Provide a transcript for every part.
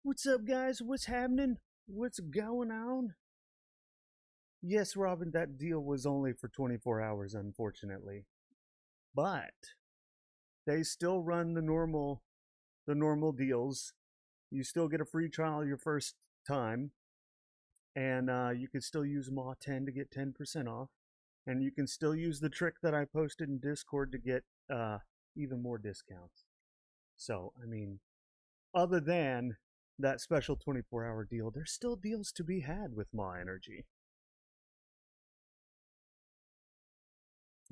What's up, guys? What's happening? What's going on? Yes, Robin, that deal was only for 24 hours, unfortunately. But they still run the normal deals. You still get a free trial your first time, and you can still use MAW10 to get 10% off. And you can still use the trick that I posted in Discord to get even more discounts. So, I mean, other than that special 24-hour deal, there's still deals to be had with Maw Energy.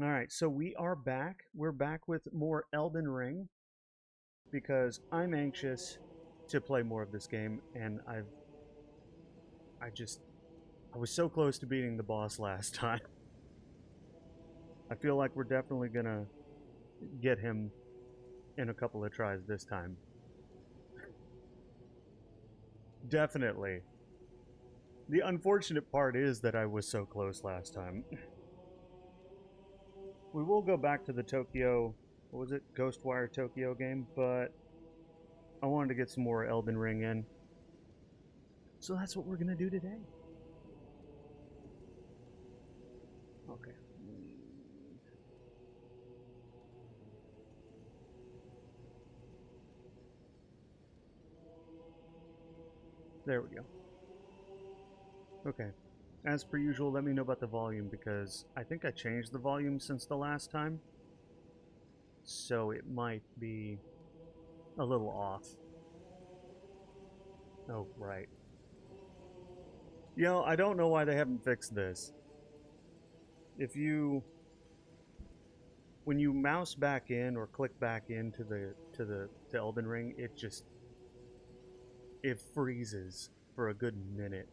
All right, so we are back. We're back with more Elden Ring because I'm anxious to play more of this game, and I was so close to beating the boss last time. I feel like we're definitely gonna get him in a couple of tries this time. Definitely. The unfortunate part is that I was so close last time. We will go back to the Tokyo, what was it, Ghostwire Tokyo game, but I wanted to get some more Elden Ring in. So that's what we're going to do today. Okay. There we go. Okay. As per usual, let me know about the volume because I think I changed the volume since the last time. So it might be a little off. Oh, right. I don't know why they haven't fixed this. If you when you mouse back in or click back into to Elden Ring, it freezes for a good minute.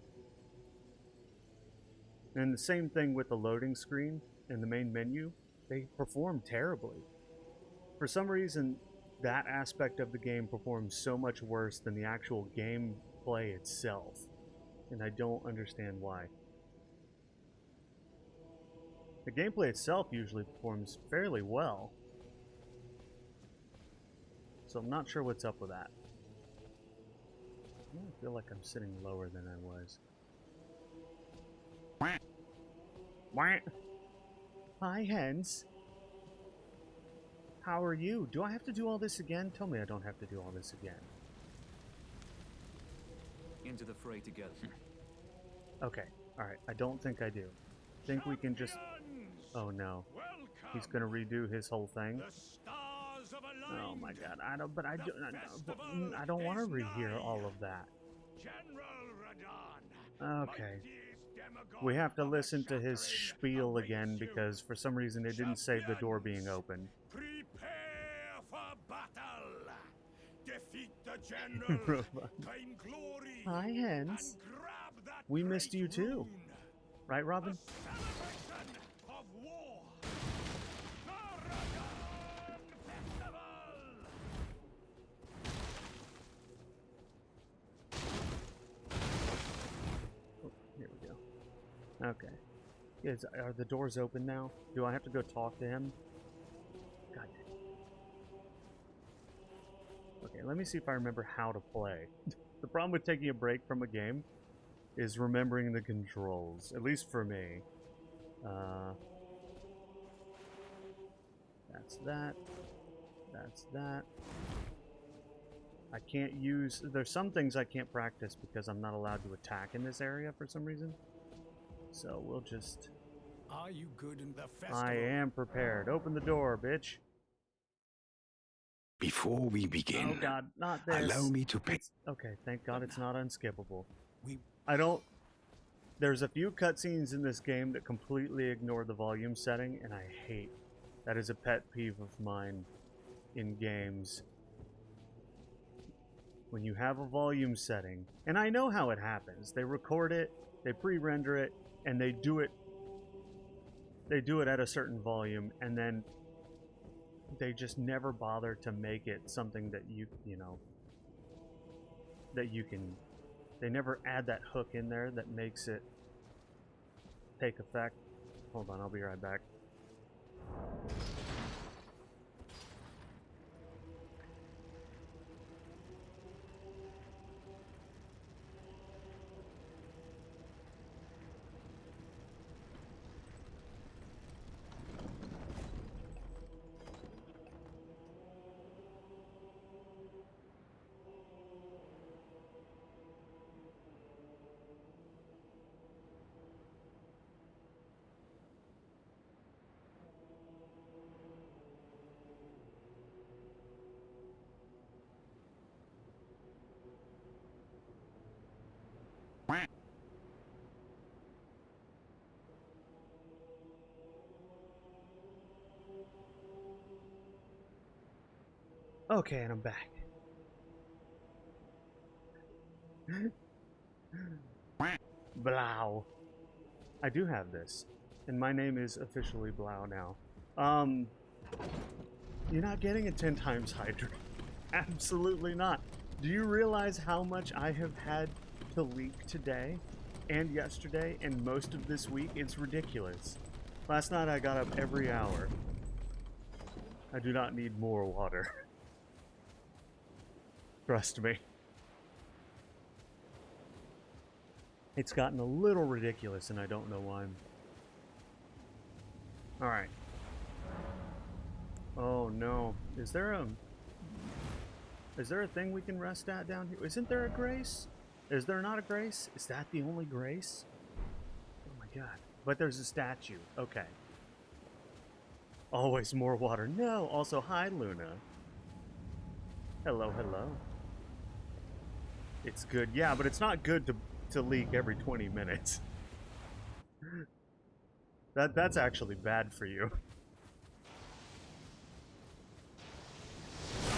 And the same thing with the loading screen and the main menu, they perform terribly. For some reason, that aspect of the game performs so much worse than the actual gameplay itself, and I don't understand why. The gameplay itself usually performs fairly well, so I'm not sure what's up with that. I feel like I'm sitting lower than I was. Hi, hens. How are you? Do I have to do all this again? Tell me I don't have to do all this again. Into the fray together. Okay, alright. I don't think I do. Think we can just... Oh no. He's gonna redo his whole thing? Oh my god. I don't want to rehear all of that. Okay. We have to listen to his spiel again because for some reason it didn't save the door being open. Prepare for battle. Defeat the general. Claim glory. Hi, hens. We missed you too. Right, Robin? Of war. Oh, here we go. Okay. Are the doors open now? Do I have to go talk to him? God damn. Okay, let me see if I remember how to play. The problem with taking a break from a game is remembering the controls, at least for me. That's that. That's that. I can't use... There's some things I can't practice because I'm not allowed to attack in this area for some reason. So we'll just... Are you good in the festival? I am prepared. Open the door, bitch. Before we begin, Oh god, not this. allow me to pick. Okay, thank god it's not unskippable. I don't... There's a few cutscenes in this game that completely ignore the volume setting, and I hate. That is a pet peeve of mine in games. When you have a volume setting, and I know how it happens. They record it, they pre-render it, and they do it at a certain volume, and then they just never bother to make it something that that you can... They never add that hook in there that makes it take effect. Hold on, I'll be right back. Okay, and I'm back. Blau. I do have this. And my name is officially Blau now. You're not getting a 10 times Hydra. Absolutely not. Do you realize how much I have had to leak today and yesterday and most of this week? It's ridiculous. Last night I got up every hour. I do not need more water. Trust me. It's gotten a little ridiculous and I don't know why. Alright. Oh no. Is there a thing we can rest at down here? Isn't there a grace? Is there not a grace? Is that the only grace? Oh my god. But there's a statue. Okay. Always more water. No! Also, hi Luna. Hello, hello. It's good, yeah, but it's not good to leak every 20 minutes. That's actually bad for you.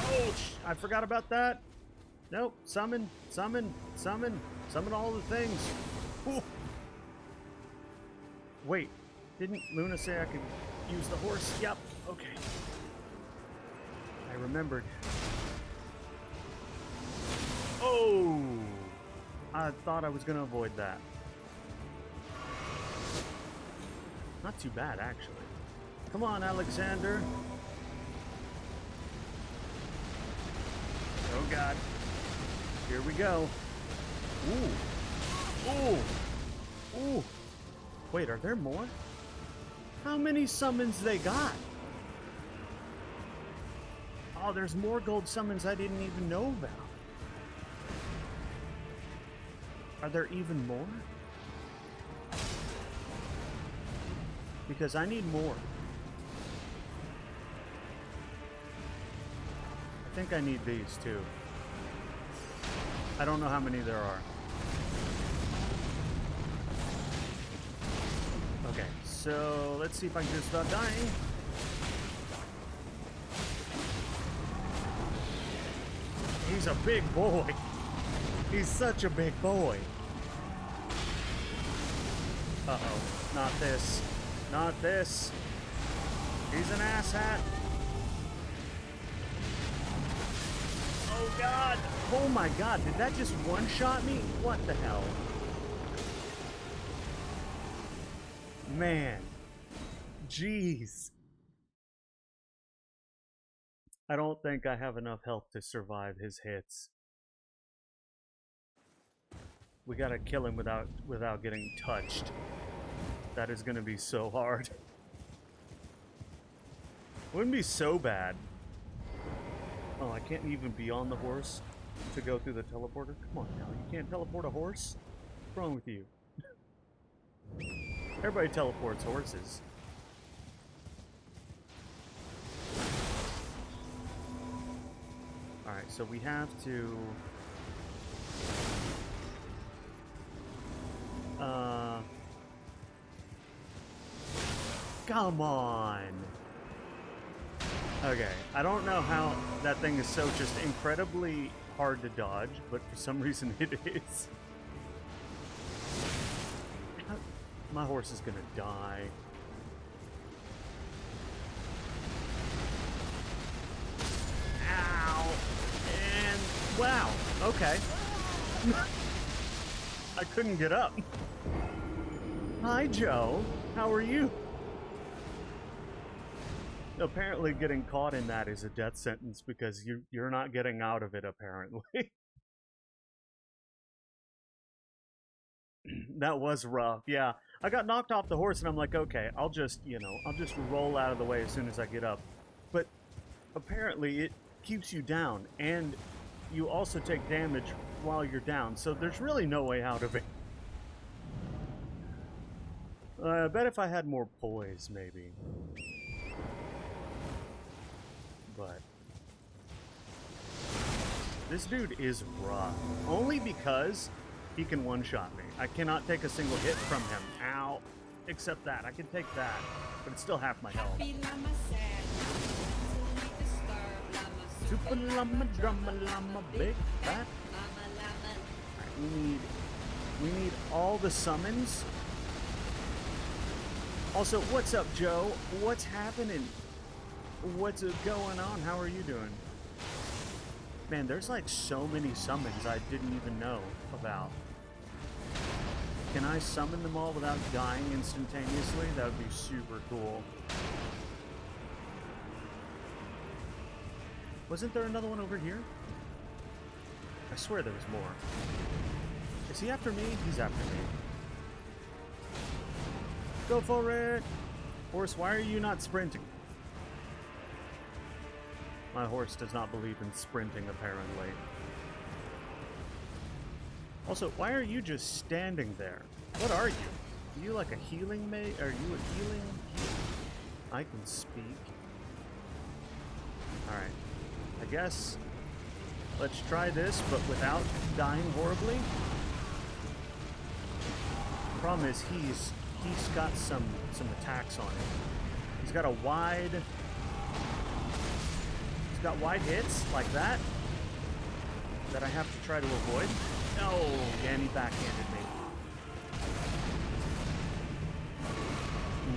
Oh, I forgot about that. Nope, summon all the things. Ooh. Wait, didn't Luna say I could use the horse? Yep, okay. I remembered. Oh! I thought I was gonna avoid that. Not too bad, actually. Come on, Alexander. Oh, God. Here we go. Ooh. Ooh. Ooh. Wait, are there more? How many summons they got? Oh, there's more gold summons I didn't even know about. Are there even more? Because I need more. I think I need these too. I don't know how many there are. Okay, so let's see if I can just stop dying. He's a big boy. He's such a big boy. Uh-oh. Not this. Not this. He's an asshat. Oh, God. Oh, my God. Did that just one-shot me? What the hell? Man. Jeez. I don't think I have enough health to survive his hits. We gotta kill him without getting touched. That is gonna be so hard. Wouldn't be so bad. Oh, I can't even be on the horse to go through the teleporter? Come on now, you can't teleport a horse? What's wrong with you? Everybody teleports horses. Alright, so we have to... Come on! Okay, I don't know how that thing is so just incredibly hard to dodge, but for some reason it is. My horse is gonna die. Ow! And wow, okay. I couldn't get up. Hi, Joe. How are you? Apparently getting caught in that is a death sentence because you're not getting out of it, apparently. That was rough, yeah. I got knocked off the horse and I'm like, okay, I'll just roll out of the way as soon as I get up. But apparently it keeps you down and you also take damage while you're down, so there's really no way out of it. I bet if I had more poise, maybe. But this dude is rough. Only because he can one-shot me. I cannot take a single hit from him. Ow. Except that. I can take that. But it's still half my health. Super llama, drama llama, big fat. Alright, we need all the summons. Also, what's up, Joe? What's happening? What's going on? How are you doing? Man, there's like so many summons I didn't even know about. Can I summon them all without dying instantaneously? That would be super cool. Wasn't there another one over here? I swear there was more. Is he after me? He's after me. Go for it! Horse, why are you not sprinting? My horse does not believe in sprinting, apparently. Also, why are you just standing there? What are you? Are you like a healing mate? Are you a healing? I can speak. Alright. I guess Let's try this, but without dying horribly. Problem is, he's got some attacks on him. He's got wide hits like that I have to try to avoid. Oh, and he backhanded me.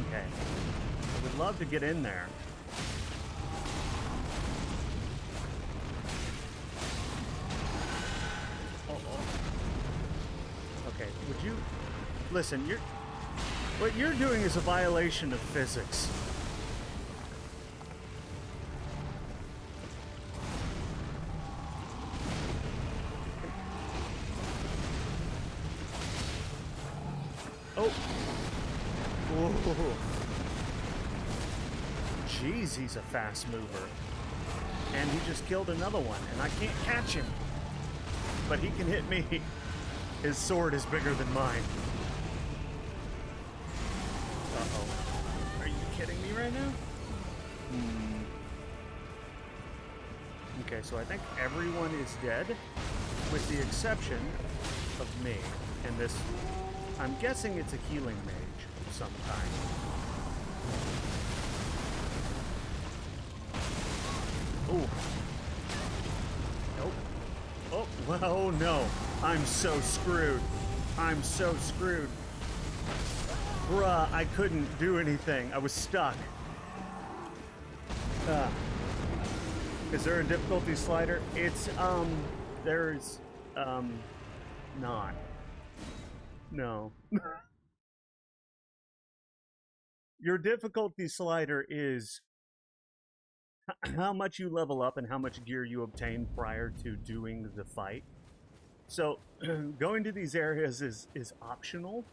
Okay. I would love to get in there. Okay, would you... Listen, what you're doing is a violation of physics. Oh. Whoa. Jeez, he's a fast mover. And he just killed another one, and I can't catch him. But he can hit me. His sword is bigger than mine. Uh-oh. Are you kidding me right now? Okay, so I think everyone is dead, with the exception of me. And this, I'm guessing it's a healing mage of some kind. Ooh. Nope. Oh, well, no. I'm so screwed. I'm so screwed. Bruh, I couldn't do anything. I was stuck. Is there a difficulty slider? It's, there's, not. No. Your difficulty slider is how much you level up and how much gear you obtain prior to doing the fight. So, going to these areas is optional.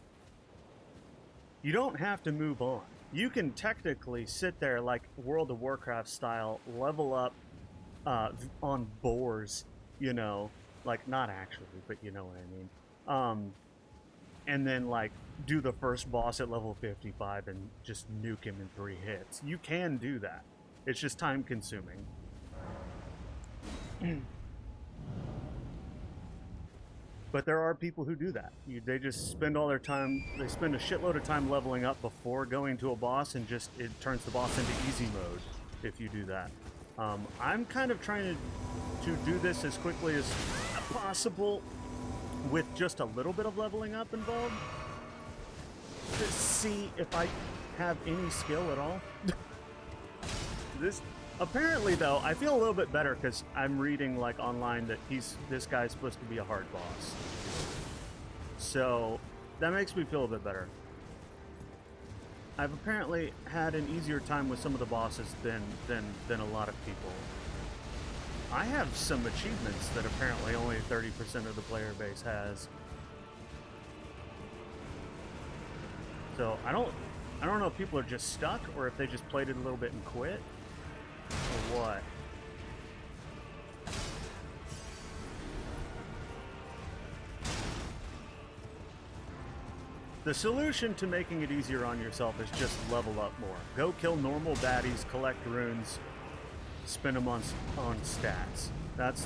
You don't have to move on. You can technically sit there like World of Warcraft style, level up on boars, you know, like not actually, but you know what I mean. And then like do the first boss at level 55 and just nuke him in 3 hits. You can do that. It's just time consuming. But there are people who do that. They just spend all their time, they spend a shitload of time leveling up before going to a boss, and just it turns the boss into easy mode if you do that. I'm kind of trying to do this as quickly as possible with just a little bit of leveling up involved. To see if I have any skill at all. Apparently, though, I feel a little bit better because I'm reading like online that this guy's supposed to be a hard boss. So that makes me feel a bit better. I've apparently had an easier time with some of the bosses than a lot of people. I have some achievements that apparently only 30% of the player base has. So I don't know if people are just stuck or if they just played it a little bit and quit. Or what? The solution to making it easier on yourself is just level up more. Go kill normal baddies, collect runes, spend them on stats. That's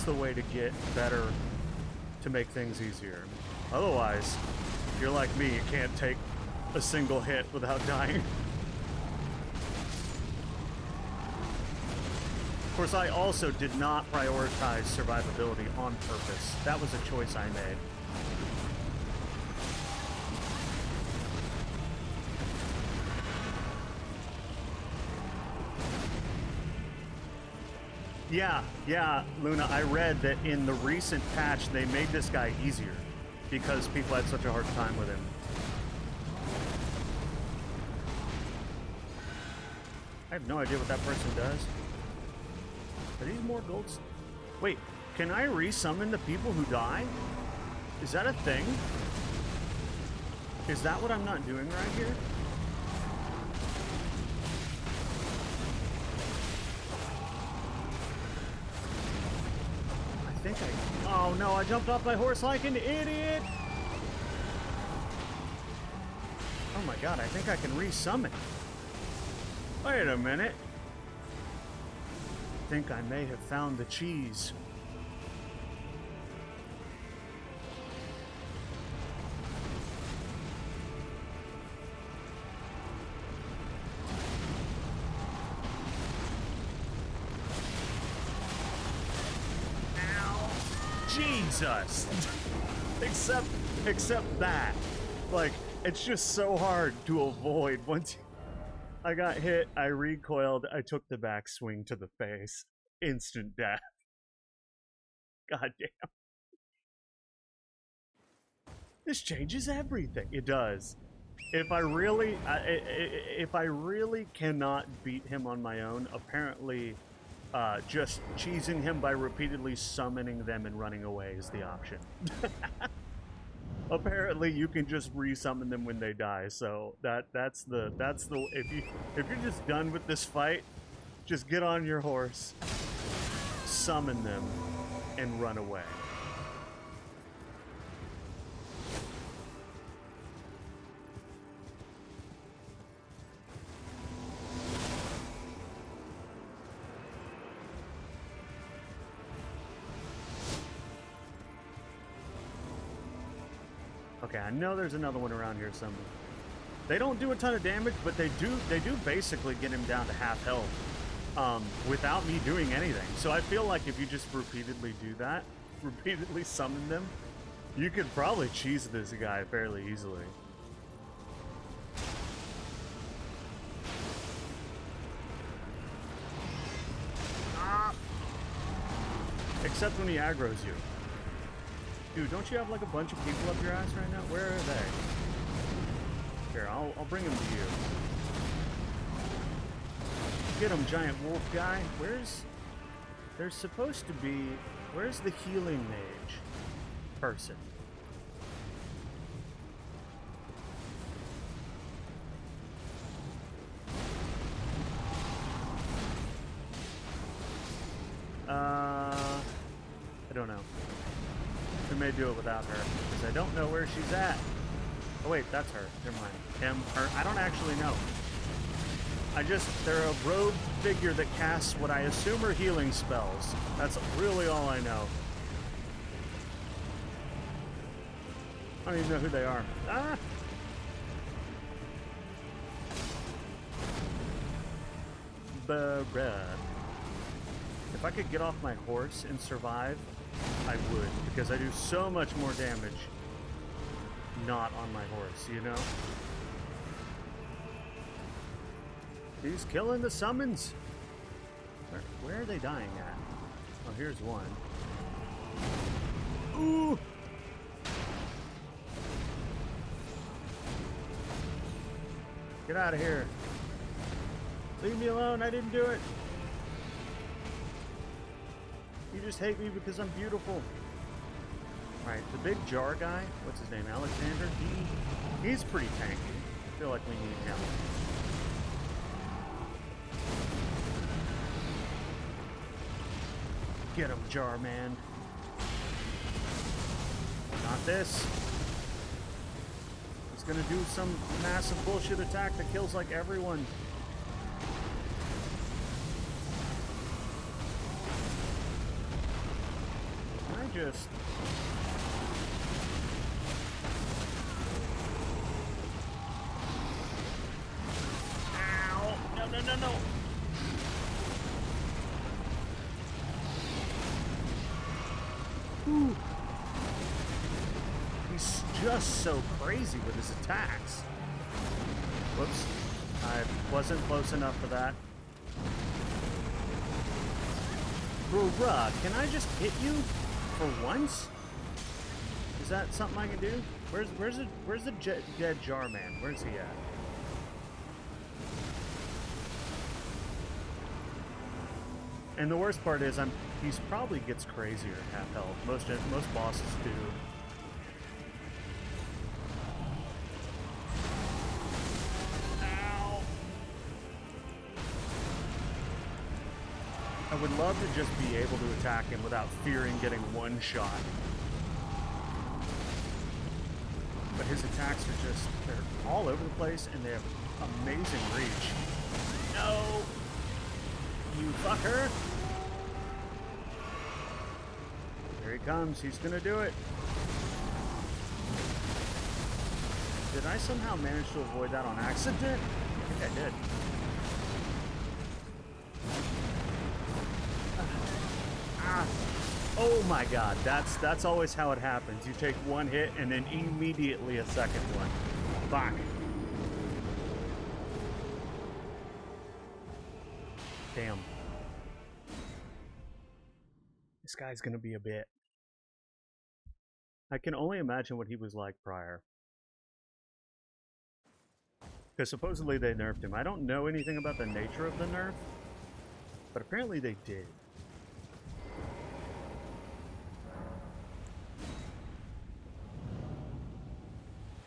the way to get better, to make things easier. Otherwise, if you're like me, you can't take a single hit without dying. Of course, I also did not prioritize survivability on purpose. That was a choice I made. Yeah, Luna, I read that in the recent patch they made this guy easier because people had such a hard time with him. I have no idea what that person does. Are these more golds? Wait, can I resummon the people who die? Is that a thing? Is that what I'm not doing right here? I think oh no, I jumped off my horse like an idiot! Oh my god, I think I can resummon. Wait a minute. I think I may have found the cheese. Jesus! except that. Like, it's just so hard to avoid. Once I got hit, I recoiled, I took the backswing to the face. Instant death. God damn. This changes everything. It does. If I really cannot beat him on my own, apparently just cheesing him by repeatedly summoning them and running away is the option. Apparently you can just resummon them when they die, so that's the if you're just done with this fight, just get on your horse, summon them, and run away. Okay, I know there's another one around here somewhere. They don't do a ton of damage, but they do basically get him down to half health without me doing anything. So I feel like if you just repeatedly do that, repeatedly summon them, you could probably cheese this guy fairly easily. Ah! Except when he aggroes you. Dude, don't you have like a bunch of people up your ass right now? Where are they? Here, I'll bring them to you. Get him, giant wolf guy. There's supposed to be... Where's the healing mage person? I don't know. We may do it without her, because I don't know where she's at. Oh wait, that's her. Never mind. Him, her. I don't actually know. They're a robed figure that casts what I assume are healing spells. That's really all I know. I don't even know who they are. Ah! Bruh. If I could get off my horse and survive, I would, because I do so much more damage not on my horse, you know? He's killing the summons. Where are they dying at? Oh, here's one. Ooh! Get out of here. Leave me alone, I didn't do it. You just hate me because I'm beautiful. Alright, the big jar guy, what's his name, Alexander? He's pretty tanky. I feel like we need him. Get him, jar man. Not this. He's gonna do some massive bullshit attack that kills like everyone. Just ow! No! Ooh. He's just so crazy with his attacks. Whoops! I wasn't close enough for that. Bruh, can I just hit you? For once? Is that something I can do? Where's the dead jar man? Where's he at? And the worst part is he's probably gets crazier at half health. Most bosses do. Ow! I would love to just be able to attack him without fearing getting one shot. But his attacks are just, they're all over the place and they have amazing reach. No! You fucker! Here he comes, he's gonna do it. Did I somehow manage to avoid that on accident? I think I did. Oh, Oh my god, that's always how it happens. You take one hit and then immediately a second one. Fuck. Damn. This guy's gonna be a bit. I can only imagine what he was like prior. Because supposedly they nerfed him. I don't know anything about the nature of the nerf, but apparently they did.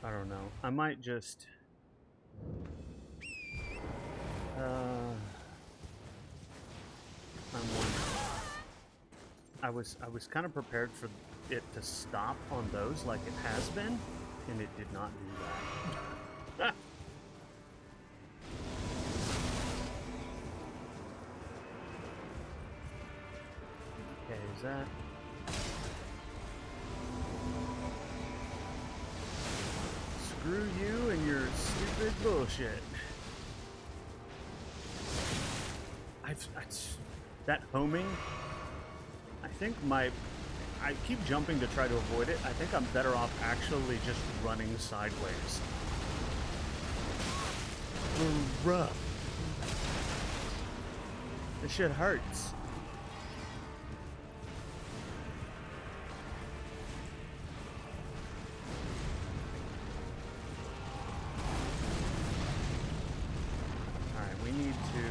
I don't know. I might just... I'm wondering. I was kind of prepared for it to stop on those like it has been, and it did not do that. Okay, is that... Screw you and your stupid bullshit. That homing, I think I keep jumping to try to avoid it. I think I'm better off actually just running sideways. Bruh. This shit hurts. Alright, we need to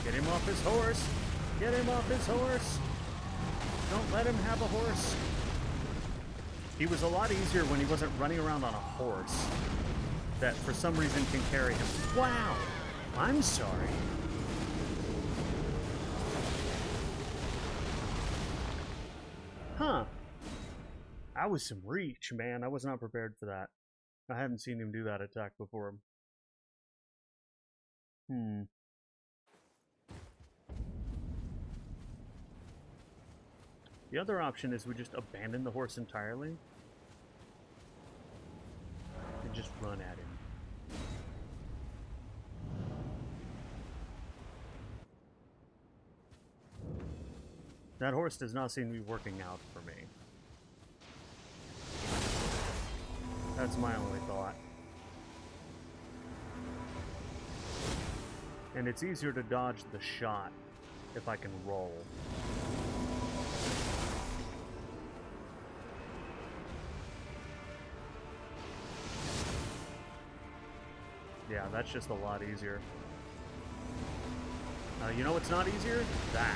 get him off his horse. Get him off his horse. Don't let him have a horse. He was a lot easier when he wasn't running around on a horse that for some reason can carry him. Wow! I'm sorry. Huh. That was some reach, man. I was not prepared for that. I haven't seen him do that attack before. The other option is we just abandon the horse entirely and just run at him. That horse does not seem to be working out for me. That's my only thought. And it's easier to dodge the shot if I can roll. Yeah, that's just a lot easier. You know what's not easier? That.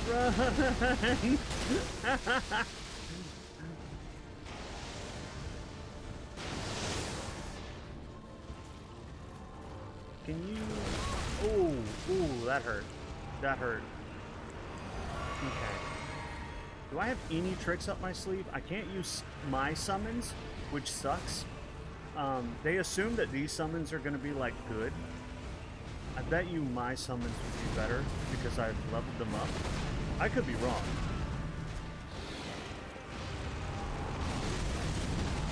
Run! Can you... Ooh, that hurt. That hurt. Okay. Do I have any tricks up my sleeve? I can't use my summons, which sucks. They assume that these summons are going to be, like, good. I bet you my summons would be better because I've leveled them up. I could be wrong.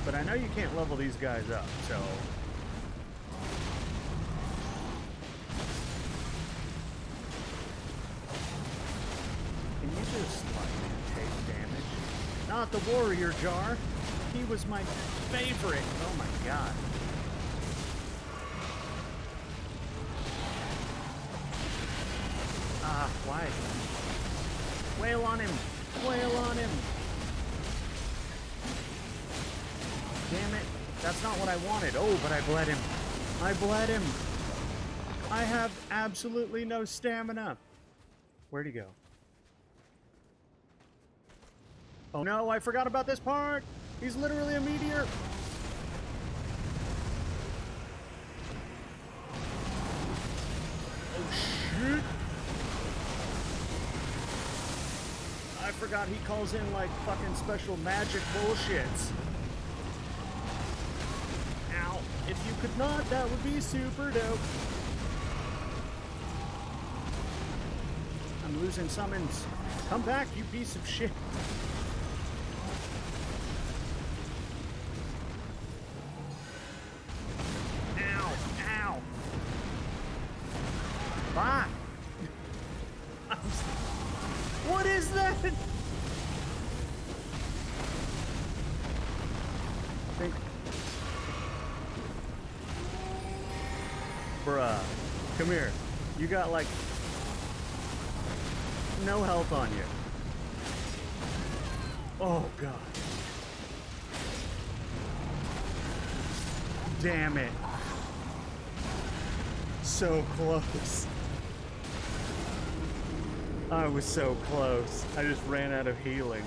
But I know you can't level these guys up, so... Can you just, like, take damage? Not the warrior jar! He was my favorite! Oh my god. Ah, why? Wail on him! Wail on him! Damn it. That's not what I wanted. Oh, but I bled him. I bled him. I have absolutely no stamina. Where'd he go? Oh no, I forgot about this part! He's literally a meteor! Oh shit! I forgot he calls in like fucking special magic bullshits. Ow. If you could not, that would be super dope. I'm losing summons. Come back, you piece of shit. Ow. Ow. think... Bruh. Come here. You got, like... no health on you. Oh, God. Damn it. So close. I was so close. I just ran out of healing.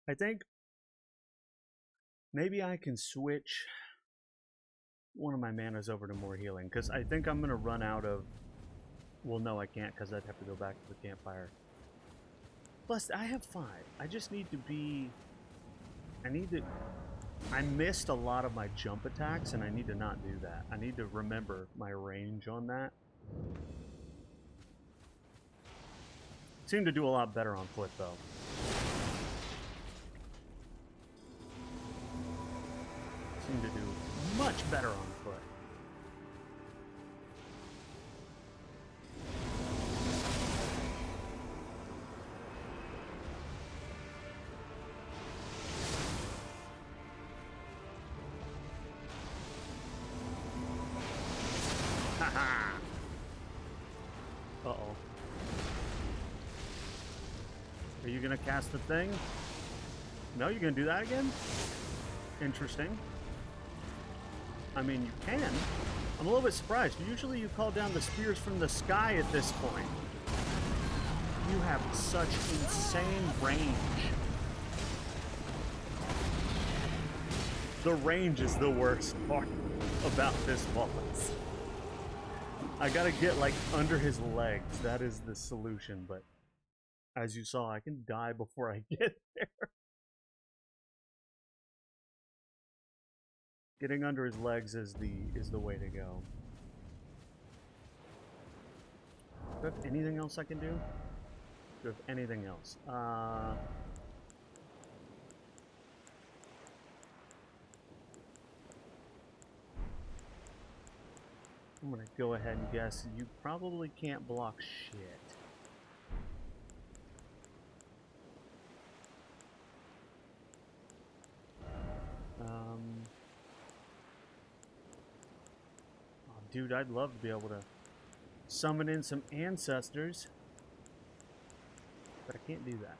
I think maybe I can switch one of my manas over to more healing, because I think I'm going to run out of... Well, no, I can't, because I'd have to go back to the campfire. Plus, I have 5. I just need to be... I missed a lot of my jump attacks, and I need to not do that. I need to remember my range on that. Seem to do a lot better on foot, though. Seem to do much better on foot. Uh-oh. Are you gonna cast the thing? No, you're gonna do that again? Interesting. I mean, you can. I'm a little bit surprised. Usually you call down the spears from the sky at this point. You have such insane range. The range is the worst part about this boss. I gotta get, like, under his legs. That is the solution, but as you saw, I can die before I get there. Getting under his legs is the way to go. Do I have anything else I can do? Do I have anything else? I'm gonna go ahead and guess you probably can't block shit. Oh, dude, I'd love to be able to summon in some ancestors, but I can't do that.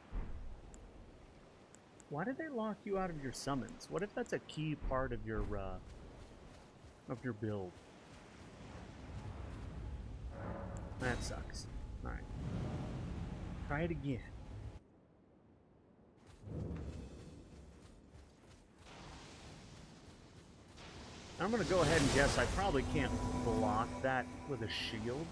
Why did they lock you out of your summons? What if that's a key part of your build? That sucks. Alright. Try it again. I'm gonna go ahead and guess I probably can't block that with a shield.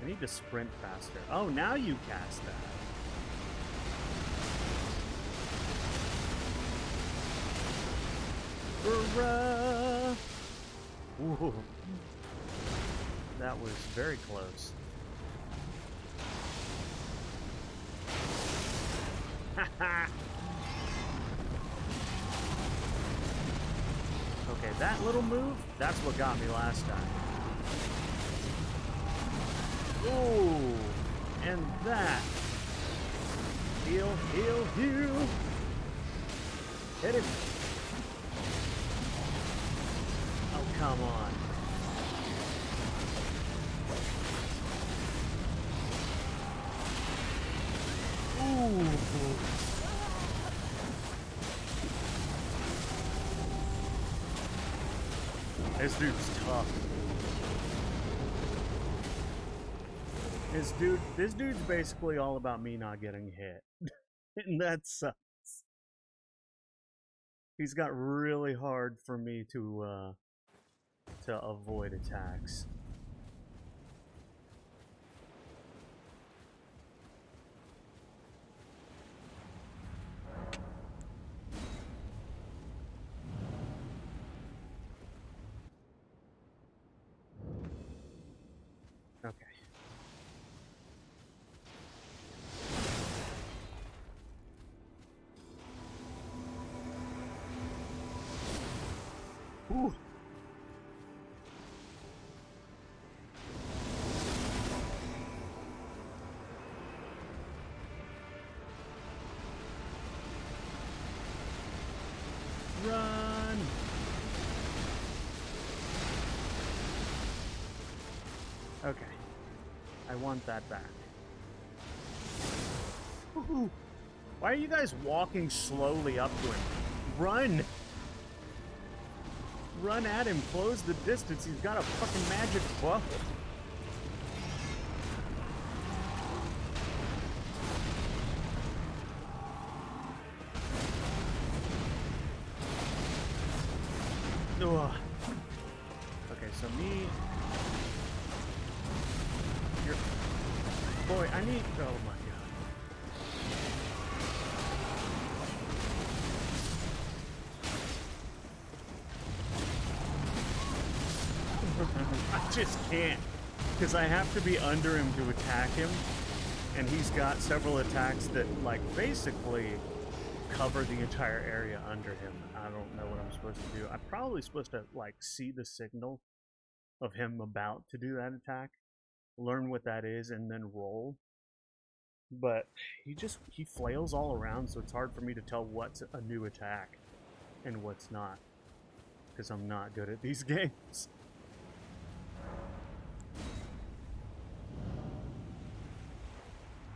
I need to sprint faster. Oh, now you cast that. Hurrah! Ooh. That was very close. Okay, that little move, that's what got me last time. Ooh, and that. Heal, heal, heal. Hit it. Oh, come on. Ooh. This dude's tough. This dude's basically all about me not getting hit. And that sucks. He's got really hard for me to avoid attacks. Okay. Ooh. Run! Okay. I want that back. Woohoo! Why are you guys walking slowly up to him? Run! Run at him. Close the distance. He's got a fucking magic bow. Ugh. Okay, so me... You're... Boy, I need... Oh my god. I just can't. Because I have to be under him to attack him. And he's got several attacks that, like, basically cover the entire area under him. I don't know what I'm supposed to do. I'm probably supposed to, like, see the signal of him about to do that attack, learn what that is, and then roll. But he flails all around, so it's hard for me to tell what's a new attack and what's not. Because I'm not good at these games.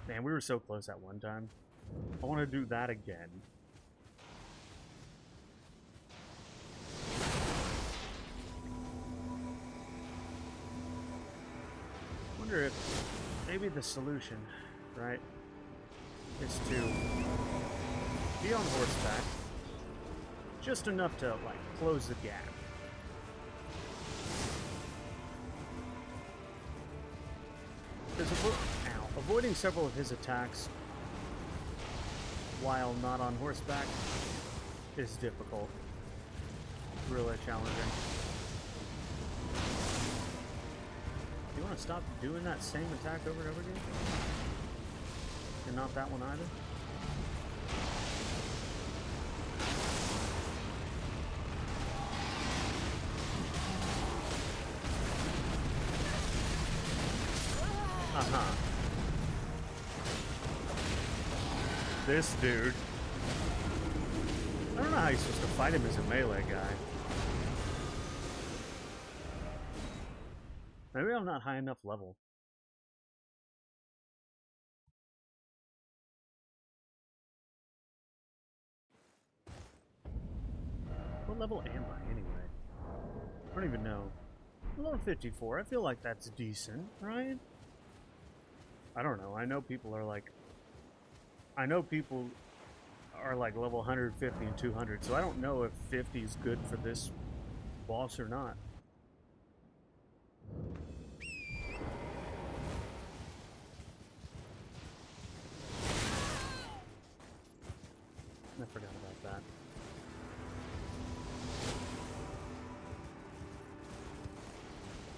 Man, we were so close at one time. I want to do that again. I wonder if maybe the solution, right, is to be on horseback just enough to, like, close the gap. Because avoiding several of his attacks while not on horseback is difficult. Really challenging. You want to stop doing that same attack over and over again? And not that one either? Uh-huh. This dude. I don't know how you're supposed to fight him as a melee guy. Maybe I'm not high enough level. What level am I anyway? I don't even know. Level 54. I feel like that's decent, right? I don't know. I know people are like level 150 and 200, so I don't know if 50 is good for this boss or not. I forgot about that.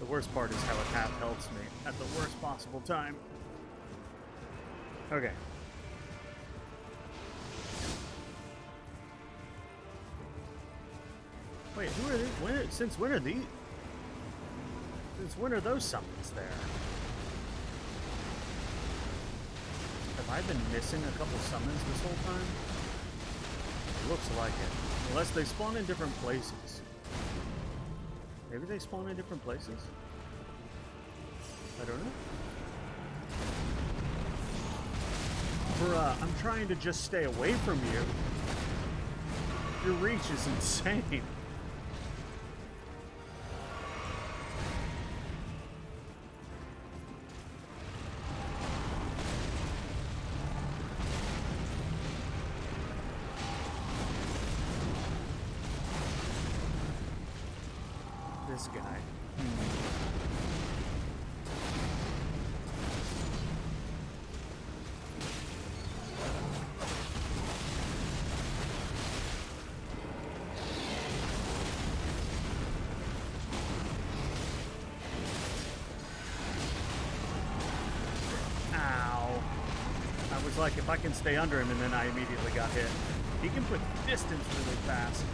The worst part is how it half helps me at the worst possible time. Okay. Wait, who are these? Since when are these? Since when are those summons there? Have I been missing a couple summons this whole time? It looks like it. Unless they spawn in different places. Maybe they spawn in different places? I don't know. Bruh, I'm trying to just stay away from you. Your reach is insane. This guy. Ow. I was like, if I can stay under him, and then I immediately got hit. He can put distance really fast.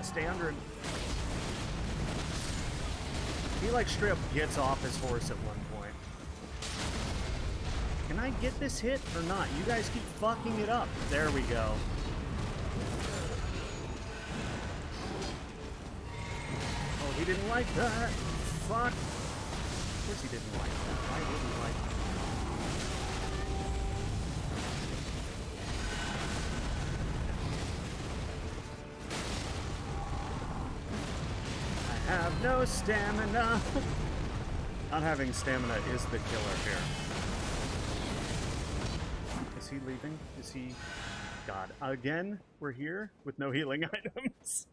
stay under him. He like straight up gets off his horse at one point. Can I get this hit or not? You guys keep fucking it up. There we go. Oh, he didn't like that. Fuck. Of course he didn't like that. Why would he like that? I have no stamina. Not having stamina is the killer here. Is he leaving? Is he... God. Again, we're here with no healing items.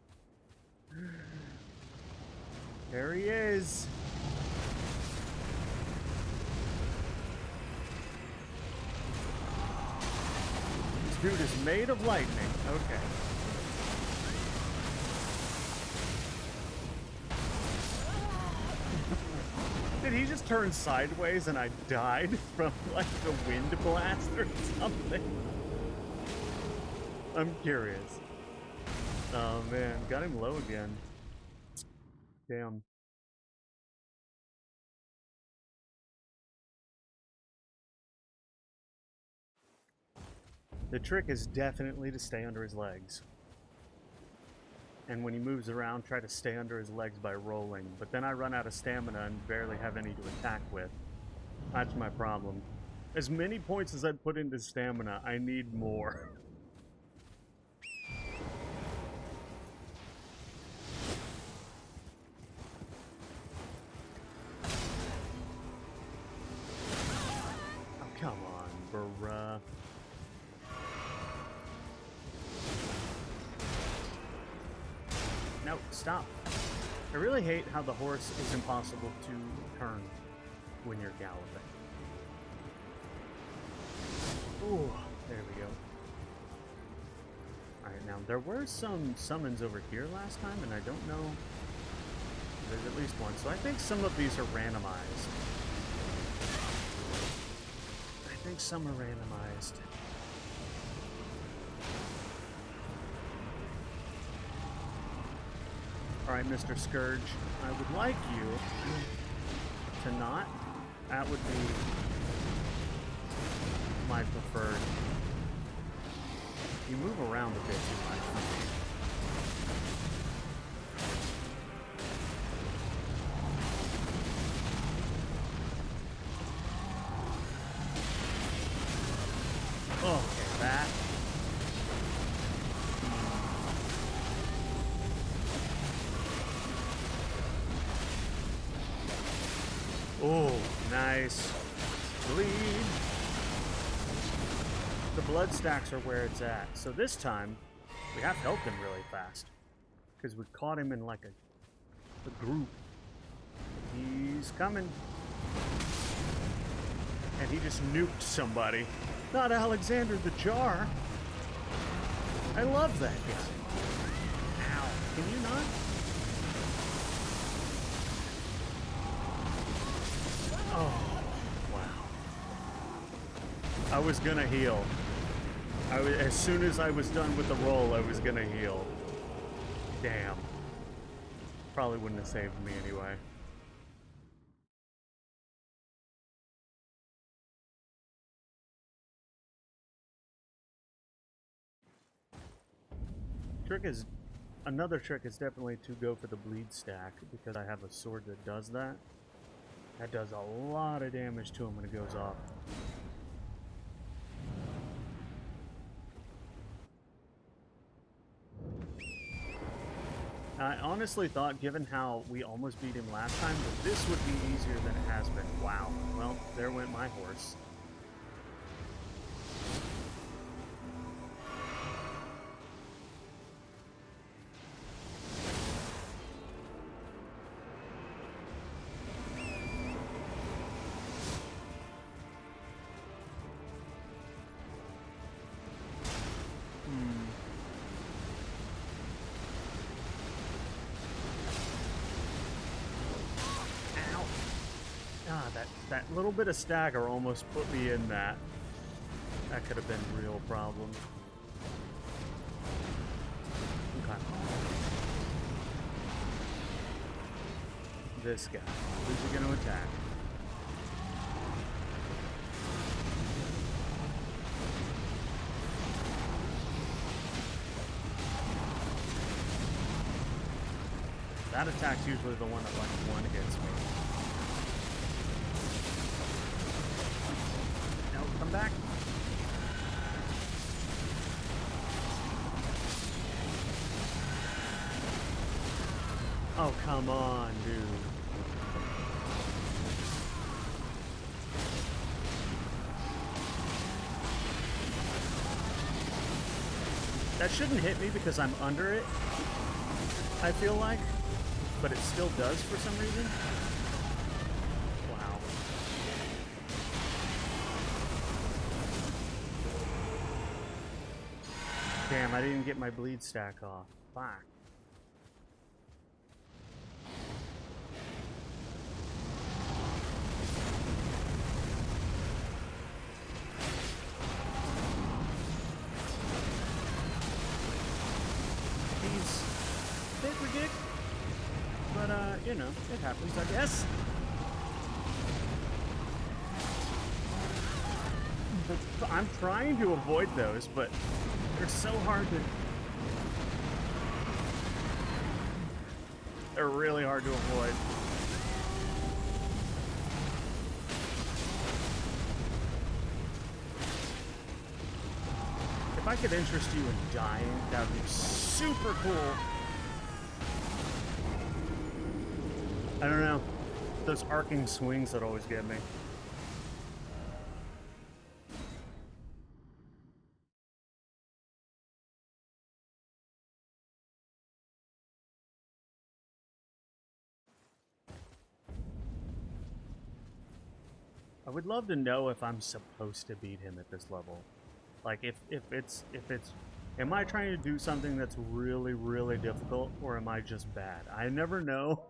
There he is. This dude is made of lightning. Okay. Did he just turn sideways and I died from like the wind blast or something? I'm curious. Oh man, got him low again. Damn. The trick is definitely to stay under his legs. And when he moves around, try to stay under his legs by rolling. But then I run out of stamina and barely have any to attack with. That's my problem. As many points as I'd put into stamina, I need more. Oh, come on, bruh. No, stop. I really hate how the horse is impossible to turn when you're galloping. Ooh, there we go. Alright, now there were some summons over here last time, and I don't know. There's at least one, so I think some of these are randomized. I think some are randomized. Alright, Mr. Scourge, I would like you to not. That would be my preferred. You move around a bit too much for me. Okay, that. Oh, nice. Bleed. The blood stacks are where it's at. So this time, we have helped him really fast. Because we caught him in like a group. He's coming. And he just nuked somebody. Not Alexander the Jar. I love that guy. Ow. Can you not? Oh, wow. I was gonna heal. As soon as I was done with the roll, I was gonna heal. Damn. Probably wouldn't have saved me anyway. Another trick is definitely to go for the bleed stack, because I have a sword that does that. That does a lot of damage to him when it goes off. I honestly thought, given how we almost beat him last time, that this would be easier than it has been. Wow. Well, there went my horse. That little bit of stagger almost put me in that. That could have been a real problem. Okay. this guy. Who's he going to attack? That attack's usually the one that like one hits me. No, come back. Oh, come on, dude. That shouldn't hit me because I'm under it, I feel like. But it still does for some reason. Wow. Damn, I didn't get my bleed stack off. Fuck. He's a bit ridiculous. But, you know, it happens, I guess. I'm trying to avoid those, but they're so hard to... They're really hard to avoid. If I could interest you in dying, that would be super cool. I don't know. Those arcing swings that always get me. I would love to know if I'm supposed to beat him at this level. Like if it's am I trying to do something that's really, really difficult, or am I just bad? I never know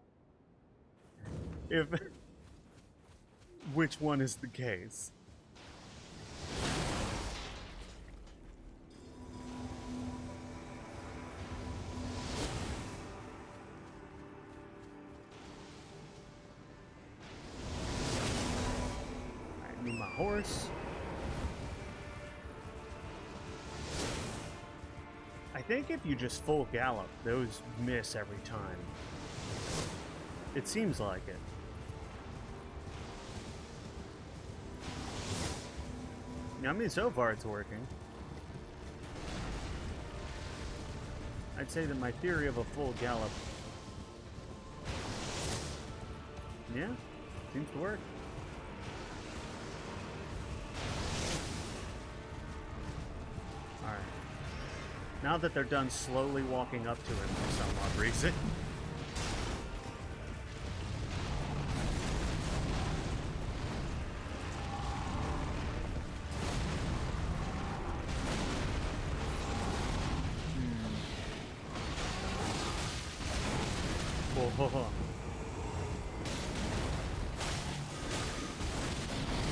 if which one is the case. I need my horse. I think if you just full gallop, those miss every time. It seems like it. I mean, so far it's working. I'd say that my theory of a full gallop, yeah, seems to work. Alright. Now that they're done slowly walking up to him for some odd reason.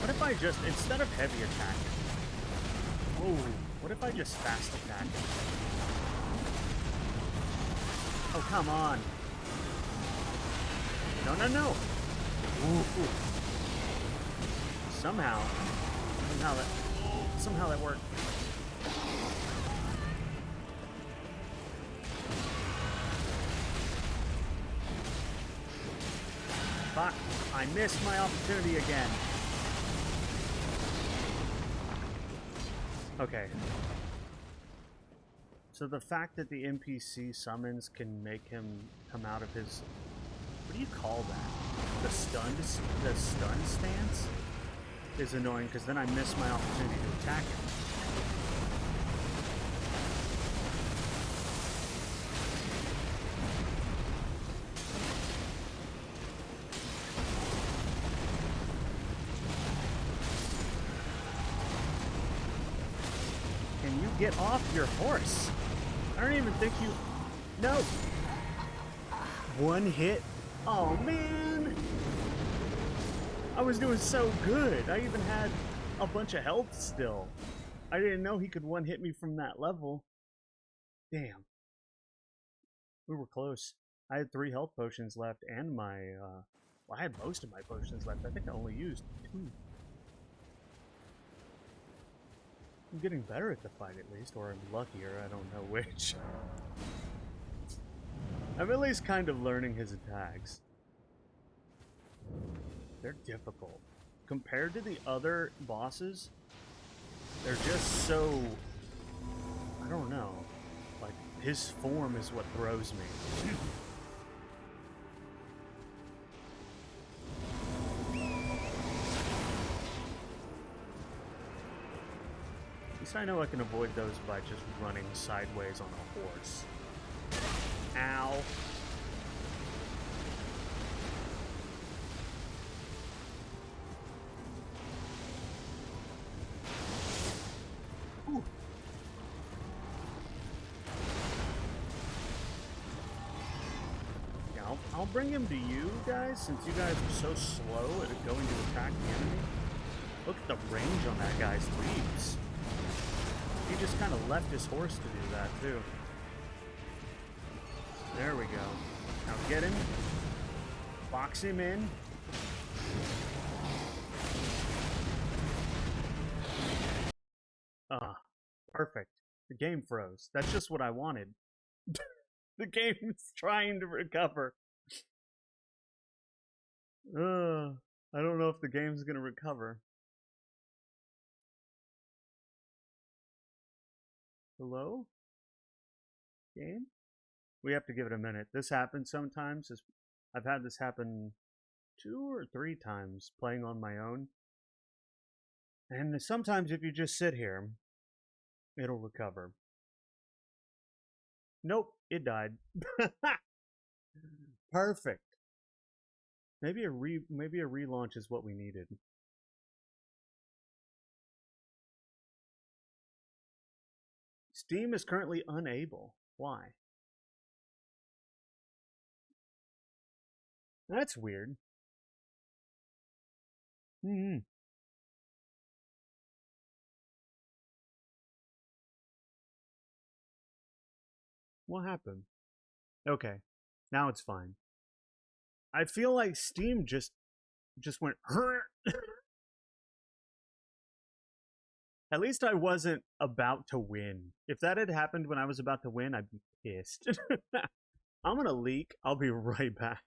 What if I just, instead of heavy attack, whoa, what if I just fast attack? Oh, come on. No, no, no. Ooh. Somehow that worked. Fuck, I missed my opportunity again. Okay. So the fact that the NPC summons can make him come out of his... What do you call that? The stun stance? Is annoying, because then I miss my opportunity to attack him. Get off your horse. I don't even think you... No! One hit? Oh, man! I was doing so good. I even had a bunch of health still. I didn't know he could one-hit me from that level. Damn. We were close. I had 3 health potions left and my, well, I had most of my potions left. I think I only used 2. I'm getting better at the fight at least, or I'm luckier, I don't know which. I'm at least kind of learning his attacks. They're difficult. Compared to the other bosses, they're just so... I don't know. Like, his form is what throws me. At least I know I can avoid those by just running sideways on a horse. Ow. Ooh. Yeah, I'll bring him to you guys, since you guys are so slow at going to attack the enemy. Look at the range on that guy's leaps. He just kind of left his horse to do that, too. There we go. Now get him. Box him in. Ah, perfect. The game froze. That's just what I wanted. The game's trying to recover. I don't know if the game's gonna recover. Hello? Game? We have to give it a minute. This happens sometimes. I've had this happen 2 or 3 times playing on my own. And sometimes if you just sit here, it'll recover. Nope, it died. Perfect. Maybe a relaunch is what we needed. Steam is currently unable. Why? That's weird. What happened? Okay. Now it's fine. I feel like Steam just went At least I wasn't about to win. If that had happened when I was about to win, I'd be pissed. I'm gonna leak. I'll be right back.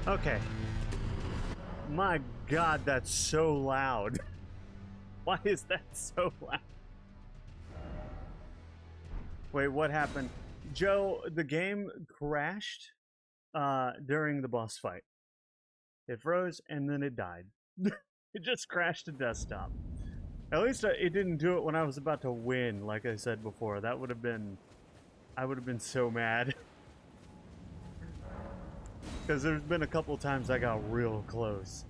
Okay. My god, that's so loud. Why is that so loud? Wait, what happened? Joe, the game crashed during the boss fight. It froze and then it died. It just crashed to desktop. At least it didn't do it when I was about to win, like I said before. That would have been... I would have been so mad. Because there's been a couple times I got real close.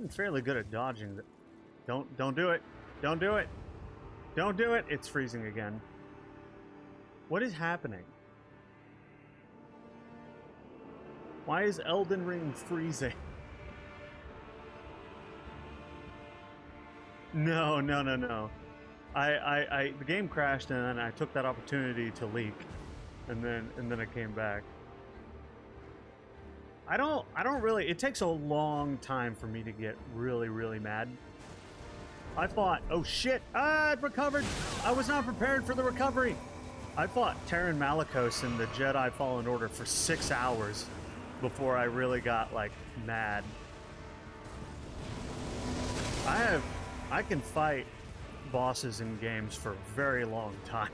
getting fairly good at dodging. Don't do it. Don't do it. Don't do it. It's freezing again. What is happening? Why is Elden Ring freezing? No. The game crashed and then I took that opportunity to leak, and then I came back. I don't really. It takes a long time for me to get really mad. I fought. Oh shit! Ah, it recovered. I was not prepared for the recovery. I fought Terran Malicos in the Jedi Fallen Order for 6 hours before I really got like mad. I can fight bosses in games for a very long time.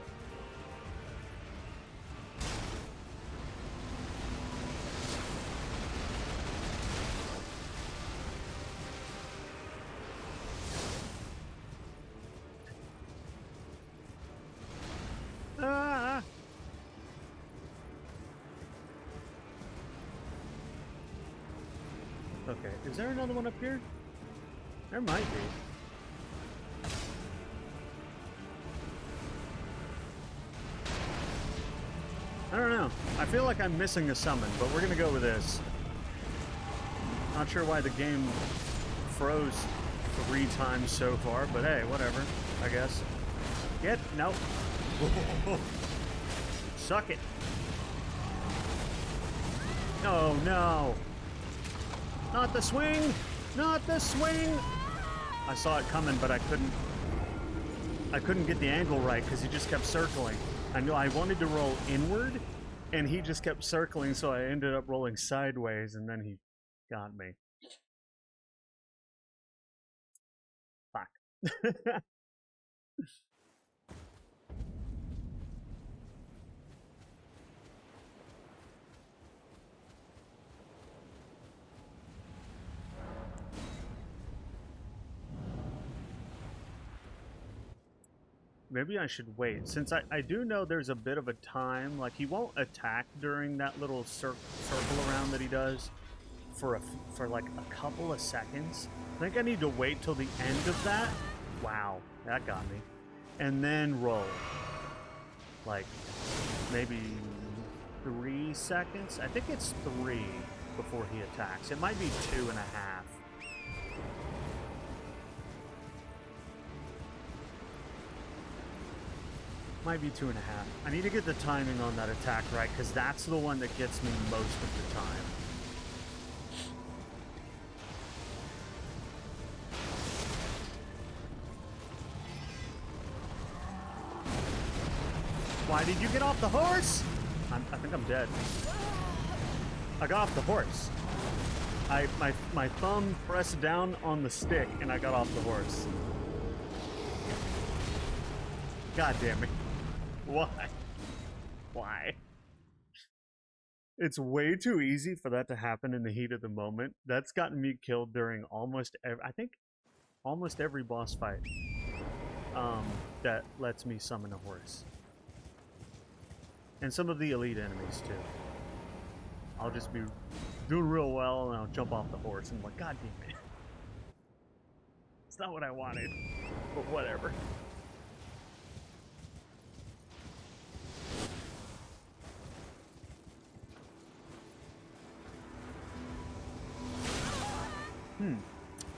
Ah! Okay, is there another one up here? There might be. I don't know. I feel like I'm missing a summon, but we're gonna go with this. Not sure why the game froze 3 times so far, but hey, whatever, I guess. Nope. Suck it. Oh no. Not the swing! Not the swing! I saw it coming, but I couldn't get the angle right because he just kept circling. I knew I wanted to roll inward, and he just kept circling, so I ended up rolling sideways, and then he got me. Fuck. Maybe I should wait, since I do know there's a bit of a time, like he won't attack during that little circle around that he does for like a couple of seconds. I think I need to wait till the end of that. Wow, that got me. And then roll. Like, maybe 3 seconds? I think it's 3 before he attacks. It might be 2.5. Might be 2.5. I need to get the timing on that attack right, because that's the one that gets me most of the time. Why did you get off the horse? I think I'm dead. I got off the horse. My thumb pressed down on the stick and I got off the horse. God damn it. Why? Why? It's way too easy for that to happen in the heat of the moment. That's gotten me killed during almost every boss fight that lets me summon a horse. And some of the elite enemies too. I'll just be doing real well and I'll jump off the horse and I'm like, God damn it. It's not what I wanted, but whatever.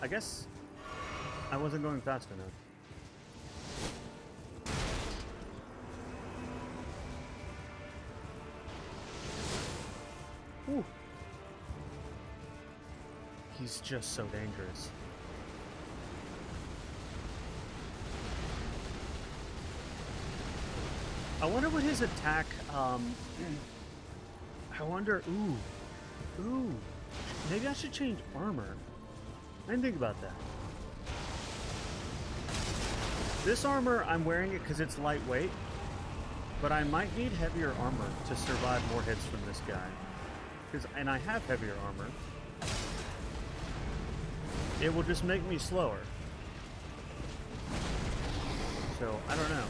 I guess I wasn't going fast enough. Ooh. He's just so dangerous. I wonder what his attack, I wonder, ooh, maybe I should change armor. I didn't think about that. This armor, I'm wearing it because it's lightweight, but I might need heavier armor to survive more hits from this guy. And I have heavier armor. It will just make me slower. So, I don't know.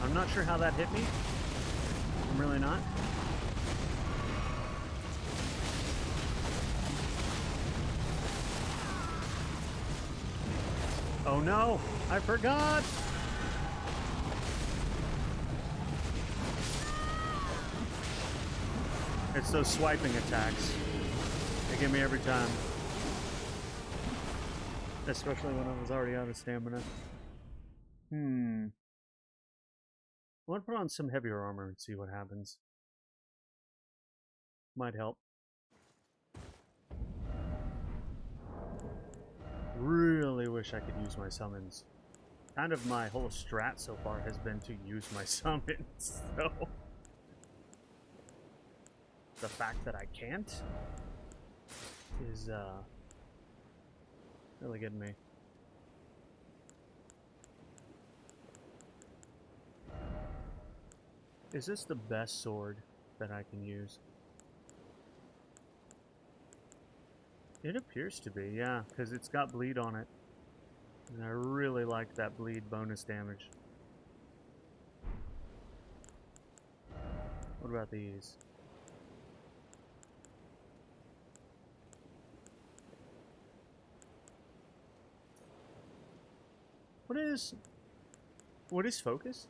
I'm not sure how that hit me. I'm really not. Oh no, I forgot! It's those swiping attacks. They get me every time. Especially when I was already out of stamina. I want to put on some heavier armor and see what happens. Might help. Really wish I could use my summons. Kind of my whole strat so far has been to use my summons, so... The fact that I can't is, really getting me. Is this the best sword that I can use? It appears to be, yeah, because it's got bleed on it. And I really like that bleed bonus damage. What about these? What is focus?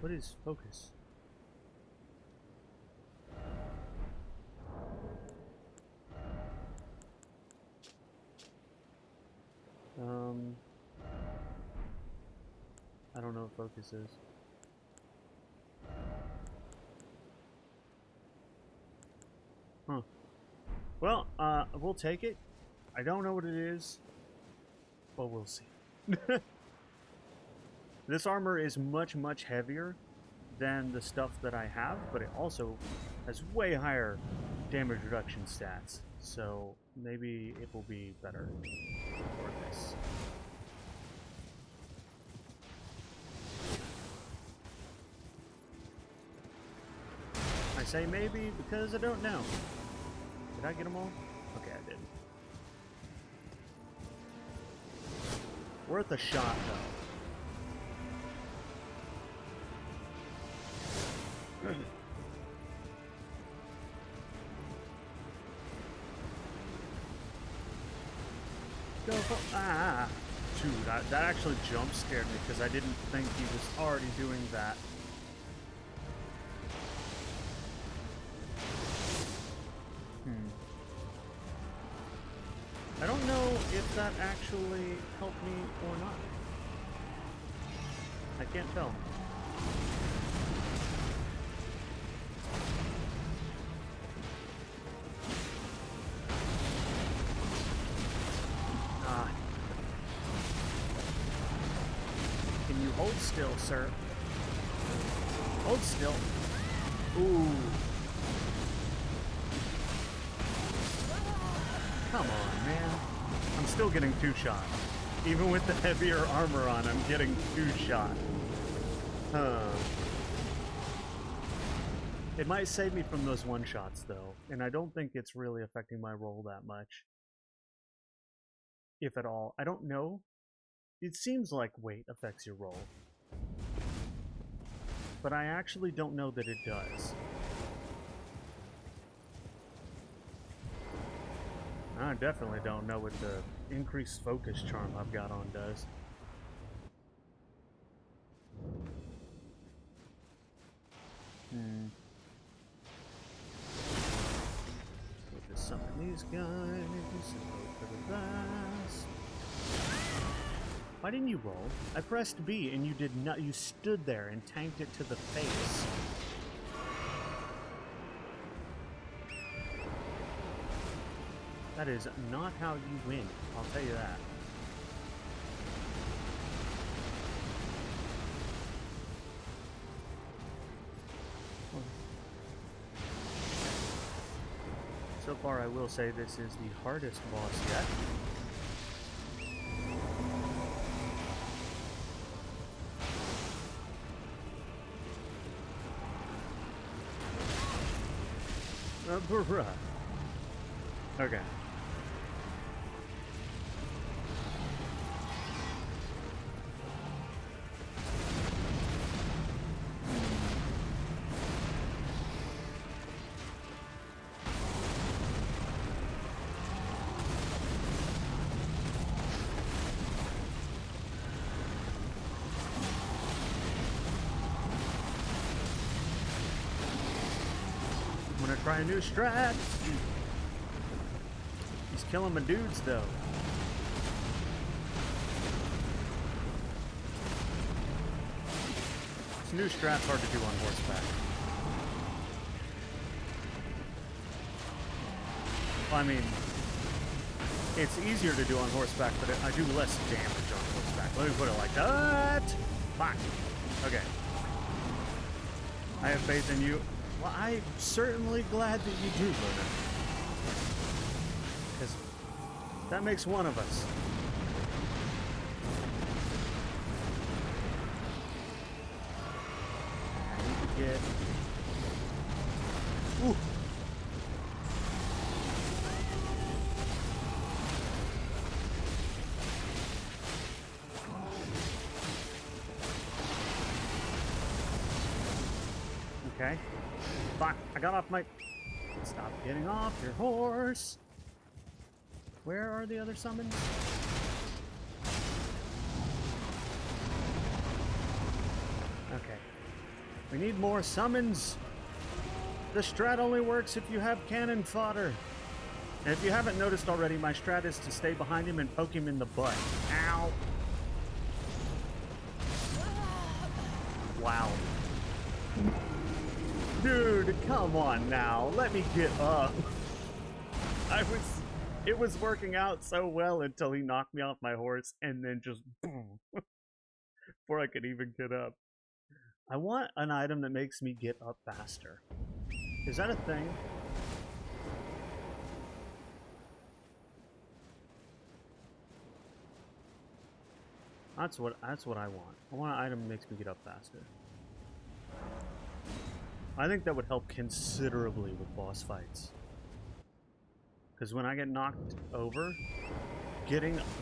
What is focus? I don't know what focus is. Huh. Well, we'll take it. I don't know what it is, but we'll see. This armor is much, much heavier than the stuff that I have, but it also has way higher damage reduction stats, so maybe it will be better for this. I say maybe because I don't know. Did I get them all? Okay, I did. Worth a shot, though. Go for Dude, that actually jump scared me because I didn't think he was already doing that. I don't know if that actually helped me or not. I can't tell. Can you hold still, sir? Hold still. Ooh. Come on, man. I'm still getting two shot. Even with the heavier armor on, I'm getting two shot. It might save me from those one shots, though, and I don't think it's really affecting my roll that much. If at all. I don't know. It seems like weight affects your roll. But I actually don't know that it does. I definitely don't know what the increased focus charm I've got on does. We'll just summon these guys and hope for the best. Why didn't you roll? I pressed B and you did not. You stood there and tanked it to the face. That is not how you win, I'll tell you that. So far, I will say this is the hardest boss yet. Bruh. Okay. gonna try a new strat. He's killing my dudes though. This new strat's hard to do on horseback. Well, I mean, it's easier to do on horseback, but I do less damage on horseback. Let me put it like that. Fuck. Okay. I have faith in you. Well, I'm certainly glad that you do, Luna. Because that makes one of us. I need to get... Ooh. Okay. Fuck, I got off my... Stop getting off your horse. Where are the other summons? Okay. We need more summons. The strat only works if you have cannon fodder. And if you haven't noticed already, my strat is to stay behind him and poke him in the butt. Ow. Wow. Dude, come on now. Let me get up. It was working out so well until he knocked me off my horse and then just boom. Before I could even get up. I want an item that makes me get up faster. Is that a thing? That's what I want. I want an item that makes me get up faster. I think that would help considerably with boss fights. Because when I get knocked over,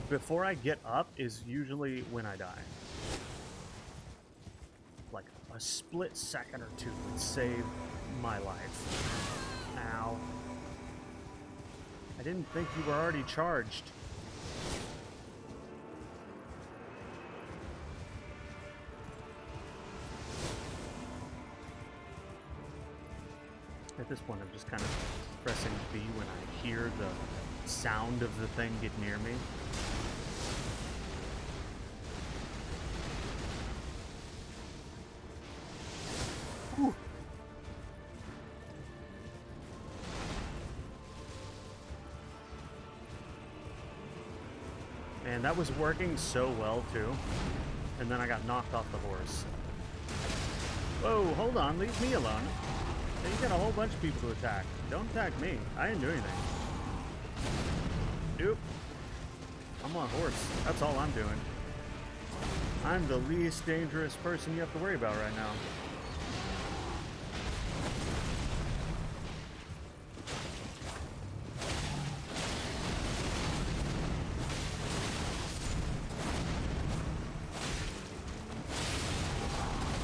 before I get up is usually when I die. Like a split second or two would save my life. Ow. I didn't think you were already charged. At this point, I'm just kind of pressing B when I hear the sound of the thing get near me. Whew. Man, that was working so well, too. And then I got knocked off the horse. Whoa, hold on, leave me alone. You got a whole bunch of people to attack. Don't attack me. I didn't do anything. Nope. I'm on a horse. That's all I'm doing. I'm the least dangerous person you have to worry about right now.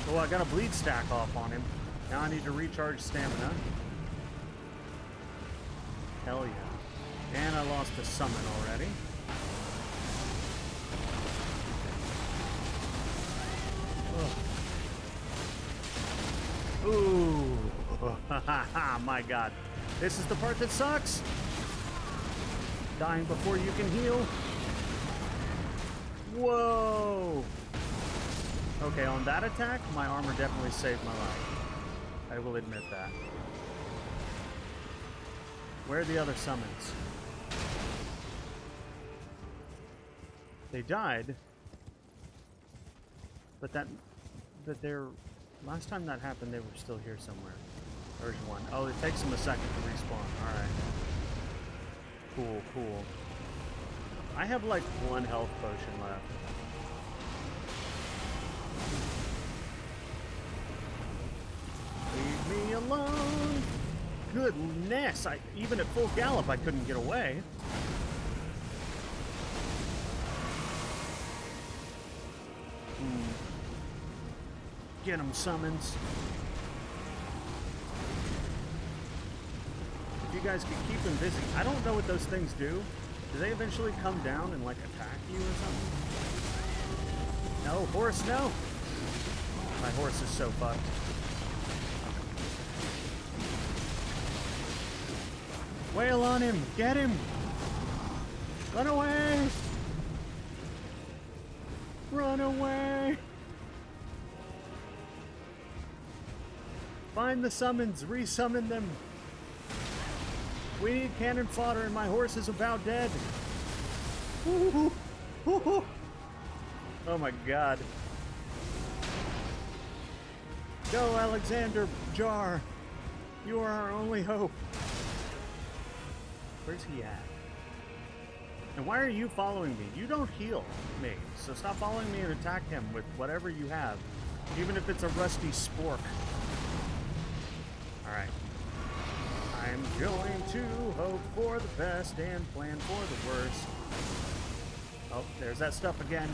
Oh, I got a bleed stack off on him. Now I need to recharge stamina. Hell yeah. And I lost a summon already. Ugh. Ooh. My god. This is the part that sucks. Dying before you can heal. Whoa. Okay, on that attack, my armor definitely saved my life. I will admit that. Where are the other summons? They died, but they're last time that happened, they were still here somewhere. Version 1. Oh, it takes them a second to respawn. All right. Cool, cool. I have like 1 health potion left. Leave me alone. Goodness, even at full gallop, I couldn't get away. Get them, summons. If you guys could keep them busy. I don't know what those things do. Do they eventually come down and like attack you or something? No, horse, no. My horse is so fucked. Wail on him! Get him! Run away! Run away! Find the summons! Resummon them! We need cannon fodder and my horse is about dead! Woo-hoo-hoo. Woo-hoo. Oh my god. Go, Alexander Jar! You are our only hope! Where's he at? And why are you following me? You don't heal me, so stop following me and attack him with whatever you have, even if it's a rusty spork. Alright. I'm going to hope for the best and plan for the worst. Oh, there's that stuff again.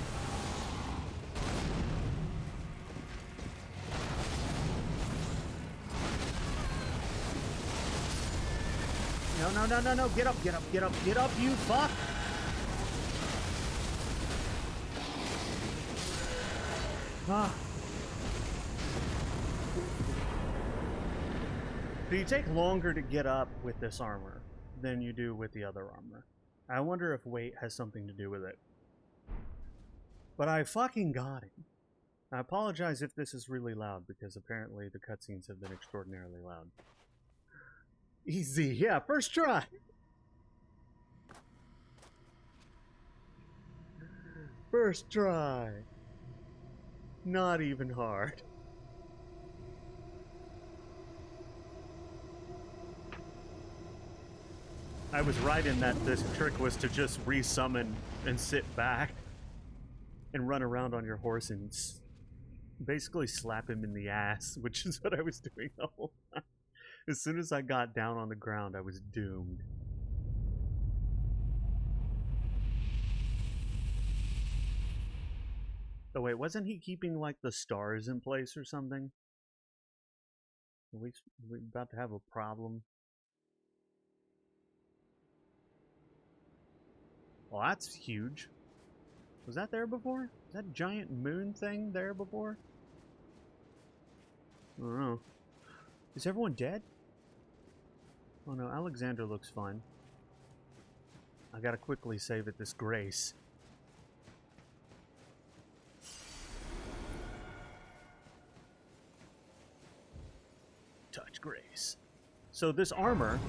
No, no, no, no, no. Get up, get up, get up, get up, you fuck! Ah. So you take longer to get up with this armor than you do with the other armor. I wonder if weight has something to do with it. But I fucking got him. I apologize if this is really loud, because apparently the cutscenes have been extraordinarily loud. Easy, yeah, first try! First try! Not even hard. I was right in that this trick was to just resummon and sit back and run around on your horse and basically slap him in the ass, which is what I was doing the whole time. As soon as I got down on the ground, I was doomed. Oh wait, wasn't he keeping like the stars in place or something? Are we about to have a problem? Well, that's huge. Was that there before? Was that giant moon thing there before? I don't know. Is everyone dead? Oh no, Alexander looks fine. I gotta quickly save at this Grace. Touch Grace. So this armor,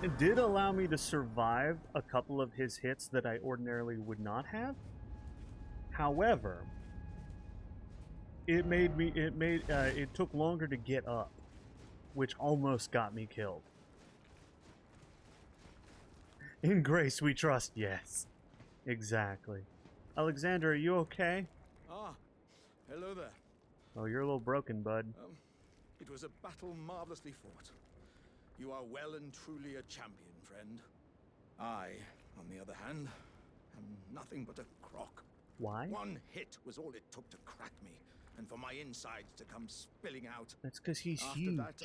it did allow me to survive a couple of his hits that I ordinarily would not have. However, it took longer to get up, which almost got me killed. In Grace we trust, yes. Exactly. Alexander, are you okay? Ah, hello there. Oh, you're a little broken, bud. It was a battle marvelously fought. You are well and truly a champion, friend. I, on the other hand, am nothing but a crock. Why? One hit was all it took to crack me, and for my insides to come spilling out. That's because he's After huge. that,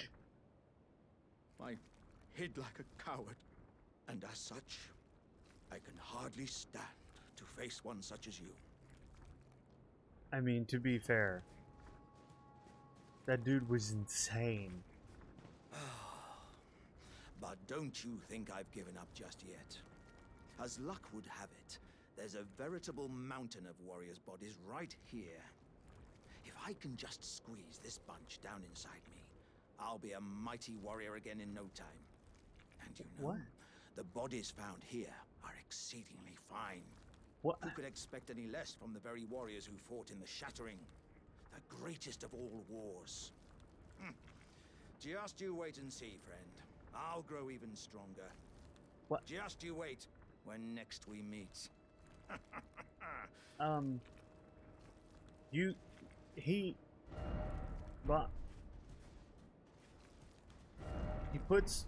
I hid like a coward, and as such, I can hardly stand to face one such as you. I mean, to be fair, that dude was insane. But don't you think I've given up just yet. As luck would have it, there's a veritable mountain of warriors' bodies right here. If I can just squeeze this bunch down inside me, I'll be a mighty warrior again in no time. And you know, What? the bodies found here are exceedingly fine. What? Who could expect any less from the very warriors who fought in the Shattering? The greatest of all wars. Just you wait and see, friend. I'll grow even stronger. What? Just you wait when next we meet. But he puts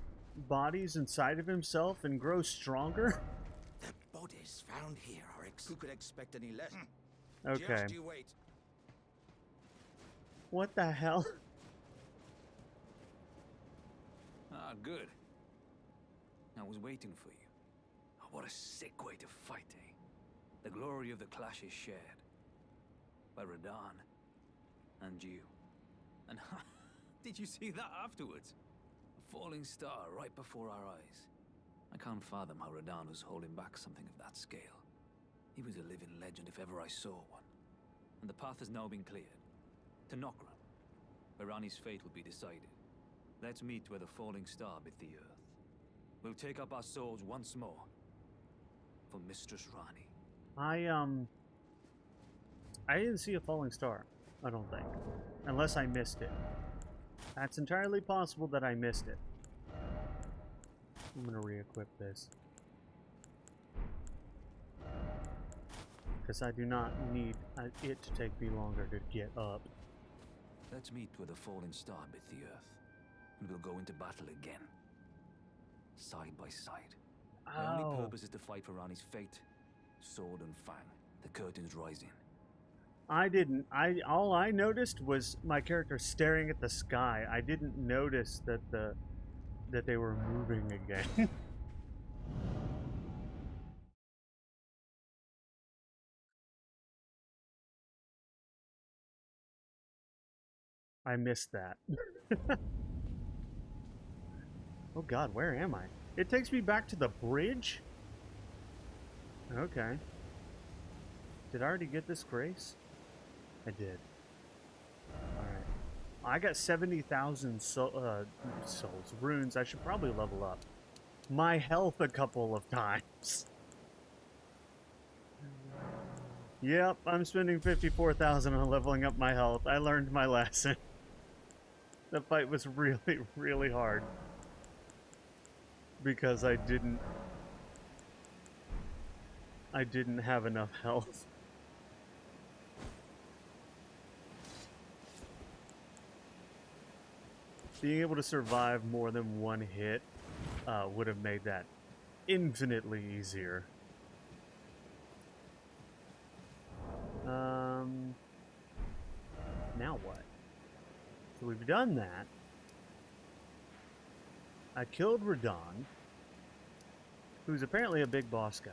bodies inside of himself and grows stronger? The bodies found here are who could expect any less? Okay. Just you wait. What the hell? Ah, good. I was waiting for you. Oh, what a sick way to fight, eh? The glory of the clash is shared. By Radahn. And you. And did you see that afterwards? falling star right before our eyes. I can't fathom how Radahn was holding back something of that scale. He was a living legend if ever I saw one. And the path has now been cleared. To Nokron, where Ranni's fate will be decided. Let's meet where the falling star bit the earth. We'll take up our swords once more. For Mistress Ranni. I didn't see a falling star, I don't think. Unless I missed it. That's entirely possible that I missed it. I'm gonna re-equip this. Because I do not need it to take me longer to get up. Let's meet where the falling star bit the earth. And we'll go into battle again. Side by side. My only purpose is to fight for Ranni's fate. Sword and fang. The curtains rising. All I noticed was my character staring at the sky. I didn't notice that they were moving again. I missed that. Oh god, where am I? It takes me back to the bridge? Okay. Did I already get this grace? I did. Alright. I got 70,000 souls, runes. I should probably level up my health a couple of times. Yep, I'm spending 54,000 on leveling up my health. I learned my lesson. The fight was really, really hard. Because I didn't have enough health. Being able to survive more than one hit would have made that infinitely easier. Now what? So we've done that. I killed Radahn, who's apparently a big boss guy.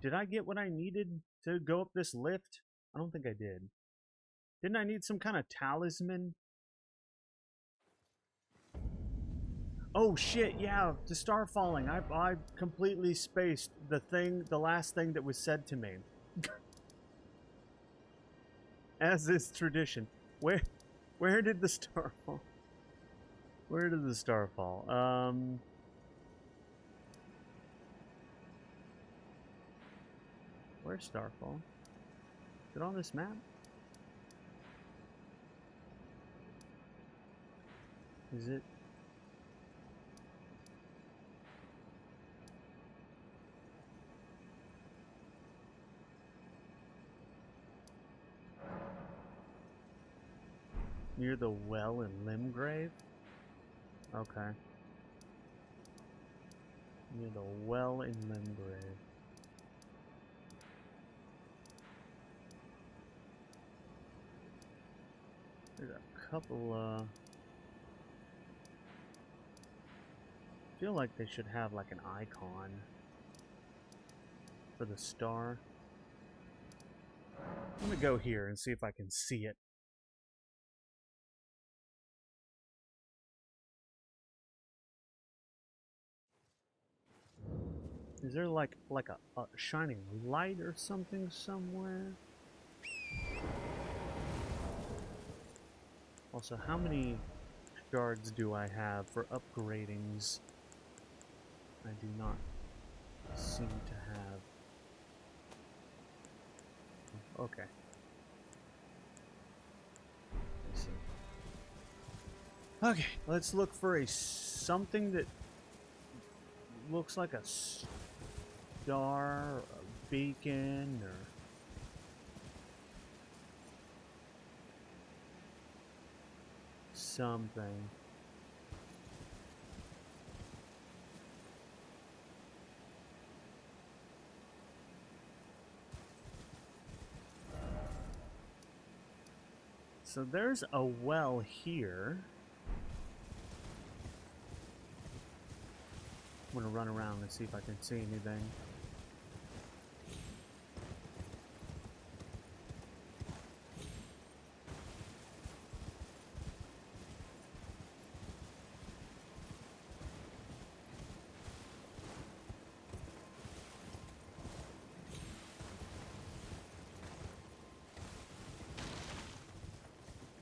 Did I get what I needed to go up this lift? I don't think I did. Didn't I need some kind of talisman? Oh shit, yeah, the star falling. I completely spaced the last thing that was said to me. As is tradition. Where did the star fall? Where did the star fall? Where's Starfall? Is it on this map? Is it? Near the well in Limgrave? Okay. Near the well in Limgrave. There's a couple, I feel like they should have like an icon for the star. I'm gonna go here and see if I can see it. Is there like a shining light or something somewhere? Also, how many shards do I have for upgradings? I do not seem to have. Okay. Let's see. Okay, let's look for something that looks like a star, or a beacon, or something. So there's a well here. I'm gonna run around and see if I can see anything.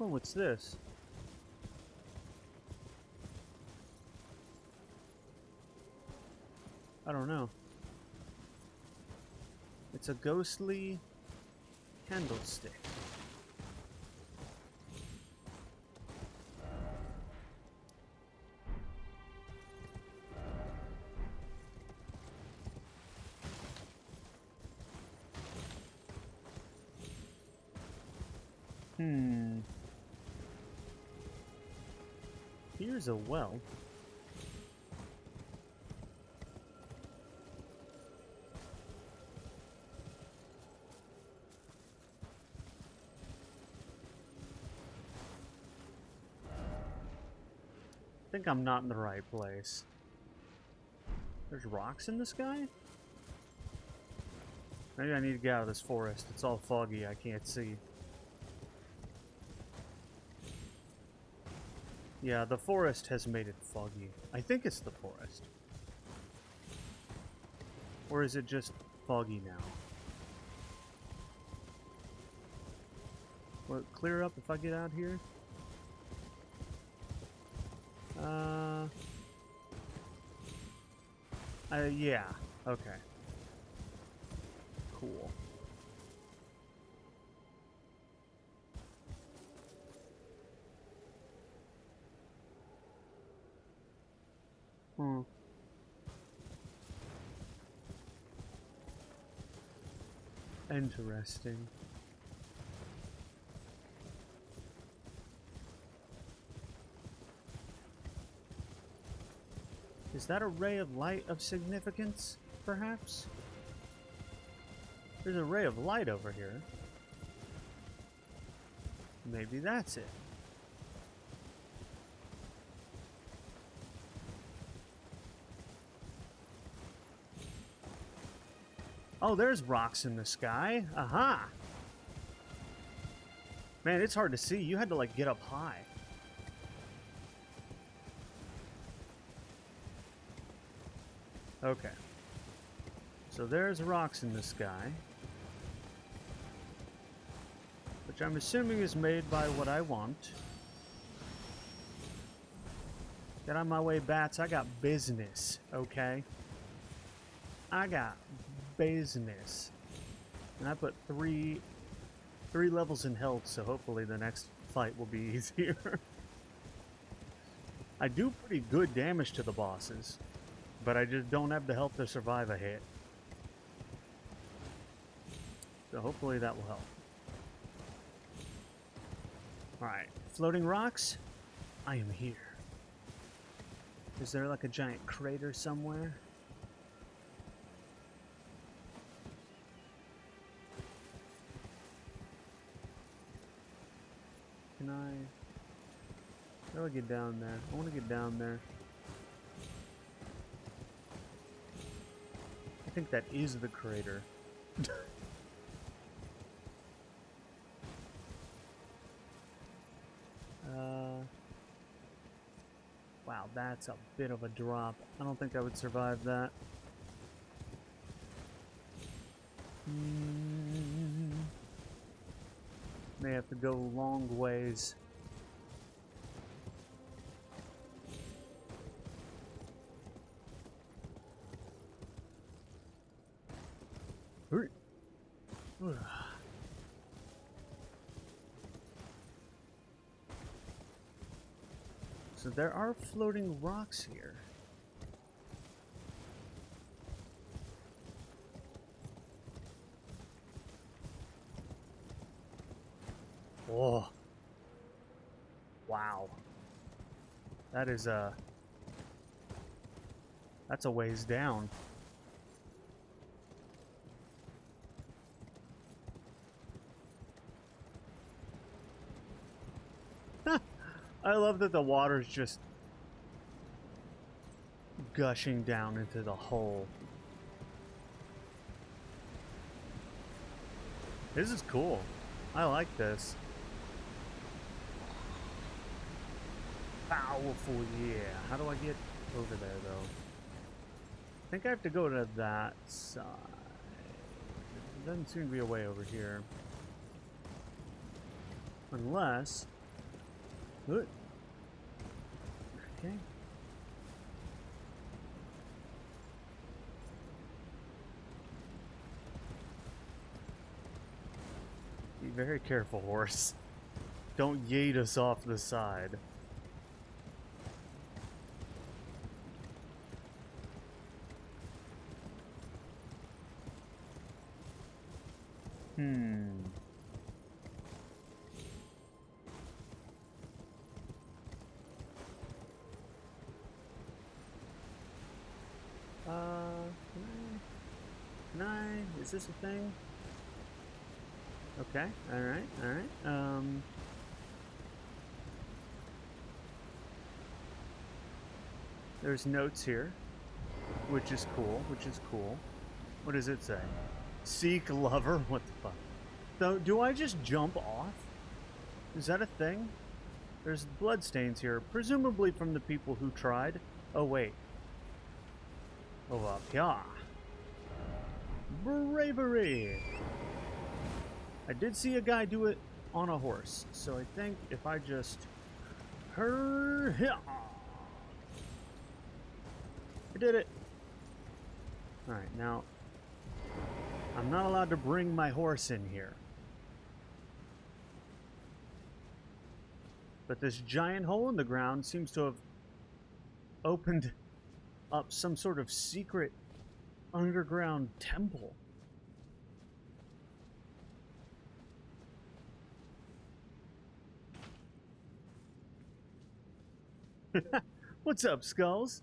Oh, what's this? I don't know. It's a ghostly candlestick. Here's a well. I think I'm not in the right place. There's rocks in the sky? Maybe I need to get out of this forest. It's all foggy, I can't see. Yeah, the forest has made it foggy. I think it's the forest. Or is it just foggy now? Will it clear up if I get out here? Yeah. Okay. Cool. Interesting. Is that a ray of light of significance, perhaps? There's a ray of light over here. Maybe that's it. Oh, there's rocks in the sky. Aha! Man, it's hard to see. You had to, like, get up high. Okay. So there's rocks in the sky. Which I'm assuming is made by what I want. Get out of my way, bats. I got business, okay? I got business. And I put three levels in health, so hopefully the next fight will be easier. I do pretty good damage to the bosses, but I just don't have the health to survive a hit. So hopefully that will help. Alright, floating rocks, I am here. Is there like a giant crater somewhere? Can how do I get down there? I want to get down there. I think that is the crater. Wow, that's a bit of a drop. I don't think I would survive that. May have to go long ways. So there are floating rocks here. Oh. Wow. That is that's a ways down. I love that the water's just gushing down into the hole. This is cool. I like this. Powerful, yeah. How do I get over there, though? I think I have to go to that side. There doesn't seem to be a way over here. Unless Good. Okay. Be very careful, horse. Don't yeet us off the side. Can I? Is this a thing? Okay. All right. All right. There's notes here, which is cool. Which is cool. What does it say? Seek lover. What the fuck? So, do I just jump off? Is that a thing? There's bloodstains here, presumably from the people who tried. Oh wait. Oh, up here. Bravery! I did see a guy do it on a horse, so I think if I just... I did it! Alright, now... I'm not allowed to bring my horse in here. But this giant hole in the ground seems to have opened up some sort of secret underground temple. What's up, Skulls?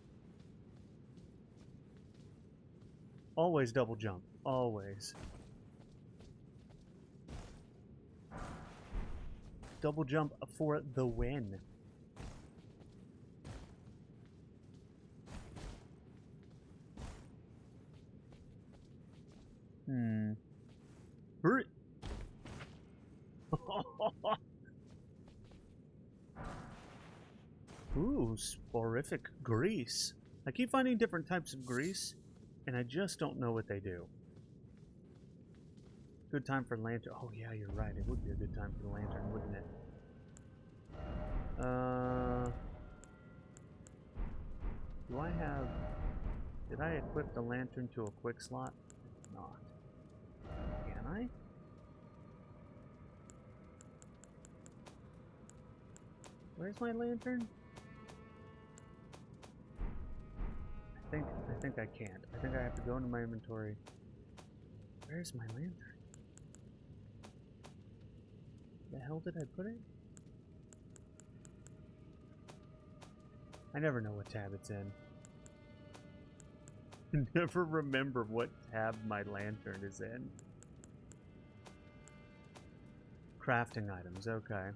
Always double jump. Always. Double jump for the win. Hurry. Ooh, sporific grease. I keep finding different types of grease, and I just don't know what they do. Good time for lantern. Oh yeah, you're right. It would be a good time for the lantern, wouldn't it? Do I have... Did I equip the lantern to a quick slot? Not. Can I? Where's my lantern? I think I can't. I think I have to go into my inventory. Where's my lantern? The hell did I put it? I never know what tab it's in. I never remember what tab my lantern is in. Crafting items, okay.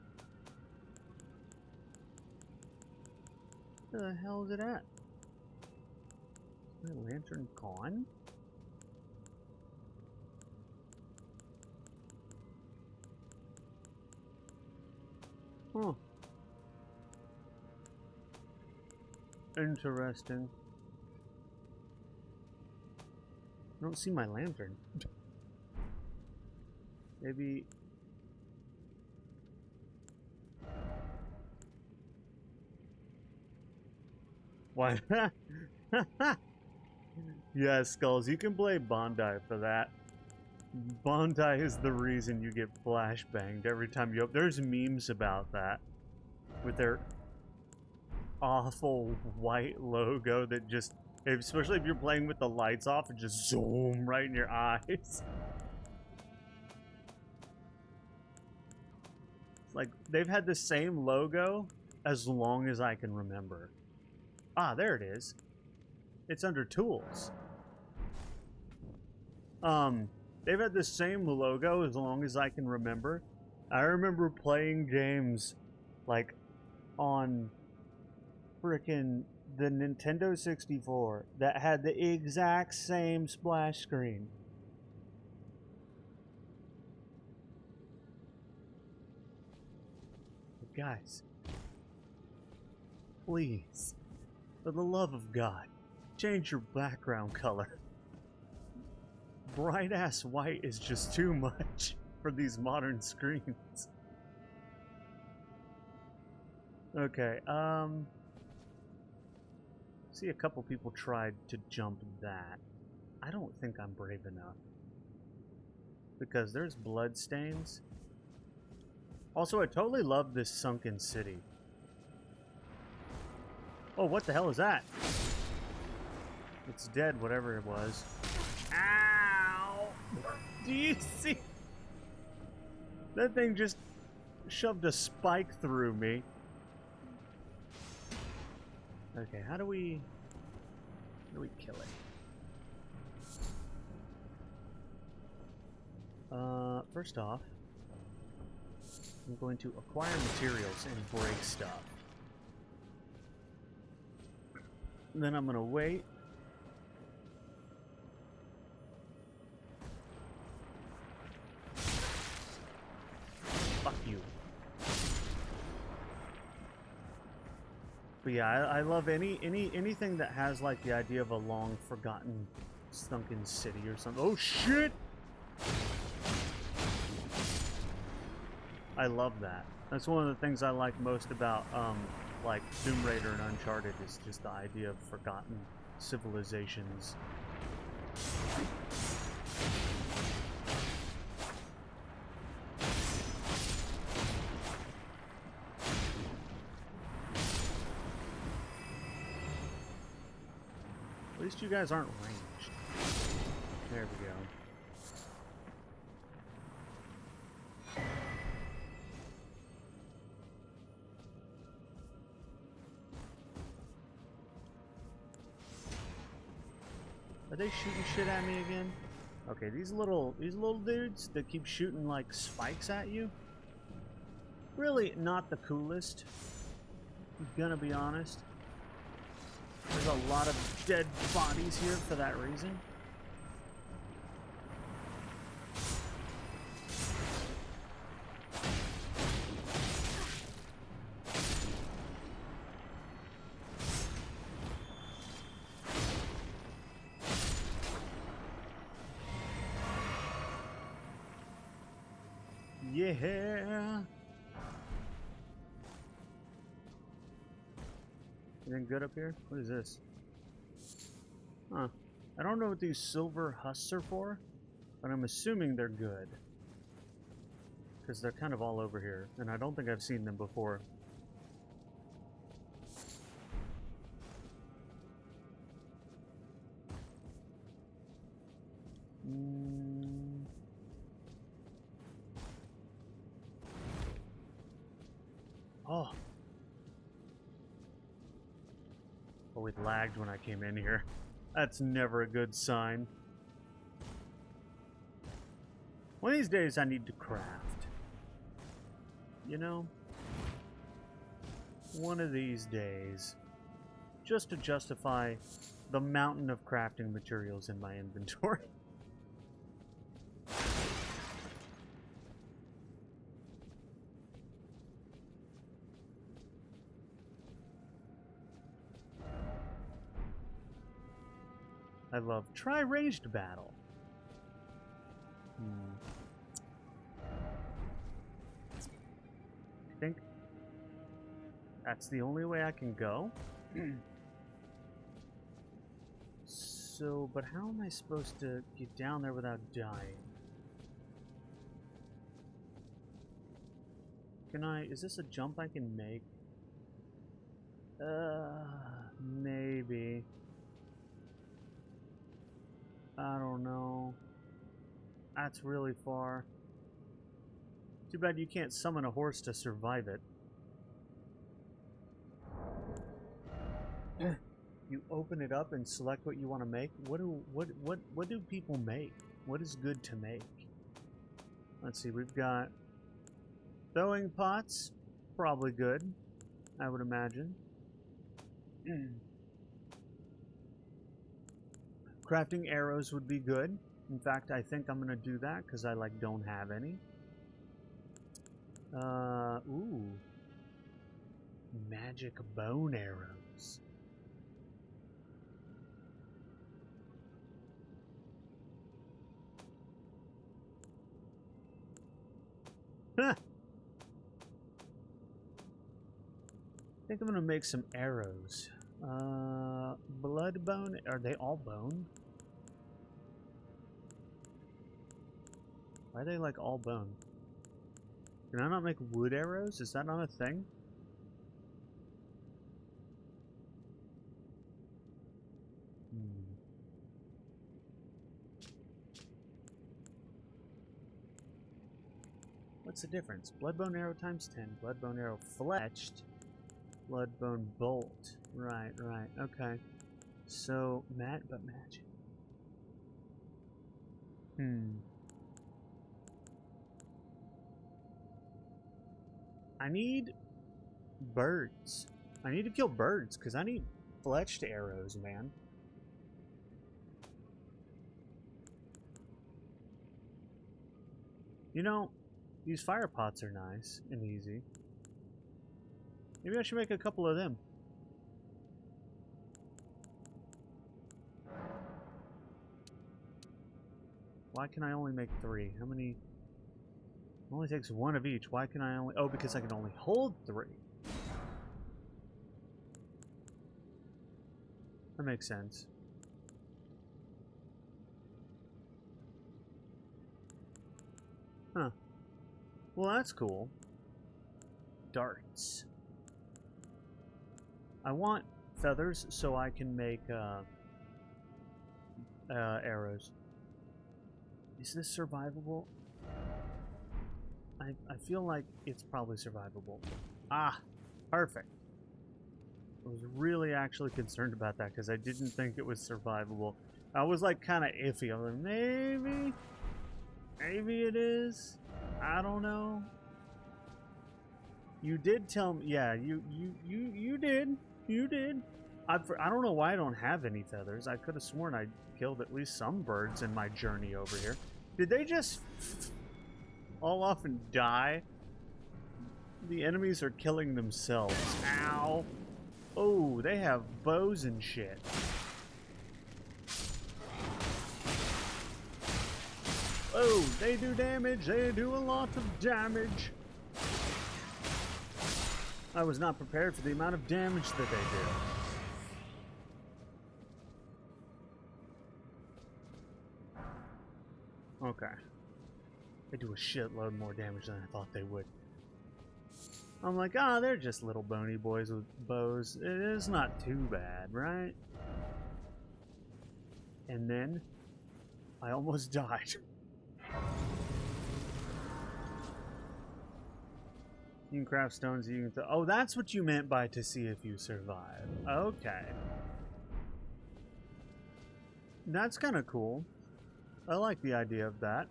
Where the hell is it at? Is my lantern gone? Huh. Interesting. I don't see my lantern. Maybe... Why? Yeah, Skulls, you can blame Bondi for that. Bondi is the reason you get flashbanged every time you... There's memes about that. With their awful white logo that just... Especially if you're playing with the lights off, and just zoom right in your eyes. It's like, they've had the same logo as long as I can remember. Ah, there it is. It's under tools. They've had the same logo as long as I can remember. I remember playing games, like, on frickin' the Nintendo 64 that had the exact same splash screen. But guys, please, for the love of God, change your background color. Bright ass white is just too much for these modern screens. Okay, see a couple people tried to jump that. I don't think I'm brave enough. Because there's blood stains. Also, I totally love this sunken city. Oh, what the hell is that? It's dead, whatever it was. Ow! Do you see? That thing just shoved a spike through me. Okay, how do we kill it? First off, I'm going to acquire materials and break stuff. Then I'm gonna wait. Fuck you. But yeah, I love anything that has like the idea of a long forgotten sunken city or something. Oh shit! I love that. That's one of the things I like most about like Tomb Raider and Uncharted is just the idea of forgotten civilizations. At least you guys aren't ranged. There we go. Are they shooting shit at me again? Okay, these little dudes that keep shooting like spikes at you. Really not the coolest. I'm gonna be honest. There's a lot of dead bodies here for that reason. Yeah. Anything good up here? What is this? Huh. I don't know what these silver husks are for, but I'm assuming they're good. Because they're kind of all over here, and I don't think I've seen them before. Oh. Oh, it lagged when I came in here. That's never a good sign. One of these days I need to craft. You know? One of these days. Just to justify the mountain of crafting materials in my inventory. I love try ranged battle. I think that's the only way I can go. So, but how am I supposed to get down there without dying? Can I, is this a jump I can make? Maybe. I don't know. That's really far. Too bad you can't summon a horse to survive it. You open it up and select what you want to make. What do people make? What is good to make? Let's see. We've got throwing pots, probably good, I would imagine. Crafting arrows would be good. In fact, I think I'm gonna do that because I like don't have any. Ooh, magic bone arrows. Huh. I think I'm gonna make some arrows. Blood bone? Are they all bone? Why are they like all bone? Can I not make wood arrows? Is that not a thing? What's the difference? Bloodbone arrow times 10. Bloodbone arrow fletched. Bloodbone bolt. Right, right. Okay. So, but magic. I need birds. I need to kill birds, because I need fletched arrows, man. You know, these fire pots are nice and easy. Maybe I should make a couple of them. Why can I only make 3? How many? It only takes 1 of each. Why can I only... Oh, because I can only hold 3. That makes sense. Huh. Well, that's cool. Darts. I want feathers so I can make arrows. Is this survivable? I feel like it's probably survivable. Ah, perfect. I was really actually concerned about that because I didn't think it was survivable. I was like kind of iffy. I was like, maybe it is. I don't know. You did tell me, yeah. You did. You did. I don't know why I don't have any feathers. I could have sworn I killed at least some birds in my journey over here. Did they just all off and die? The enemies are killing themselves. Ow. Oh, they have bows and shit. Oh, they do damage. They do a lot of damage. I was not prepared for the amount of damage that they do. Okay. They do a shitload more damage than I thought they would. I'm like, they're just little bony boys with bows. It is not too bad, right? And then, I almost died. You can craft stones, you can... Oh, that's what you meant by to see if you survive. Okay. That's kind of cool. I like the idea of that.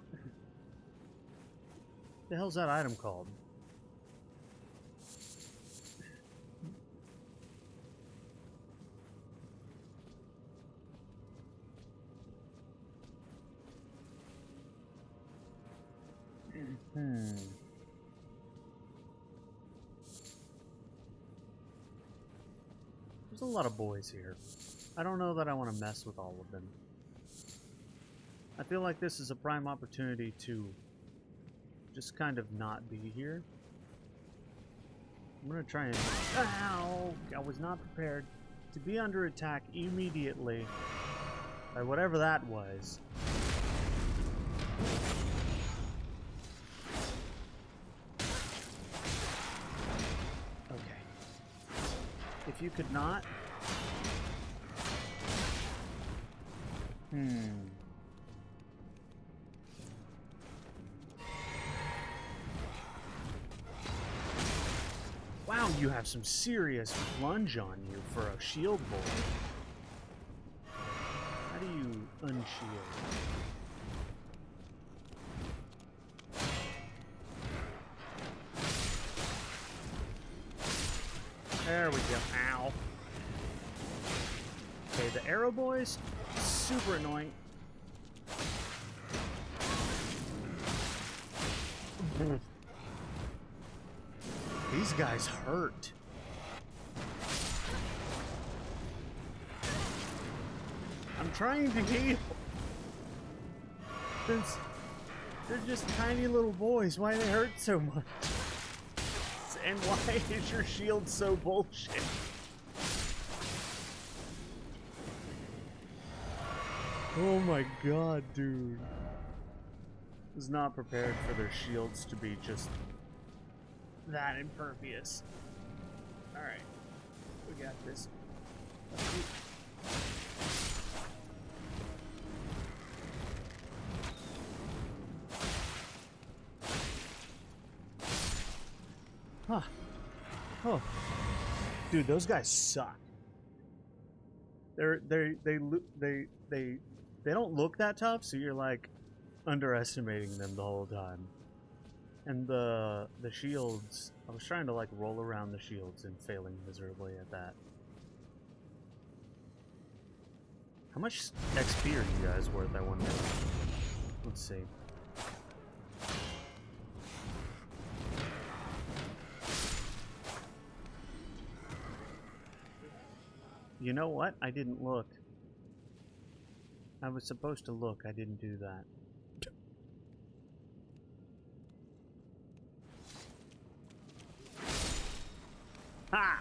The hell's that item called? There's a lot of boys here. I don't know that I want to mess with all of them. I feel like this is a prime opportunity to just kind of not be here. I'm gonna try and... Ow! I was not prepared to be under attack immediately by whatever that was. Okay. If you could not... Wow, you have some serious lunge on you for a shield boy. How do you unshield? There we go. Ow. Okay, the arrow boys, super annoying. These guys hurt. I'm trying to heal. Since they're just tiny little boys, why do they hurt so much? And why is your shield so bullshit? Oh my god, dude. Was not prepared for their shields to be just that impervious. Alright. We got this. Huh. Oh. Dude, those guys suck. They don't look that tough, so you're like underestimating them the whole time. And the shields, I was trying to like roll around the shields and failing miserably at that. How much XP are you guys worth, I wonder? Let's see. You know what? I didn't look. I was supposed to look. I didn't do that. Ha!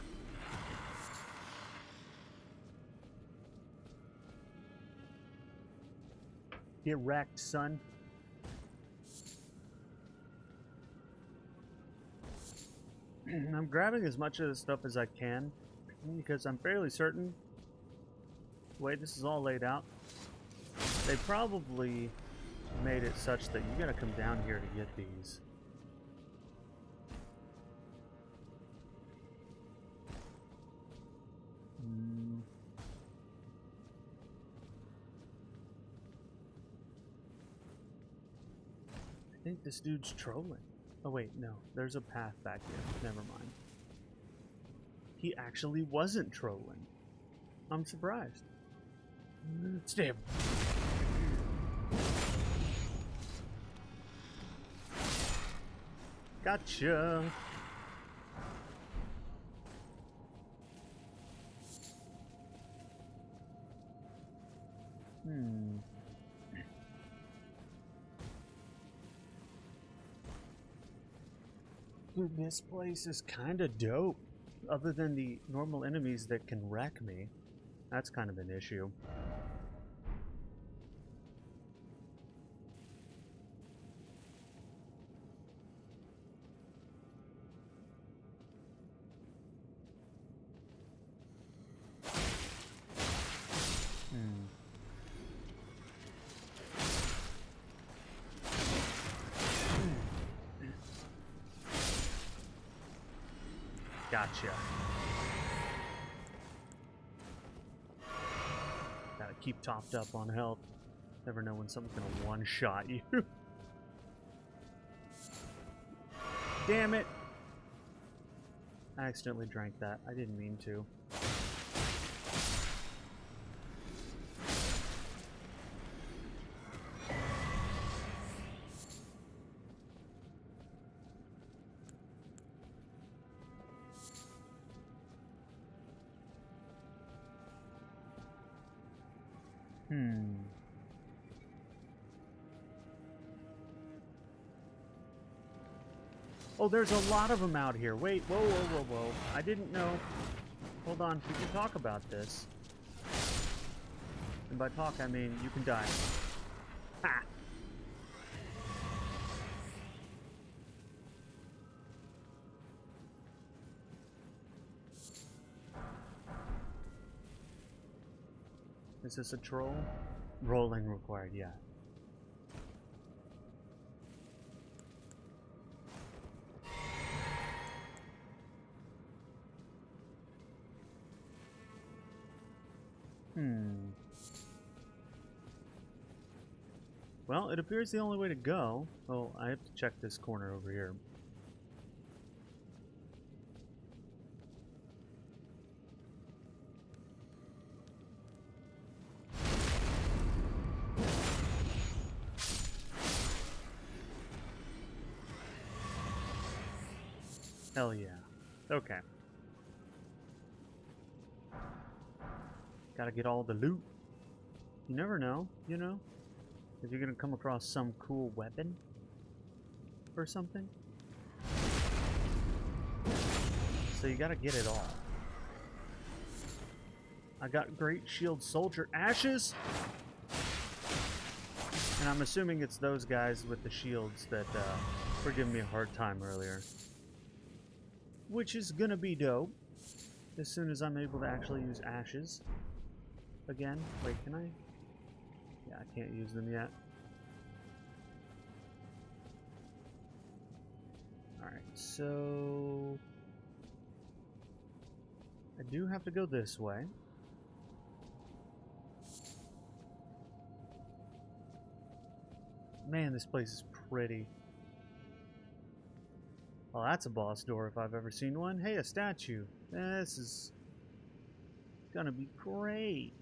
Get wrecked, son. I'm grabbing as much of this stuff as I can because I'm fairly certain the way this is all laid out, they probably made it such that you gotta come down here to get these. I think this dude's trolling. Oh wait, no. There's a path back here. Never mind. He actually wasn't trolling. I'm surprised. Stab. Gotcha. Dude, this place is kinda dope. Other than the normal enemies that can wreck me. That's kind of an issue. Gotcha. Gotta keep topped up on health. Never know when someone's gonna one-shot you. Damn it! I accidentally drank that. I didn't mean to. Oh, there's a lot of them out here. Wait, whoa, whoa, whoa, whoa. I didn't know. Hold on, we can talk about this. And by talk, I mean you can die. Ha! Is this a troll? Rolling required, yeah. Well, it appears the only way to go... Oh, I have to check this corner over here. Hell yeah. Okay. Gotta get all the loot. You never know, you know? If you're gonna come across some cool weapon or something. So you gotta get it all. I got Great Shield Soldier Ashes. And I'm assuming it's those guys with the shields that were giving me a hard time earlier. Which is gonna be dope. As soon as I'm able to actually use ashes. Again. Wait, can I? Yeah, I can't use them yet. Alright, so... I do have to go this way. Man, this place is pretty. Well, that's a boss door if I've ever seen one. Hey, a statue. This is gonna be great.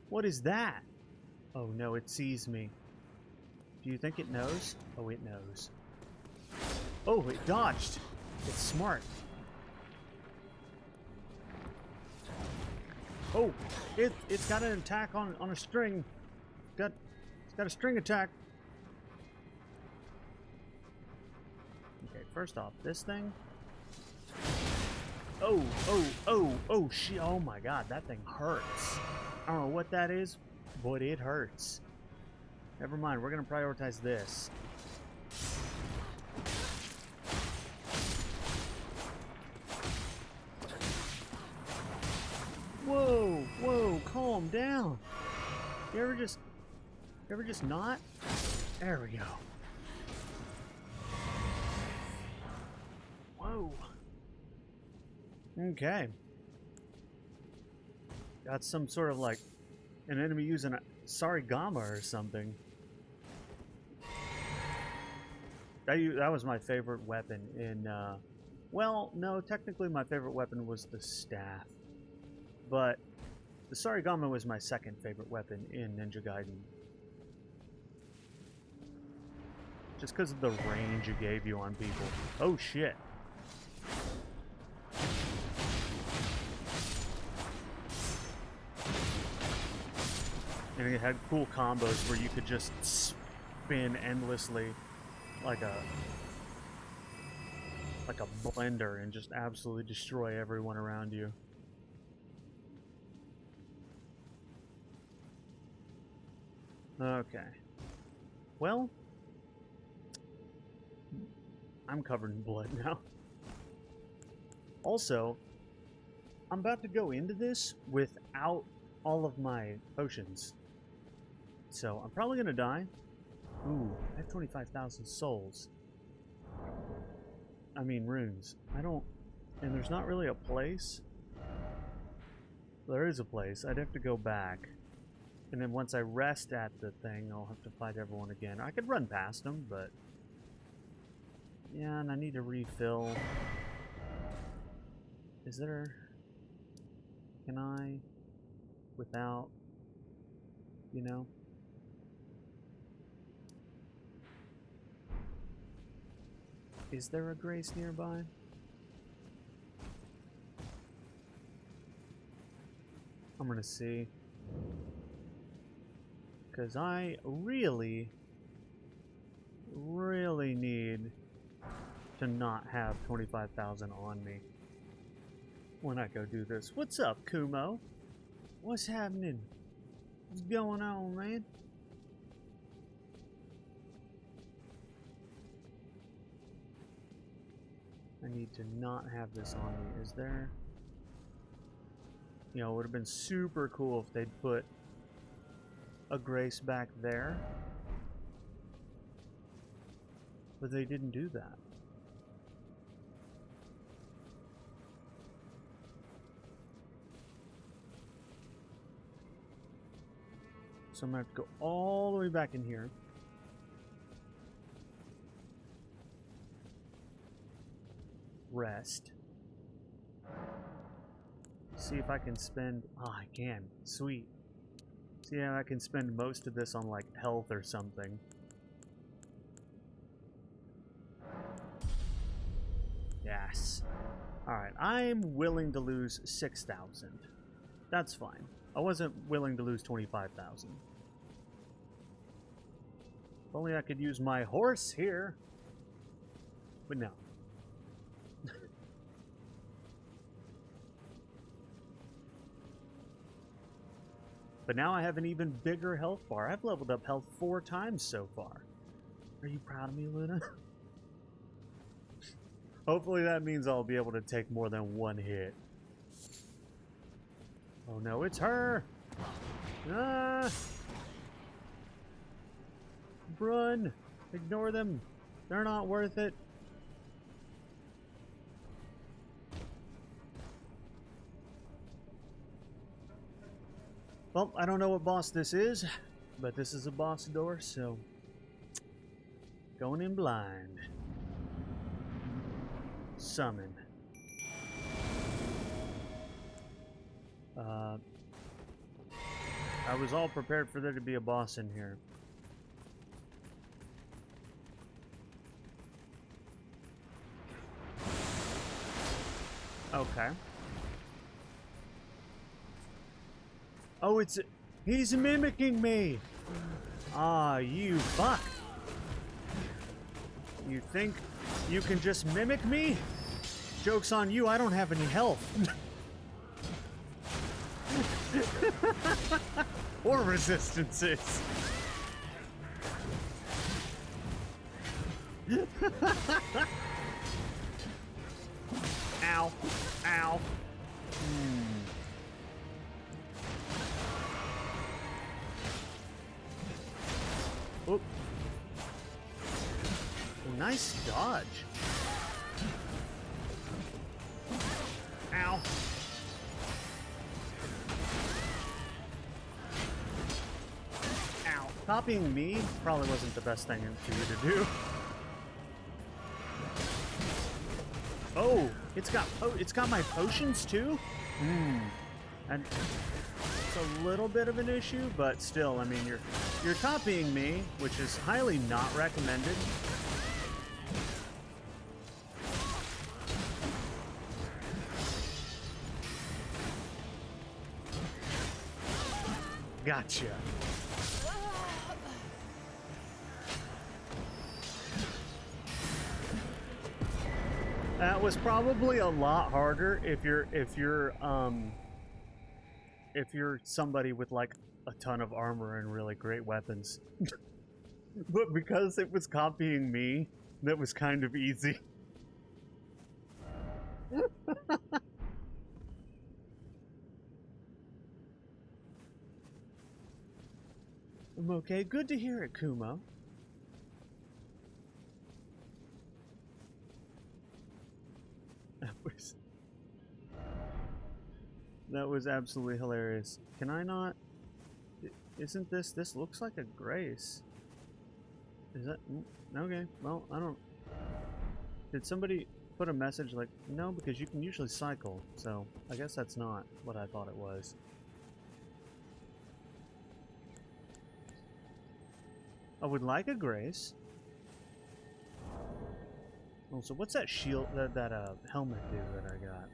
What is that? Oh no, it sees me. Do you think it knows? Oh, it knows. Oh, it dodged. It's smart. Oh, it's got an attack on a string. It's got a string attack. Okay, first off, this thing. Oh, shit. Oh my god, that thing hurts. I don't know what that is, but it hurts. Never mind, we're gonna prioritize this. Whoa, calm down. You ever just not? There we go. Whoa. Okay. Got some sort of like an enemy using a Sarigama or something. That was my favorite weapon in, well, no, technically my favorite weapon was the staff. But the Sarigama was my second favorite weapon in Ninja Gaiden. Just because of the range it gave you on people. Oh shit. And it had cool combos where you could just spin endlessly like a blender and just absolutely destroy everyone around you. Okay. Well, I'm covered in blood now. Also, I'm about to go into this without all of my potions. So, I'm probably gonna die. Ooh, I have 25,000 souls. I mean, runes. And there's not really a place. There is a place. I'd have to go back. And then once I rest at the thing, I'll have to fight everyone again. I could run past them, but... yeah, and I need to refill. Is there... can I... without... you know... is there a Grace nearby? I'm gonna see. Because I really need to not have 25,000 on me when I go do this. What's up, Kumo? What's happening? What's going on, man? I need to not have this on me. Is there... you know, it would have been super cool if they'd put a Grace back there. But they didn't do that. So I'm gonna have to go all the way back in here. Rest. See if I can spend... oh, I can. Sweet. See how I can spend most of this on, like, health or something. Yes. Alright, I'm willing to lose 6,000. That's fine. I wasn't willing to lose 25,000. If only I could use my horse here. But no. But now I have an even bigger health bar. I've leveled up health 4 times so far. Are you proud of me, Luna? Hopefully that means I'll be able to take more than one hit. Oh no, it's her! Ah! Run! Ignore them! They're not worth it. Well, I don't know what boss this is, but this is a boss door, so going in blind. Summon. I was all prepared for there to be a boss in here. Okay. Oh, he's mimicking me! Ah, you fuck! You think you can just mimic me? Joke's on you, I don't have any health. Or resistances. Ow. Ow. Oop. Oh, nice dodge. Ow. Ow. Copying me probably wasn't the best thing for you to do. Oh, it's got my potions too? And it's a little bit of an issue, but still, I mean, you're copying me, which is highly not recommended. Gotcha. That was probably a lot harder if you're somebody with like a ton of armor and really great weapons. But because it was copying me, that was kind of easy. I'm okay. Good to hear it, Kumo. That was absolutely hilarious. Can I not? Isn't this looks like a grace? Is that okay? Well, I don't. Did somebody put a message like no? Because you can usually cycle, so I guess that's not what I thought it was. I would like a grace. Oh, so what's that shield, that helmet do that I got?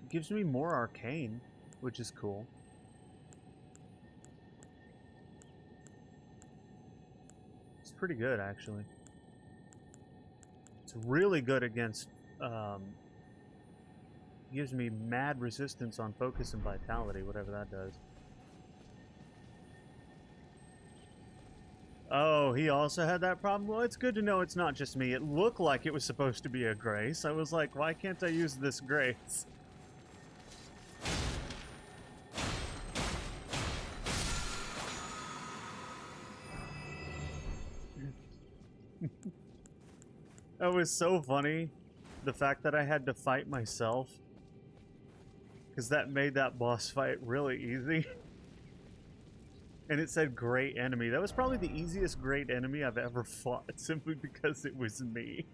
Gives me more arcane, which is cool. It's pretty good, actually. It's really good against, gives me mad resistance on focus and vitality, whatever that does. Oh, he also had that problem? Well, it's good to know it's not just me. It looked like it was supposed to be a grace. I was like, why can't I use this grace? That was so funny. The fact that I had to fight myself. Because that made that boss fight really easy. And it said great enemy. That was probably the easiest great enemy I've ever fought, simply because it was me.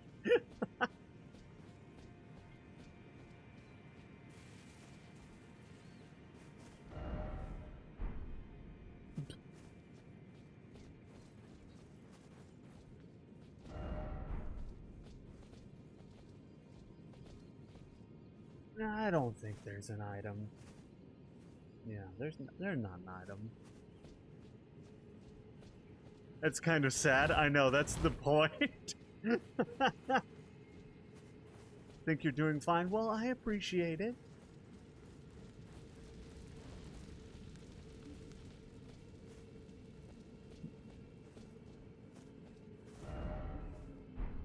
I don't think there's an item. Yeah, there's not an item. That's kind of sad. I know, that's the point. Think you're doing fine? Well, I appreciate it.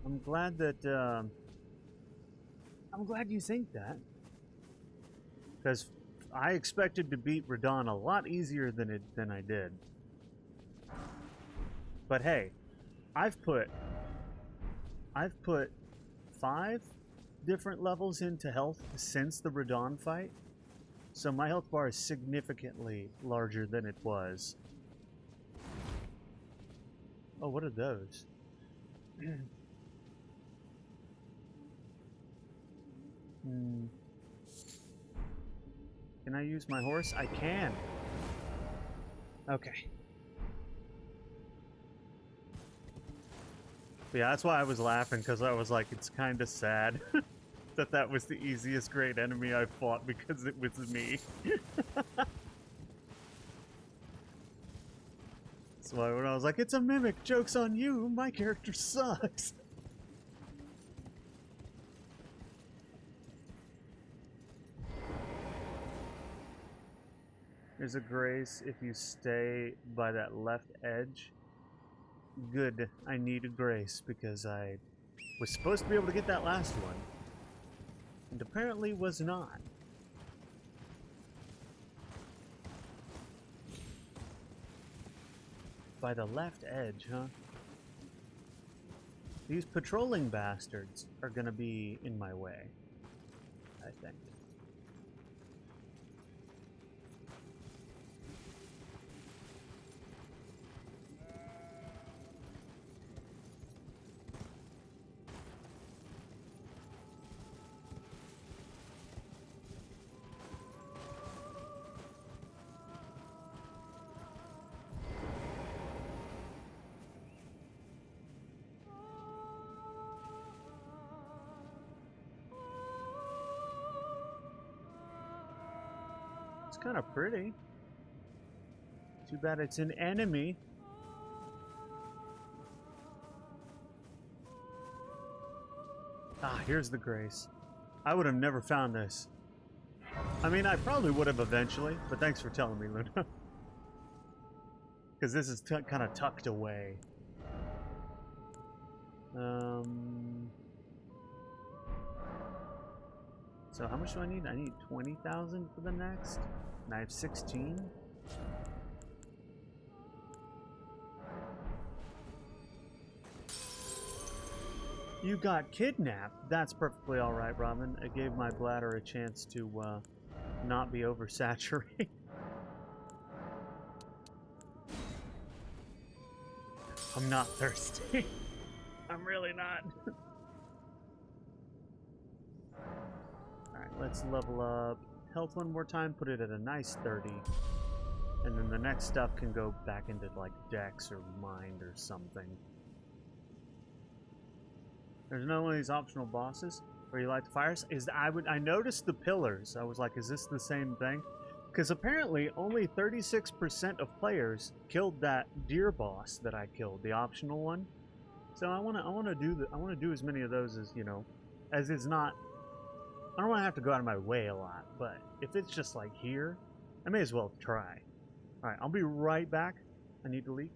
I'm glad that, I'm glad you think that. Because I expected to beat Radon a lot easier than I did. But hey, I've put 5 different levels into health since the Radon fight. So my health bar is significantly larger than it was. Oh, what are those? Can I use my horse? I can. Okay. But yeah, that's why I was laughing, because I was like, it's kind of sad that was the easiest great enemy I fought because it was me. That's why when I was like, it's a mimic, joke's on you, my character sucks. There's a grace if you stay by that left edge. Good, I need a grace because I was supposed to be able to get that last one. And apparently was not. By the left edge, huh? These patrolling bastards are gonna be in my way, I think. It's kind of pretty. Too bad it's an enemy. Ah, here's the grace. I would have never found this. I mean, I probably would have eventually, but thanks for telling me, Luna. Because this is kind of tucked away. So how much do I need? I need 20,000 for the next. And I have 16. You got kidnapped. That's perfectly all right, Robin. It gave my bladder a chance to not be oversaturated. I'm not thirsty. I'm really not. Alright, let's level up health one more time, put it at a nice 30. And then the next stuff can go back into like Dex or Mind or something. There's no one of these optional bosses where you light the fires. I noticed the pillars. I was like, is this the same thing? Because apparently only 36% of players killed that deer boss that I killed, the optional one. So I want to do as many of those as, you know, as is not. I don't want to have to go out of my way a lot, but if it's just like here, I may as well try. All right, I'll be right back. I need to leak.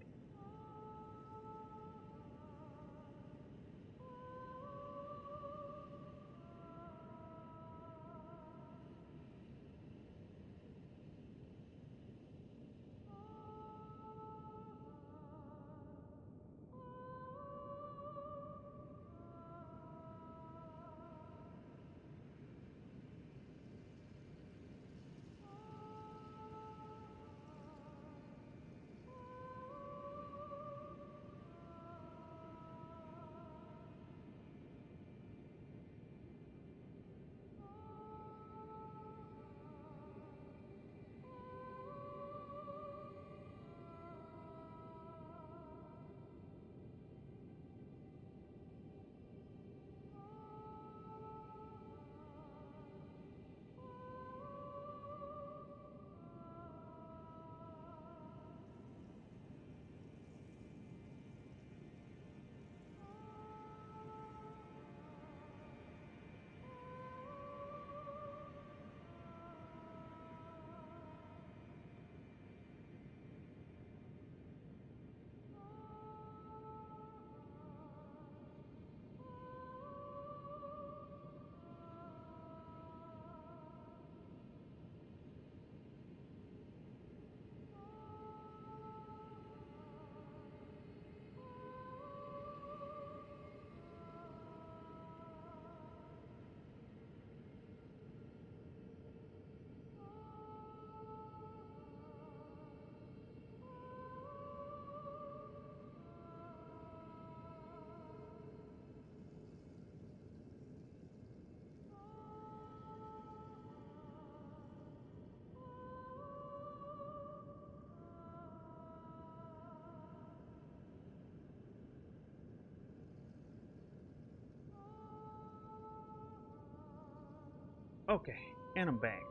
Okay, and I'm back.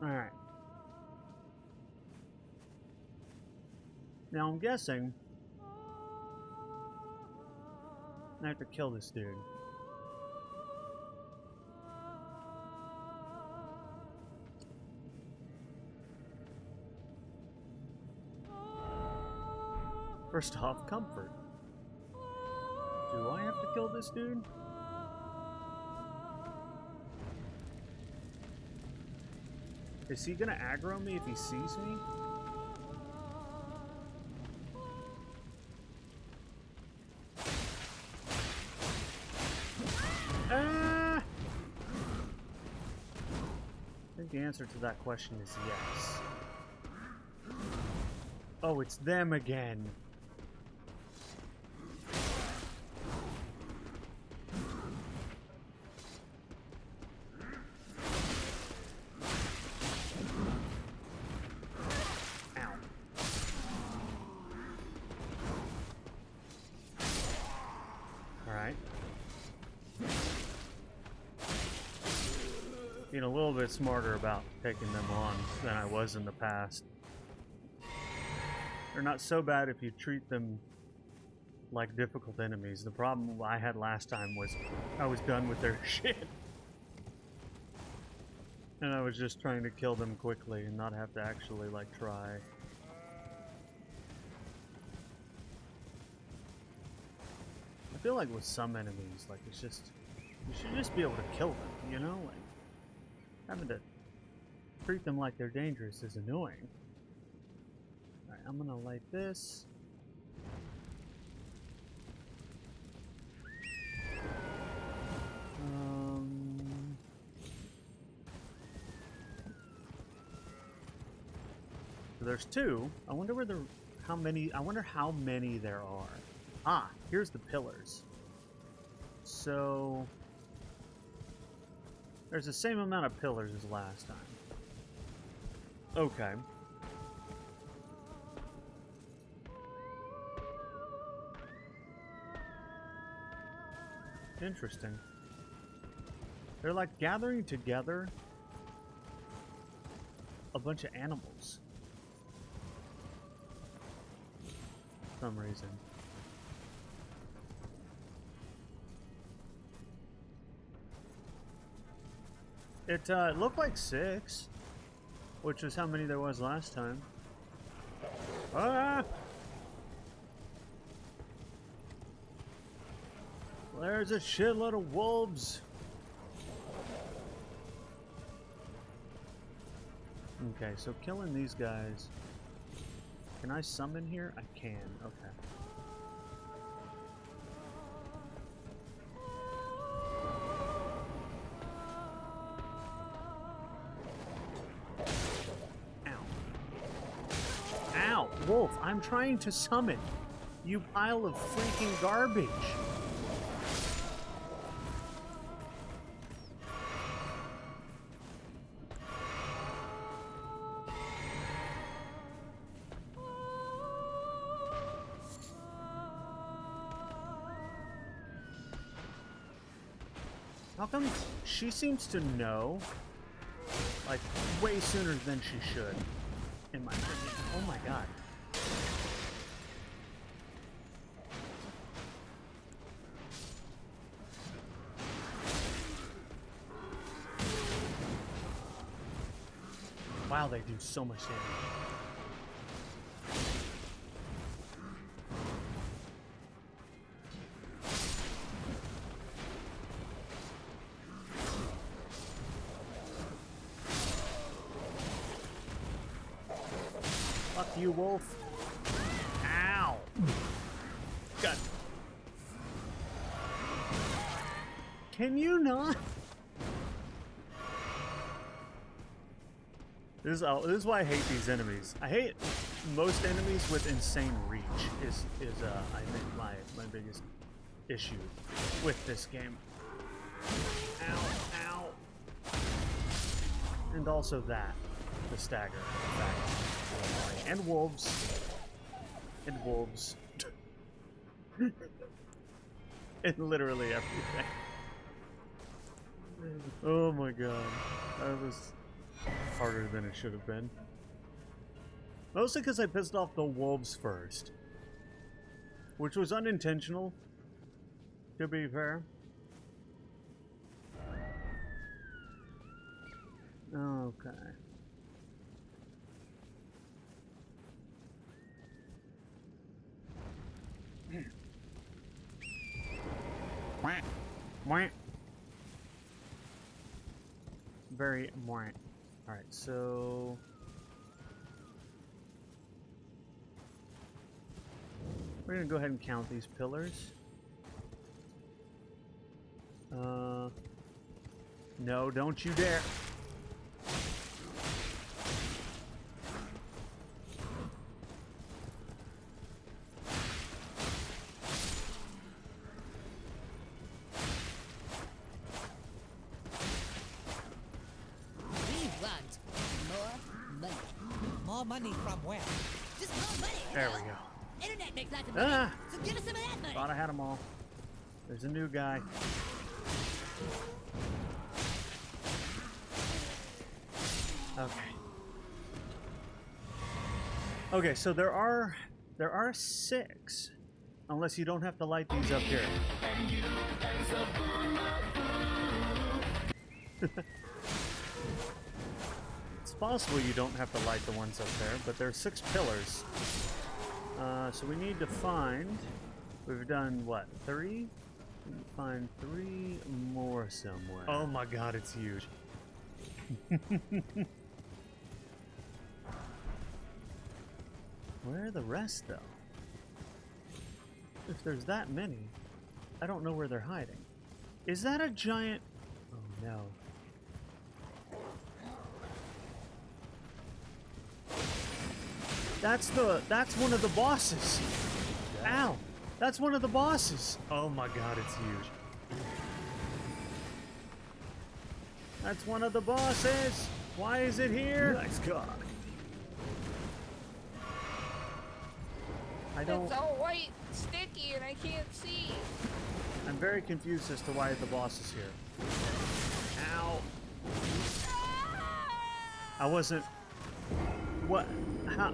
Alright. Now I'm guessing I have to kill this dude. First off, comfort. Do I have to kill this dude? Is he gonna aggro me if he sees me? Ah! I think the answer to that question is yes. Oh, it's them again. Ow. Alright. Being a little bit smarter about taking them on than I was in the past. They're not so bad if you treat them like difficult enemies. The problem I had last time was I was done with their shit. And I was just trying to kill them quickly and not have to actually, like, try. I feel like with some enemies, like, it's just... You should just be able to kill them, you know? Like, having to treat them like they're dangerous is annoying. Alright, I'm gonna light this. So there's two. I wonder where how many. I wonder how many there are. Ah, here's the pillars. So there's the same amount of pillars as last time. Okay. Interesting. They're like gathering together a bunch of animals. For some reason. It looked like 6, which is how many there was last time. Ah! There's a shitload of wolves. Okay, so killing these guys. Can I summon here? I can. Okay. Ow. Ow! Wolf, I'm trying to summon. You pile of freaking garbage. How come she seems to know, like, way sooner than she should, in my opinion? Oh my god. Wow, they do so much damage. Fuck you, wolf. Ow. God. Can you not? This is why I hate these enemies. I hate most enemies with insane reach. Is I think my biggest issue with this game. Ow, ow. And also that, the stagger effect. And wolves. And wolves. And literally everything. Oh my god. That was harder than it should have been. Mostly because I pissed off the wolves first. Which was unintentional, to be fair. Okay. Very Alright, so we're gonna go ahead and count these pillars. No, don't you dare. We want more money. More money from where? Just more money. There you we know? go. Internet makes lots of money. Ah! So give us some of that money. Thought I had them all. There's a new guy. Okay. Okay, so there are 6. Unless you don't have to light these up here. It's possible you don't have to light the ones up there, but there are 6 pillars. So we need to find... We've done, what, 3? We need to find 3 more somewhere. Oh my god, it's huge. Where are the rest, though? If there's that many, I don't know where they're hiding. Is that a giant... Oh, no. That's one of the bosses. Ow! That's one of the bosses. Oh my god, it's huge. That's one of the bosses. Why is it here? Nice god. I don't... It's all white, sticky, and I can't see. I'm very confused as to why the boss is here. Ow. I wasn't... What? How?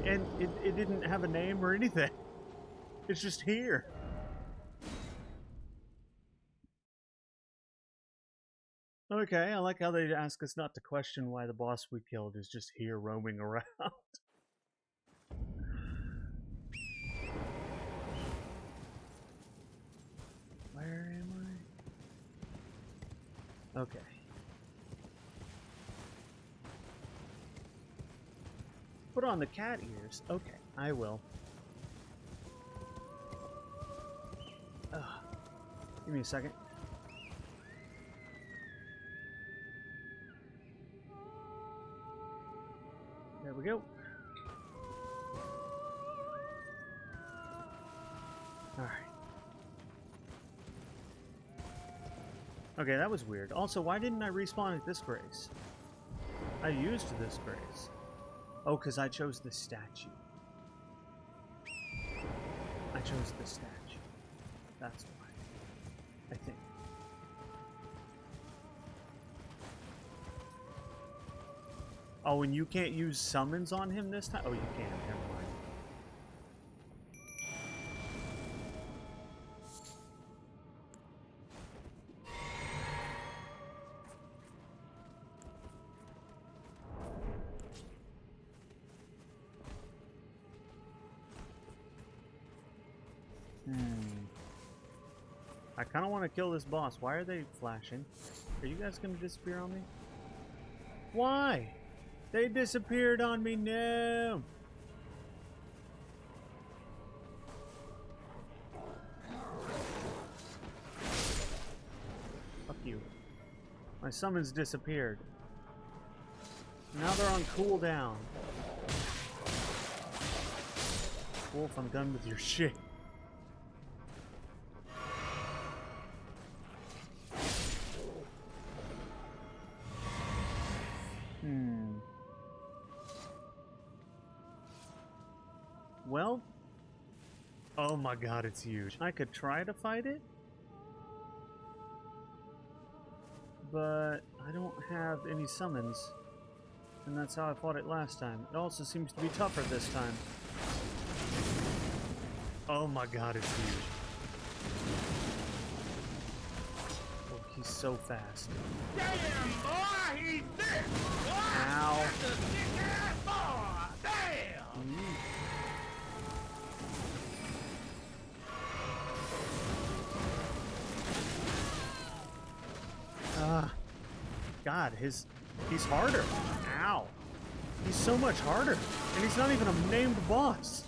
And it didn't have a name or anything. It's just here. Okay, I like how they ask us not to question why the boss we killed is just here roaming around. Where am I? Okay. Put on the cat ears. Okay, I will. Ugh. Give me a second. There we go. Alright. Okay, that was weird. Also, why didn't I respawn at this grace? I used this grace. Oh, because I chose the statue. I chose the statue. That's why. I think. Oh, and you can't use summons on him this time? Oh, you can. Never mind. I kind of want to kill this boss. Why are they flashing? Are you guys going to disappear on me? Why? They disappeared on me. No. Fuck you. My summons disappeared. Now they're on cooldown. Wolf, I'm done with your shit. Well, oh my god, it's huge. I could try to fight it, but I don't have any summons. And that's how I fought it last time. It also seems to be tougher this time. Oh my god, it's huge. Oh, he's so fast. Damn, boy, he's thick! Ow. That's a thick-ass boy! Damn! God, he's harder. Ow. He's so much harder. And he's not even a named boss.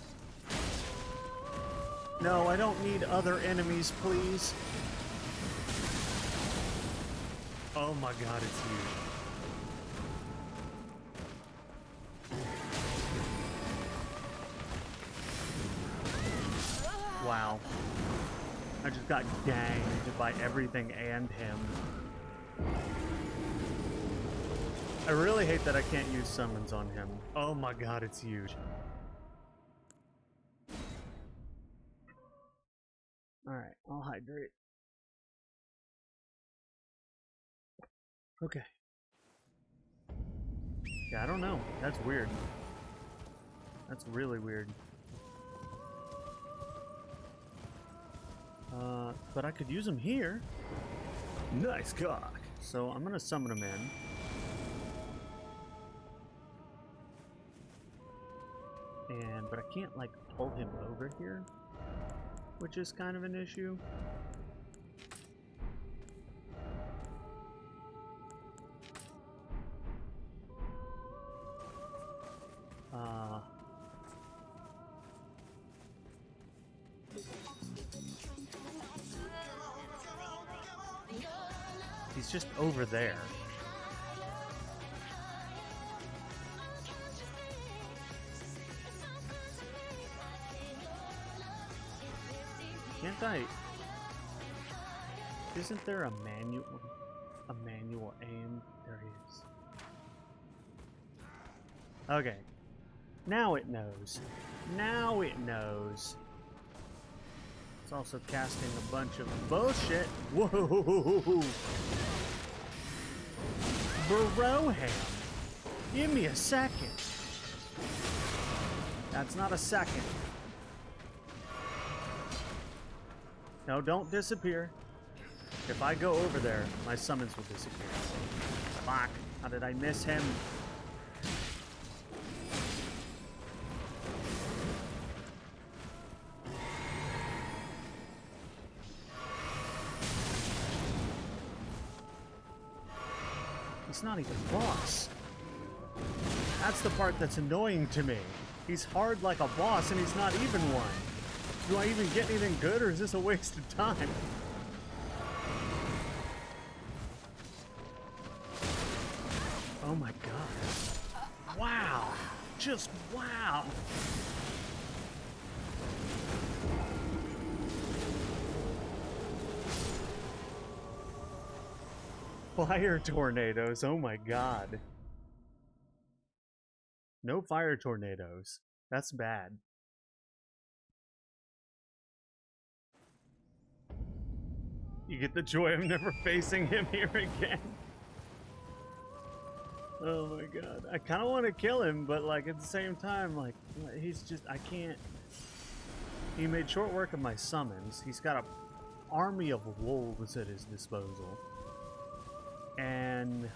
No, I don't need other enemies, please. Oh my god, it's huge. Wow. I just got ganged by everything and him. I really hate that I can't use summons on him. Oh my god, it's huge. Alright, I'll hydrate. Okay. Yeah, I don't know. That's weird. That's really weird. But I could use him here. Nice cock. So I'm gonna summon him in. But I can't like pull him over here, which is kind of an issue. He's just over there. Can't I? Isn't there a manual aim? There he is. Okay. Now it knows. Now it knows. It's also casting a bunch of bullshit. Whoa! Broham! Give me a second. That's not a second. No, don't disappear. If I go over there, my summons will disappear. Fuck. How did I miss him? He's not even a boss. That's the part that's annoying to me. He's hard like a boss and he's not even one. Do I even get anything good or is this a waste of time? Oh my god. Wow. Just wow. Fire tornadoes, oh my god. No fire tornadoes. That's bad. You get the joy of never facing him here again. Oh my god. I kind of want to kill him, but like at the same time, like, he's just, I can't. He made short work of my summons. He's got an army of wolves at his disposal. And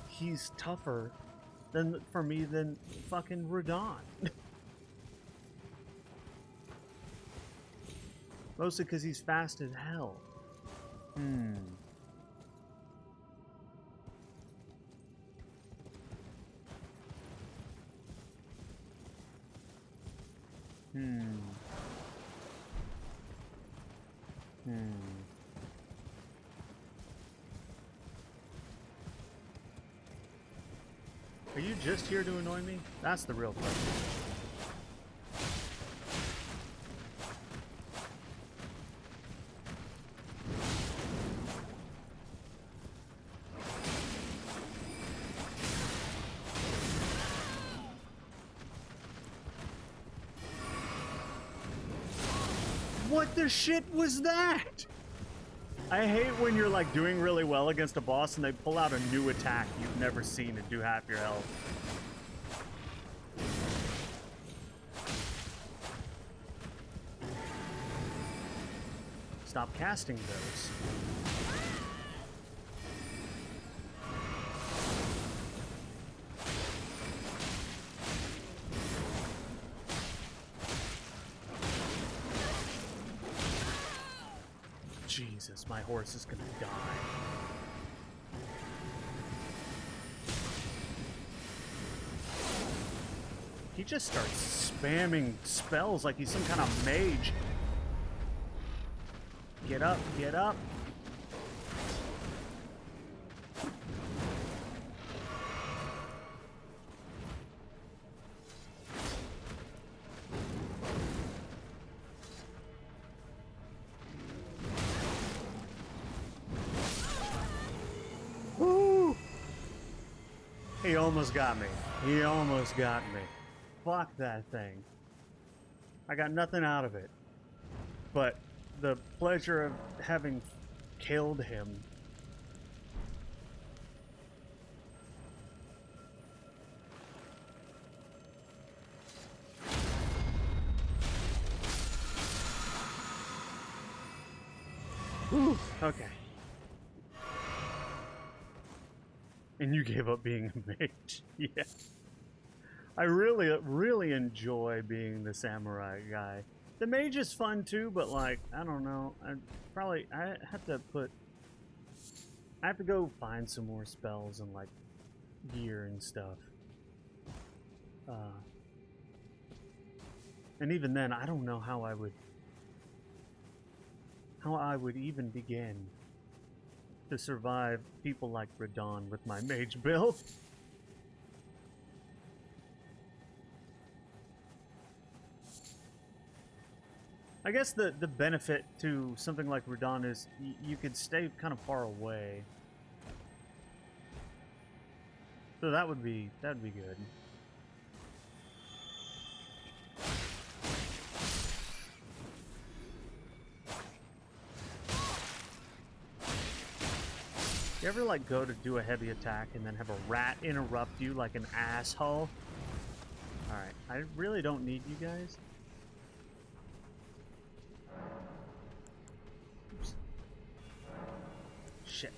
he's tougher than for me than fucking Radahn. Mostly because he's fast as hell. Hmm. Are you just here to annoy me? That's the real question. What the shit was that? I hate when you're like doing really well against a boss and they pull out a new attack you've never seen and do half your health. Stop casting those. Jesus, my horse is gonna die. He just starts spamming spells like he's some kind of mage. Get up, get up. Woo! He almost got me. He almost got me. Fuck that thing. I got nothing out of it. But the pleasure of having killed him. Whew, okay. And you gave up being a mage. Yeah. I really enjoy being the samurai guy. The mage is fun too, but like, I don't know. I have to go find some more spells and like gear and stuff. And even then, I don't know how I would even begin to survive people like Radahn with my mage build. I guess the benefit to something like Radahn is you could stay kind of far away. So that'd be good. You ever like go to do a heavy attack and then have a rat interrupt you like an asshole? Alright, I really don't need you guys. Oops. Shit.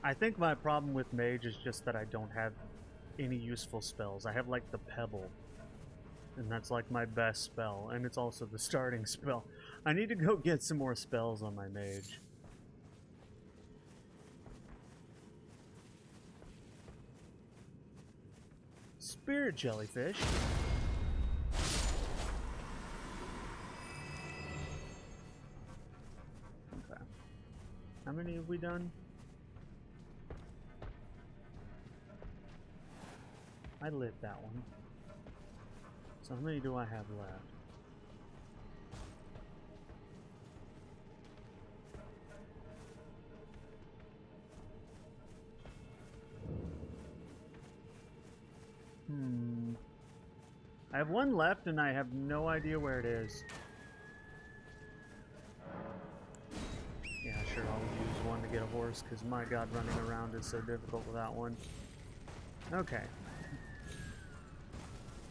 I think my problem with Mage is just that I don't have any useful spells. I have like the Pebble. And that's like my best spell. And it's also the starting spell. I need to go get some more spells on my Mage. Spirit Jellyfish. Okay. How many have we done? I lit that one. So how many do I have left? I have one left and I have no idea where it is. Yeah, sure, I'll use one to get a horse because my god, running around is so difficult without one. Okay.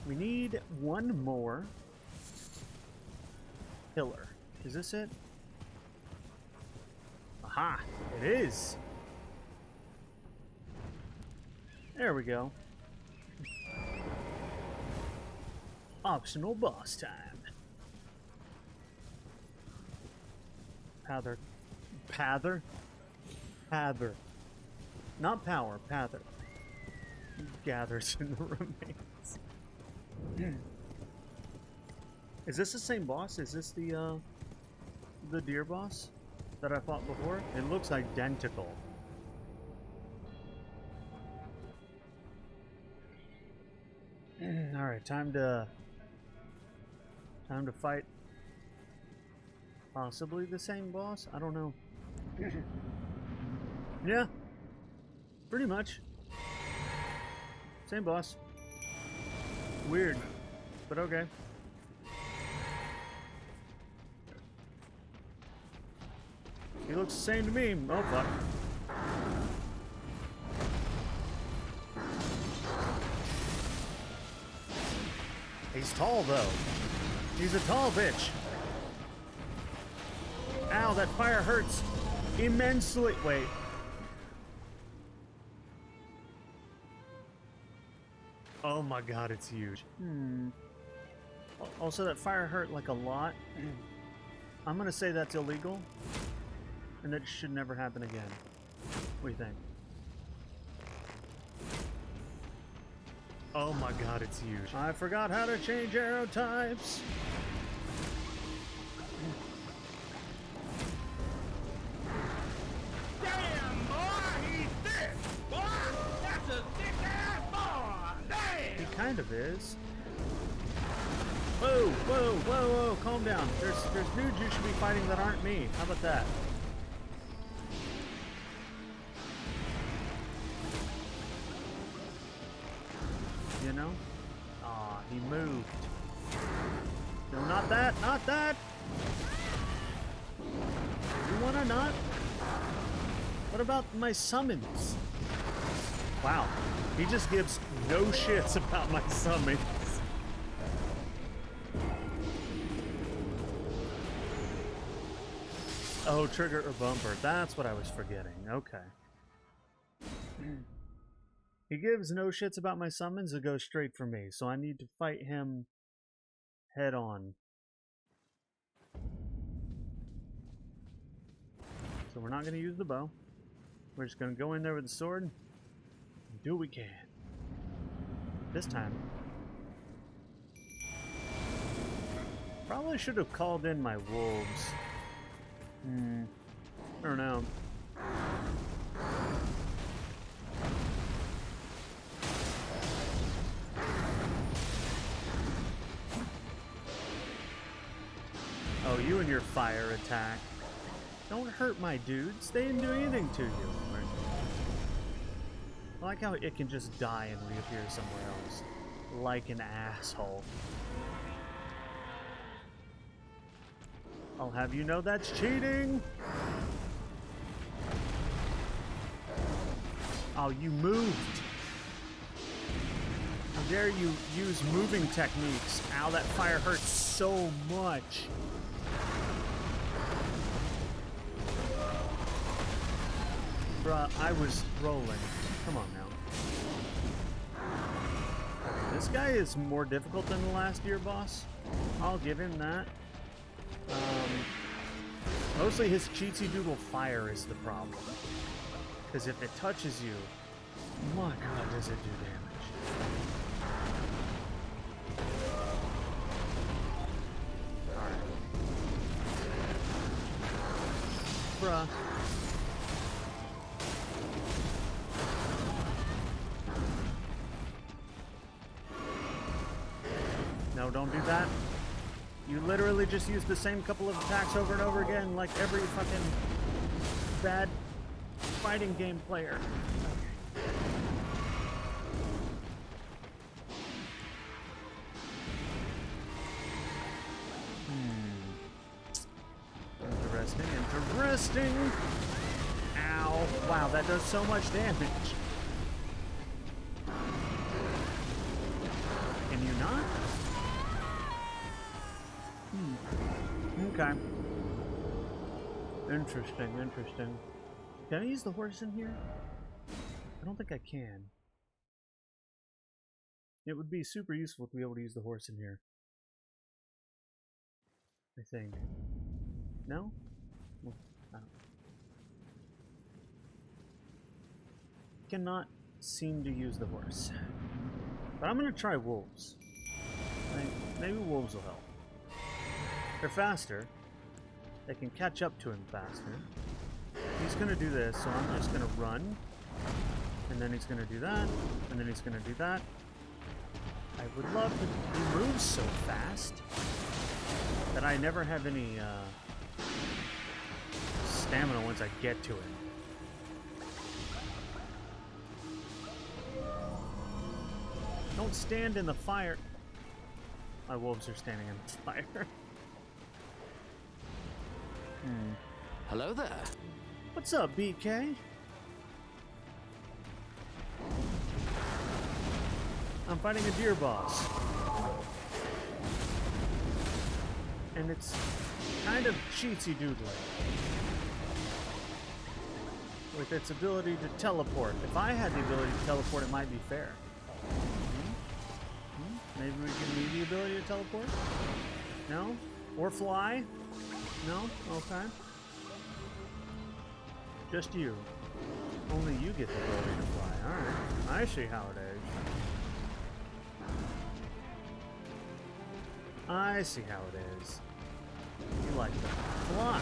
We need one more pillar. Is this it? Aha! It is! There we go. Optional boss time. Pather. Pather? Pather. Not power, Pather. Gathers in the remains. Is this the same boss? Is this the deer boss that I fought before? It looks identical. Alright, time to fight possibly the same boss? I don't know. Yeah. Pretty much. Same boss. Weird. But okay. He looks the same to me. Oh, fuck. He's tall, though. He's a tall bitch. Ow, that fire hurts immensely. Wait. Oh my god, it's huge. Also, that fire hurt like a lot. I'm gonna say that's illegal. And that should never happen again. What do you think? Oh my god, it's huge. I forgot how to change arrow types. Damn, boy, he's thick. Boy, that's a thick-ass boy. Damn. He kind of is. Whoa, whoa, whoa, whoa, calm down. There's dudes you should be fighting that aren't me. How about that? You know? Aw, he moved. No, not that, not that! You wanna not? What about my summons? Wow, he just gives no shits about my summons. Oh, trigger or bumper. That's what I was forgetting. Okay. He gives no shits about my summons. It goes straight for me. So I need to fight him head on. So we're not going to use the bow. We're just going to go in there with the sword and do what we can. This time. Probably should have called in my wolves. I don't know. Oh, you and your fire attack. Don't hurt my dudes. They didn't do anything to you. I like how it can just die and reappear somewhere else. Like an asshole. I'll have you know that's cheating! Oh, you moved! How dare you use moving techniques? Ow, that fire hurts so much! Bruh, I was rolling. Come on now. This guy is more difficult than the last year boss. I'll give him that. Mostly his cheatsy doodle fire is the problem. Because if it touches you, my god, does it do damage. Alright. Bruh. No, don't do that. You literally just use the same couple of attacks over and over again, like every fucking bad fighting game player. Interesting, interesting. Ow. Wow, that does so much damage. Can you not? Okay. Interesting, interesting. Can I use the horse in here? I don't think I can. It would be super useful to be able to use the horse in here. I think. No? Well, I don't. Cannot seem to use the horse. But I'm gonna try wolves. Maybe wolves will help. They're faster. They can catch up to him faster. He's gonna do this, so I'm just gonna run. And then he's gonna do that. And then he's gonna do that. I would love to... He moves so fast that I never have any stamina once I get to him. Don't stand in the fire. My wolves are standing in the fire. Hello there. What's up, BK? I'm fighting a deer boss. And it's kind of cheatsy doodly. With its ability to teleport. If I had the ability to teleport, it might be fair. Maybe we give me the ability to teleport? No? Or fly? No? Okay. Just you. Only you get the ability to fly. Alright. I see how it is. I see how it is. You like to fly.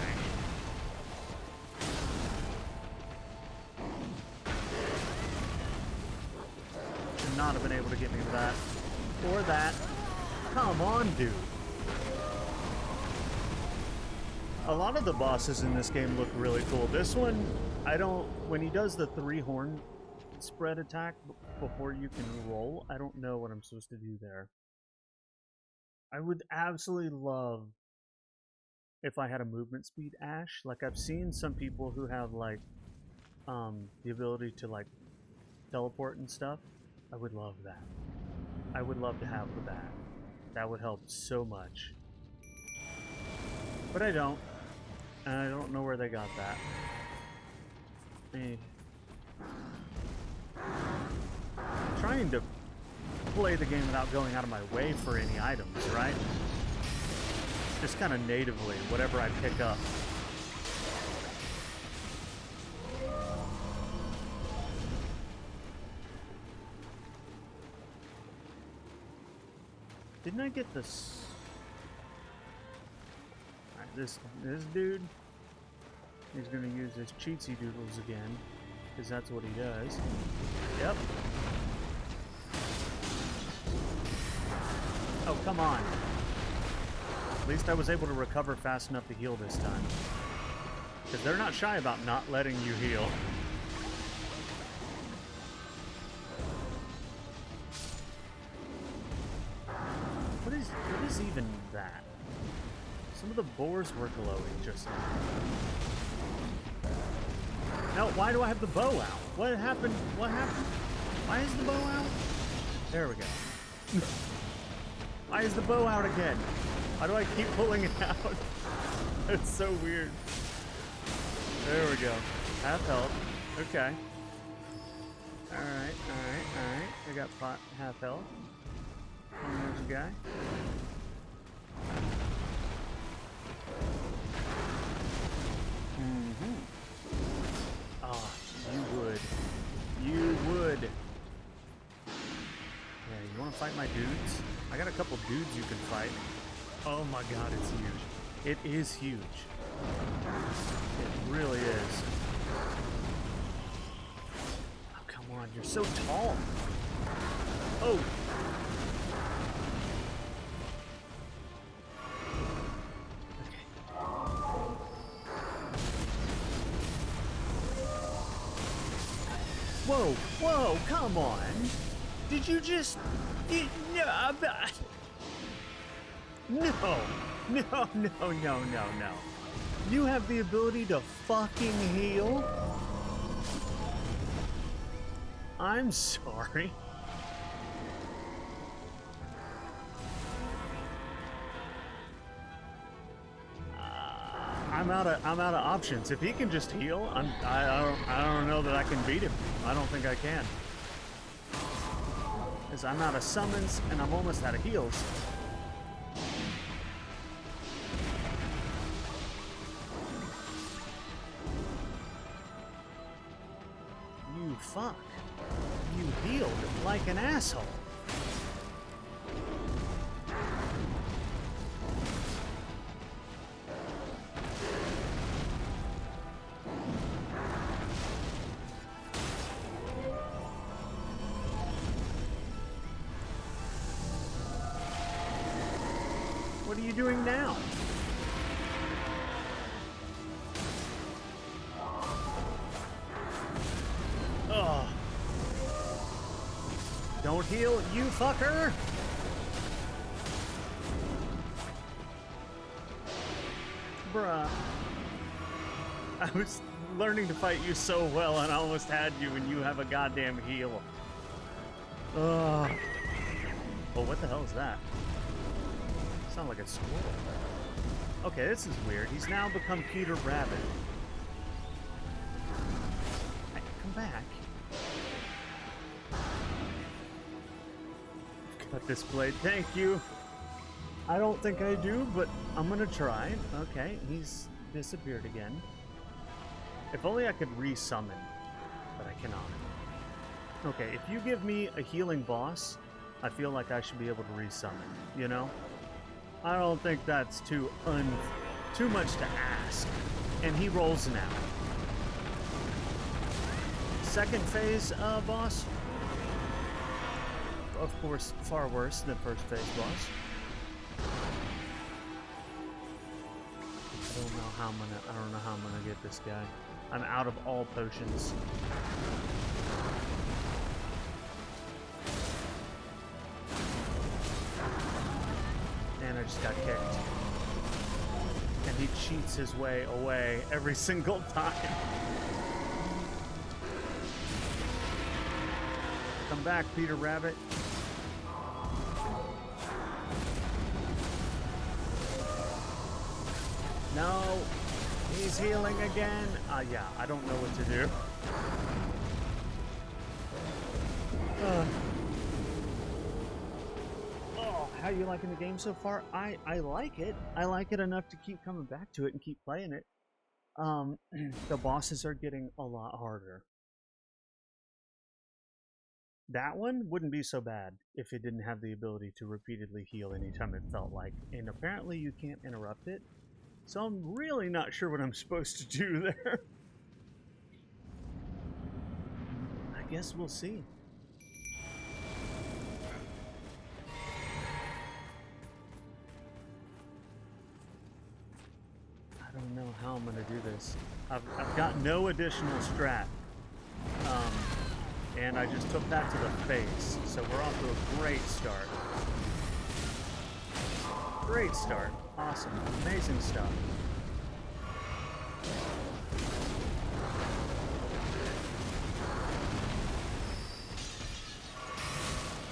Should not have been able to get me with that. Or that. Come on, dude. A lot of the bosses in this game look really cool. This one, I don't... When he does the 3-horn spread attack before you can roll, I don't know what I'm supposed to do there. I would absolutely love if I had a movement speed Ash. Like, I've seen some people who have, like, the ability to, like, teleport and stuff. I would love that. I would love to have that. That would help so much. But I don't. And I don't know where they got that. I'm trying to play the game without going out of my way for any items, right? Just kind of natively, whatever I pick up. Didn't I get this? Alright, this dude, he's gonna use his cheatsy doodles again, because that's what he does. Yep. Oh, come on. At least I was able to recover fast enough to heal this time. Because they're not shy about not letting you heal. What is even that? Some of the boars were glowing just now. No, why do I have the bow out? What happened? What happened? Why is the bow out? There we go. Why is the bow out again? Why do I keep pulling it out? It's so weird. There we go. Half health. Okay. Alright. I got half health. And there's a guy. Oh, you would. You would. Yeah, you want to fight my dudes? I got a couple dudes you can fight. Oh my god, it's huge. It is huge. It really is. Oh, come on, you're so tall. Oh! Whoa, whoa, come on. Did you just... No. You have the ability to fucking heal? I'm sorry. I'm out of options. If he can just heal, I don't know that I can beat him. I don't think I can. Because I'm out of summons and I'm almost out of heals. You fuck. You healed like an asshole. What are you doing now? Ugh. Don't heal, you fucker! Bruh. I was learning to fight you so well, and I almost had you, and you have a goddamn heal. Ugh. Oh, what the hell is that? Sound like a squirrel. Okay, this is weird. He's now become Peter Rabbit. Hey, come back. Cut this blade. Thank you. I don't think I do, but I'm gonna try. Okay, he's disappeared again. If only I could resummon, but I cannot. Okay, if you give me a healing boss, I feel like I should be able to resummon, you know? I don't think that's too much to ask. And he rolls now. Second phase boss. Of course, far worse than first phase boss. I don't know how I'm gonna get this guy. I'm out of all potions. And I just got kicked. And he cheats his way away every single time. Come back, Peter Rabbit. No, he's healing again. Yeah, I don't know what to do. Oh, how you liking the game so far? I like it. I like it enough to keep coming back to it and keep playing it. The bosses are getting a lot harder. That one wouldn't be so bad if it didn't have the ability to repeatedly heal anytime it felt like. And apparently you can't interrupt it. So I'm really not sure what I'm supposed to do there. I guess we'll see. I don't know how I'm going to do this. I've got no additional strat. And I just took that to the face. So we're off to a great start. Great start. Awesome. Amazing stuff.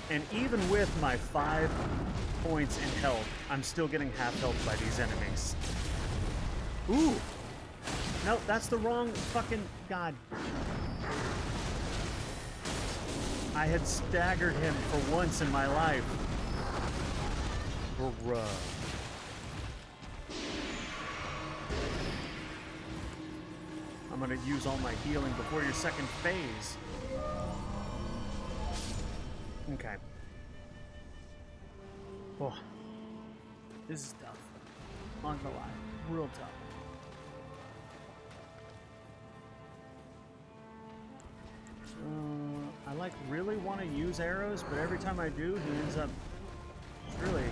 And even with my 5 points in health, I'm still getting half health by these enemies. Ooh! No, that's the wrong fucking... God. I had staggered him for once in my life. Bruh. I'm gonna use all my healing before your second phase. Okay. Oh. This is tough. On the line. Real tough. I like really want to use arrows, but every time I do, he ends up really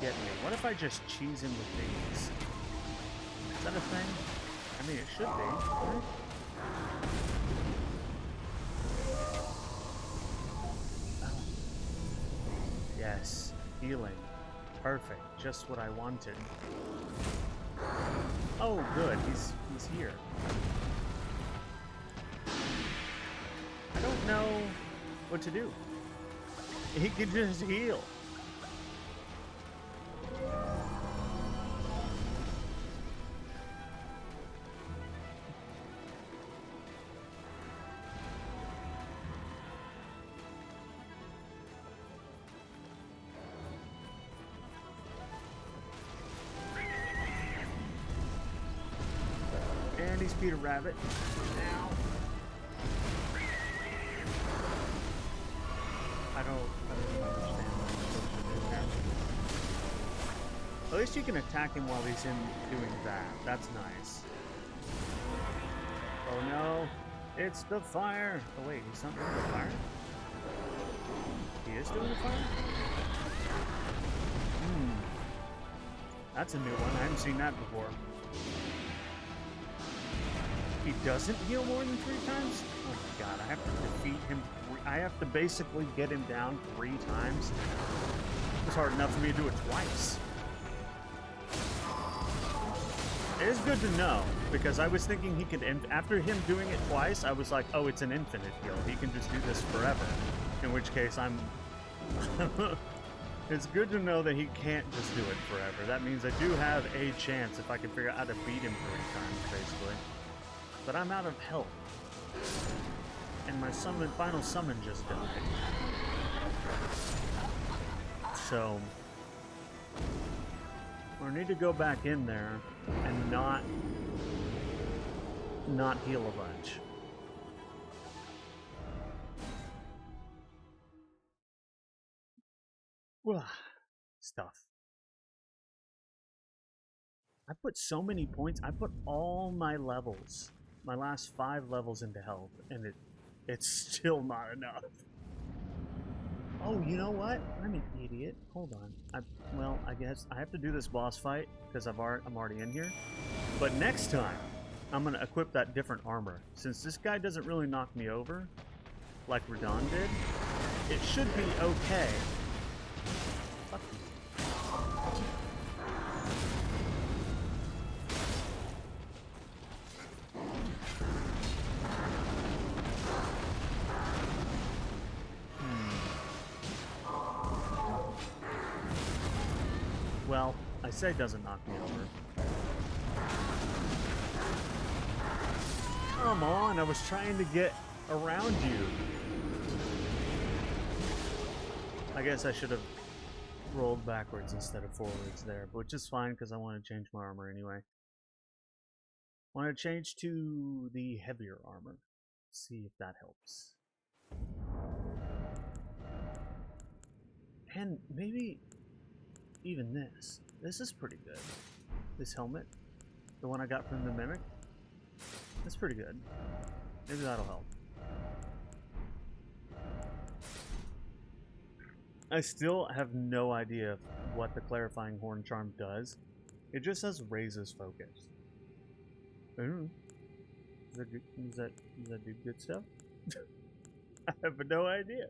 getting me. What if I just cheese him with these? Is that a thing? I mean, it should be, right? Oh. Yes, healing. Perfect. Just what I wanted. Oh, good. He's here. I don't know what to do. He can just heal. And he's Peter Rabbit. Now. I don't understand what I'm supposed to do now. At least you can attack him while he's in doing that. That's nice. Oh no, it's the fire. Oh wait, he's not doing the fire? He is doing the fire? That's a new one. I haven't seen that before. He doesn't heal more than 3 times? Oh my god, I have to defeat him. I have to basically get him down 3 times. It's hard enough for me to do it twice. It is good to know, because I was thinking he could, after him doing it twice, I was like, oh, it's an infinite heal. He can just do this forever. In which case, I'm... It's good to know that he can't just do it forever. That means I do have a chance if I can figure out how to beat him 3 times, basically. But I'm out of health. And my final summon just died. So... I need to go back in there and not heal a bunch. Stuff. I put so many points. I put all my levels, my last 5 levels into health, and it's still not enough. Oh, you know what? I'm an idiot. Hold on. Well, I guess I have to do this boss fight because I'm already in here. But next time, I'm gonna equip that different armor. Since this guy doesn't really knock me over, like Radahn did, it should be okay. Fuck you. Well, I say doesn't knock me over. Come on, I was trying to get around you. I guess I should have rolled backwards instead of forwards there, which is fine because I want to change my armor anyway. I want to change to the heavier armor. See if that helps. And maybe even this. This is pretty good. This helmet, the one I got from the Mimic, that's pretty good. Maybe that'll help. I still have no idea what the Clarifying Horn Charm does. It just says raises focus. I don't know. Does that do good stuff? I have no idea.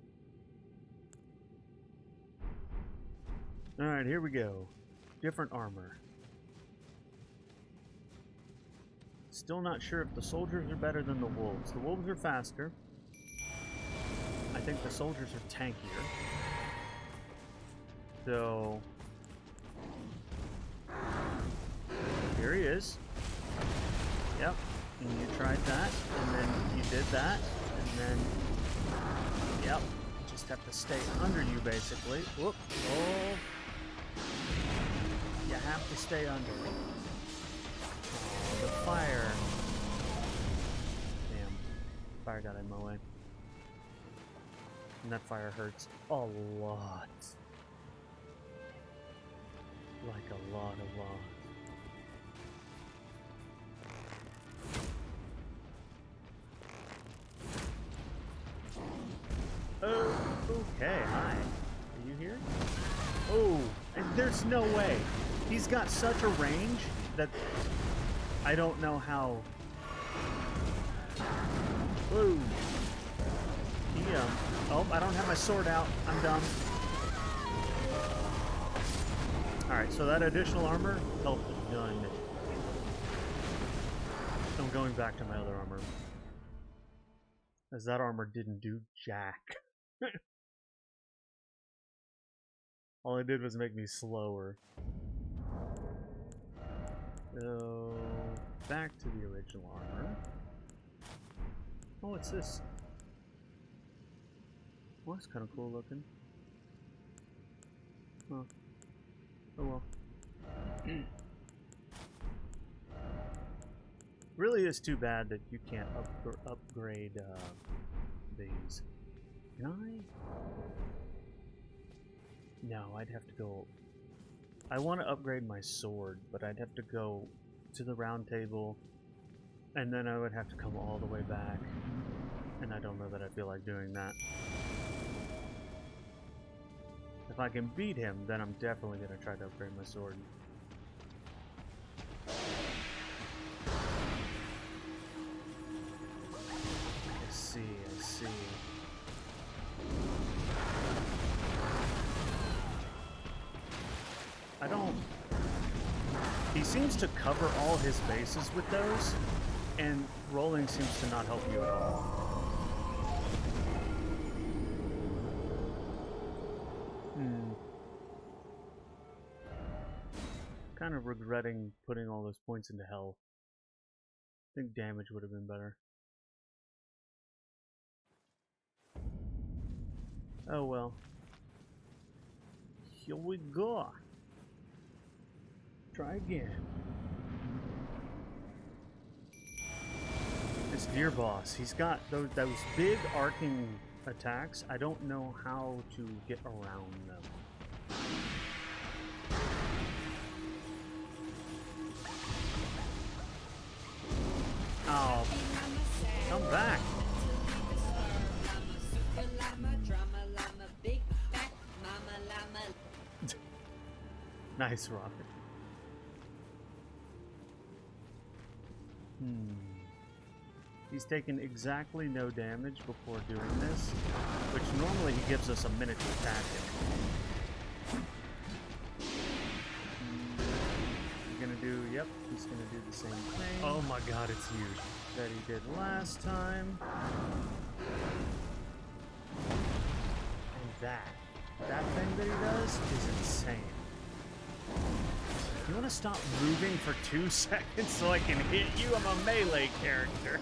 Alright, here we go. Different armor. Still not sure if the soldiers are better than the wolves. The wolves are faster. I think the soldiers are tankier. So... here he is. Yep. And you tried that, and then you did that, and then... yep. You just have to stay under you, basically. Whoop. Oh. You have to stay under. Oh, the fire. Damn. Fire got in my way. And that fire hurts a lot. Like a lot. Oh, okay, hi. Are you here? Oh, and there's no way. He's got such a range that I don't know how. Whoa. Oh, I don't have my sword out. I'm dumb. Alright, so that additional armor helped done. I'm going back to my other armor. As that armor didn't do jack. All it did was make me slower. So, back to the original armor. Oh, what's this? Well, that's kind of cool looking. Huh. Oh well. Really is too bad that you can't upgrade these. Can I? No, I'd have to go... I want to upgrade my sword, but I'd have to go to the round table, and then I would have to come all the way back. And I don't know that I feel like doing that. If I can beat him, then I'm definitely going to try to upgrade my sword. I see. I don't... He seems to cover all his bases with those, and rolling seems to not help you at all. Kind of regretting putting all those points into health. I think damage would have been better. Oh well. Here we go. Try again. This deer boss, he's got those big arcing attacks. I don't know how to get around them. Oh, come back. Nice, Robin. He's taken exactly no damage before doing this, which normally he gives us a minute to attack him. He's gonna do, yep, he's gonna do the same thing. Oh my god, it's huge. That he did last time. And that thing that he does is insane. You want to stop moving for 2 seconds so I can hit you? I'm a melee character.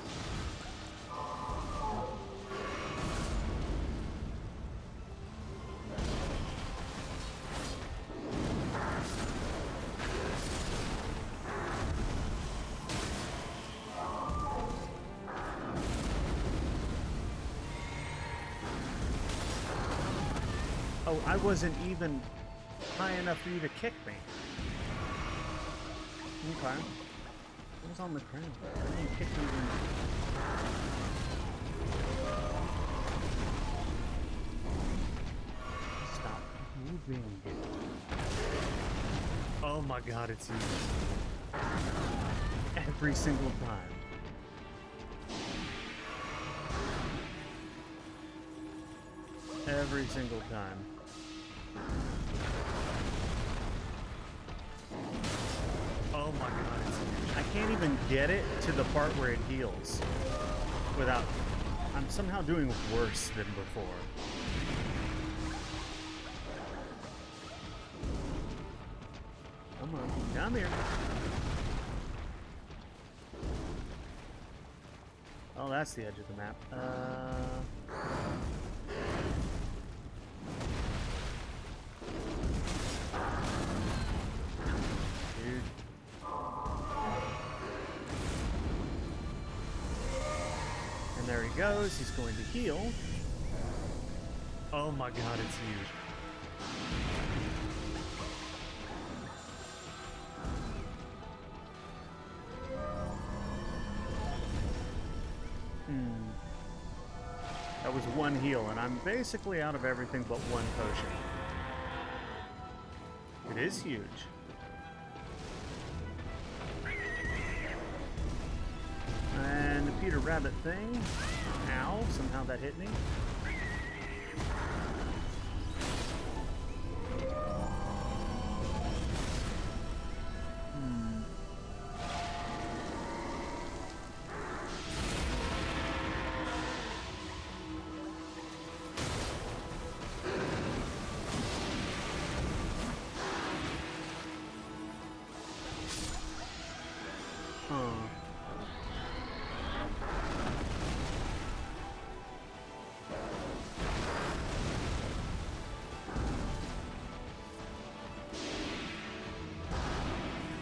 Oh, I wasn't even high enough for you to kick me. Okay. What was on the ground? I didn't kick me even. Stop moving. Oh my god, it's you. Every single time. Every single time. Oh my god, it's huge. I can't even get it to the part where it heals without... I'm somehow doing worse than before. Come on, come here. Oh, that's the edge of the map. Dude. And there he goes. He's going to heal. Oh my god, it's huge. That was one heal, and I'm basically out of everything but one potion. It is huge. And the Peter Rabbit thing. Ow, somehow that hit me.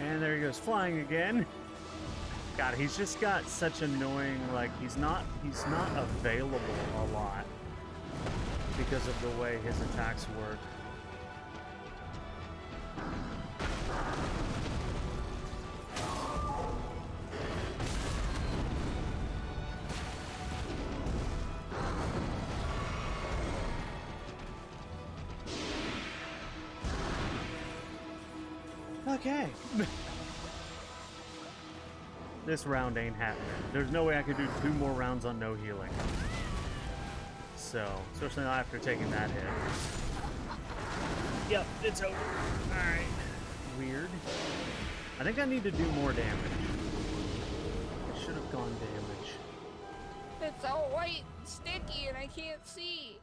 And there he goes flying again. God, he's just got such annoying, like, he's not available a lot because of the way his attacks work. Okay. This round ain't happening. There's no way I could do 2 more rounds on no healing. So, especially not after taking that hit. Yep, it's over. Alright. Weird. I think I need to do more damage. I should have gone damage. It's all white and sticky and I can't see.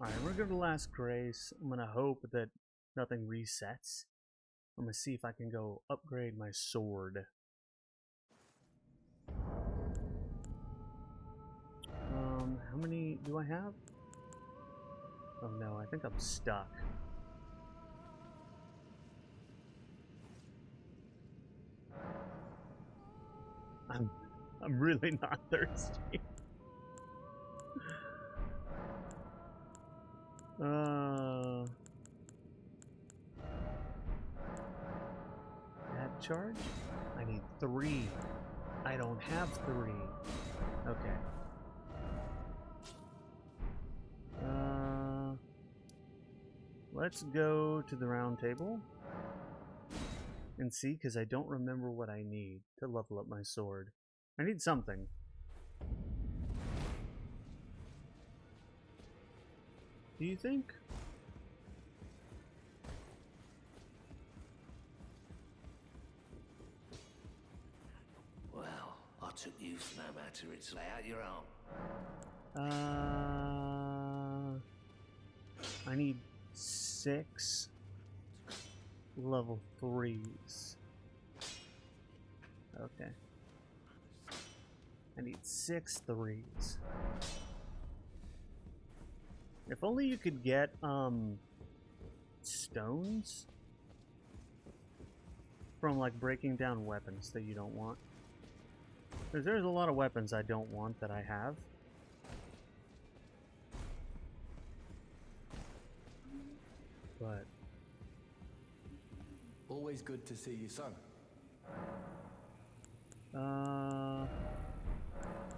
Alright, we're gonna go to Last Grace. I'm gonna hope that nothing resets. I'm gonna see if I can go upgrade my sword. How many do I have? Oh no, I think I'm stuck. I'm really not thirsty. That charge? I need 3. I don't have 3. Okay. Let's go to the round table and see, because I don't remember what I need to level up my sword. I need something. Do you think? Well, I took use no matter it's lay out your own. I need 6 level 3s. Okay. I need 6 3s. If only you could get, stones from, like, breaking down weapons that you don't want. Because there's a lot of weapons I don't want that I have. But always good to see you, son.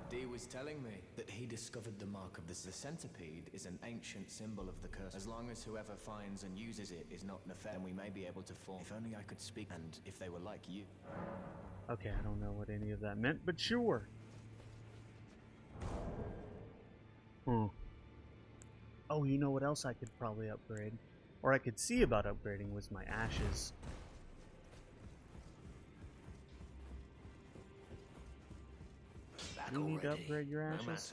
Dee was telling me that he discovered the mark of the centipede is an ancient symbol of the curse. As long as whoever finds and uses it is not Nefer, we may be able to form. If only I could speak, and if they were like you. Okay, I don't know what any of that meant, but sure. Oh, you know what else I could probably upgrade? Or I could see about upgrading was my ashes. Back You need to already, upgrade your no ashes?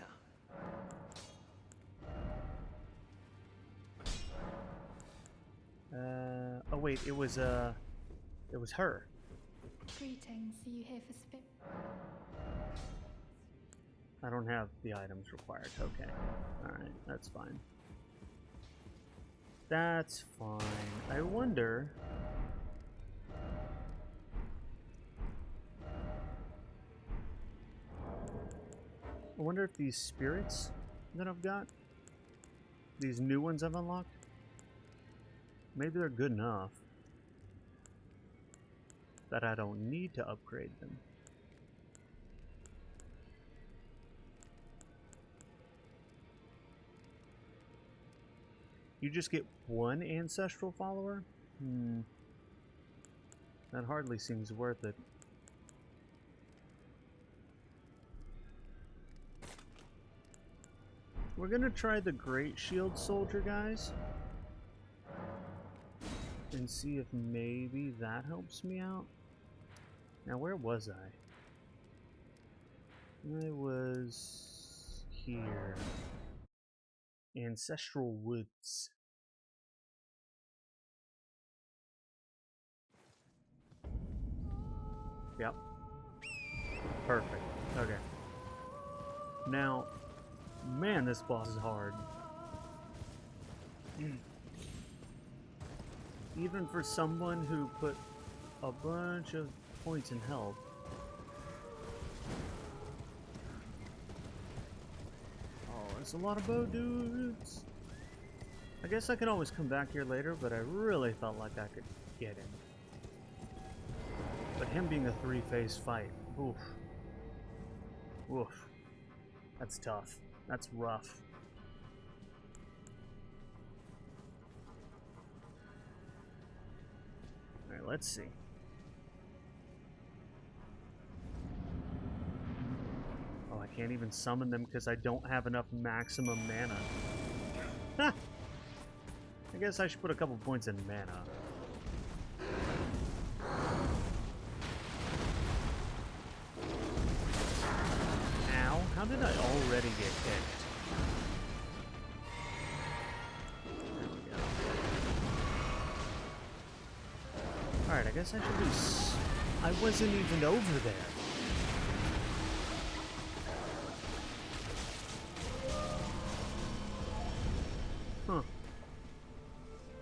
matter. Oh wait, it was her. Greetings, are you here for spit? I don't have the items required. Okay. Alright, that's fine. That's fine. I wonder... if these spirits that I've got, these new ones I've unlocked, maybe they're good enough that I don't need to upgrade them. You just get one ancestral follower? That hardly seems worth it. We're gonna try the Great Shield Soldier, guys, and see if maybe that helps me out. Now, where was I? I was here. Ancestral Woods. Yep. Perfect. Okay. Now, man, this boss is hard. Even for someone who put a bunch of points in health. Oh, there's a lot of bow dudes. I guess I can always come back here later, but I really felt like I could get him. But him being a 3-phase fight, oof. Oof. That's tough. That's rough. Alright, let's see. Oh, I can't even summon them because I don't have enough maximum mana. Ha! I guess I should put a couple points in mana. How did I already get kicked? There we go. Alright, I guess I should be I wasn't even over there. Huh.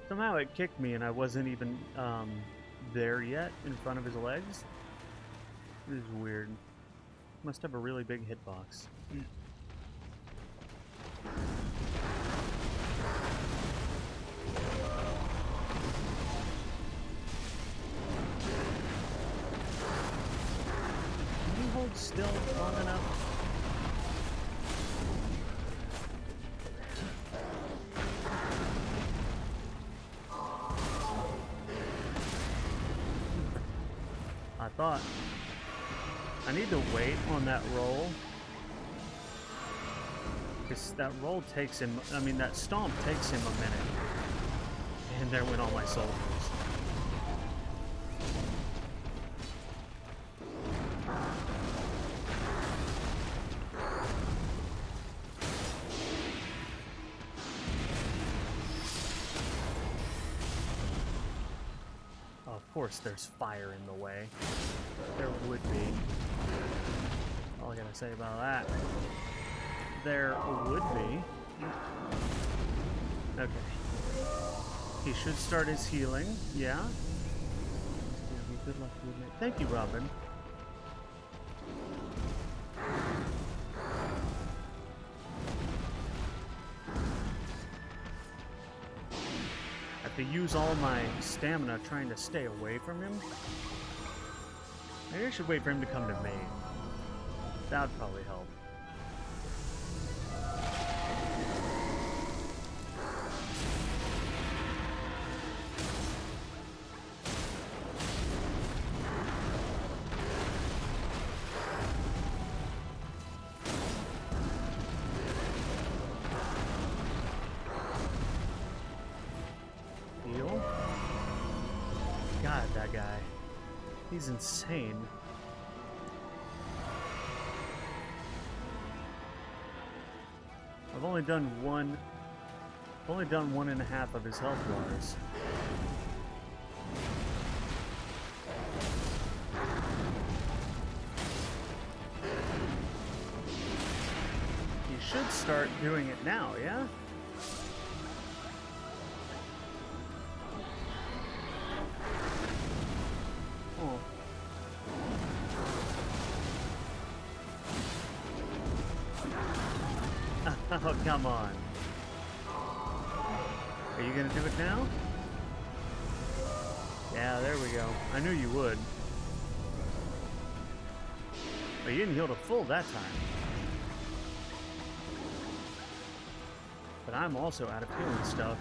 Somehow it kicked me and I wasn't even there yet in front of his legs. This is weird. Must have a really big hitbox. Can you hold still long enough? I thought. I need to wait on that roll. Because that roll takes him, I mean that stomp takes him a minute. And there went all my soldiers. Of course there's fire in the way. There would be. All I gotta say about that. There would be. Okay. He should start his healing. Yeah. Good luck, roommate. Thank you, Robin. I have to use all my stamina trying to stay away from him. Maybe I should wait for him to come to me. That would probably help. Heal? God, that guy. He's insane. I've only done one. I've only done 1.5 of his health bars. He should start doing it now, yeah? Oh. Oh, come on. Are you gonna do it now? Yeah, there we go. I knew you would. But you didn't heal to full that time. But I'm also out of healing stuff.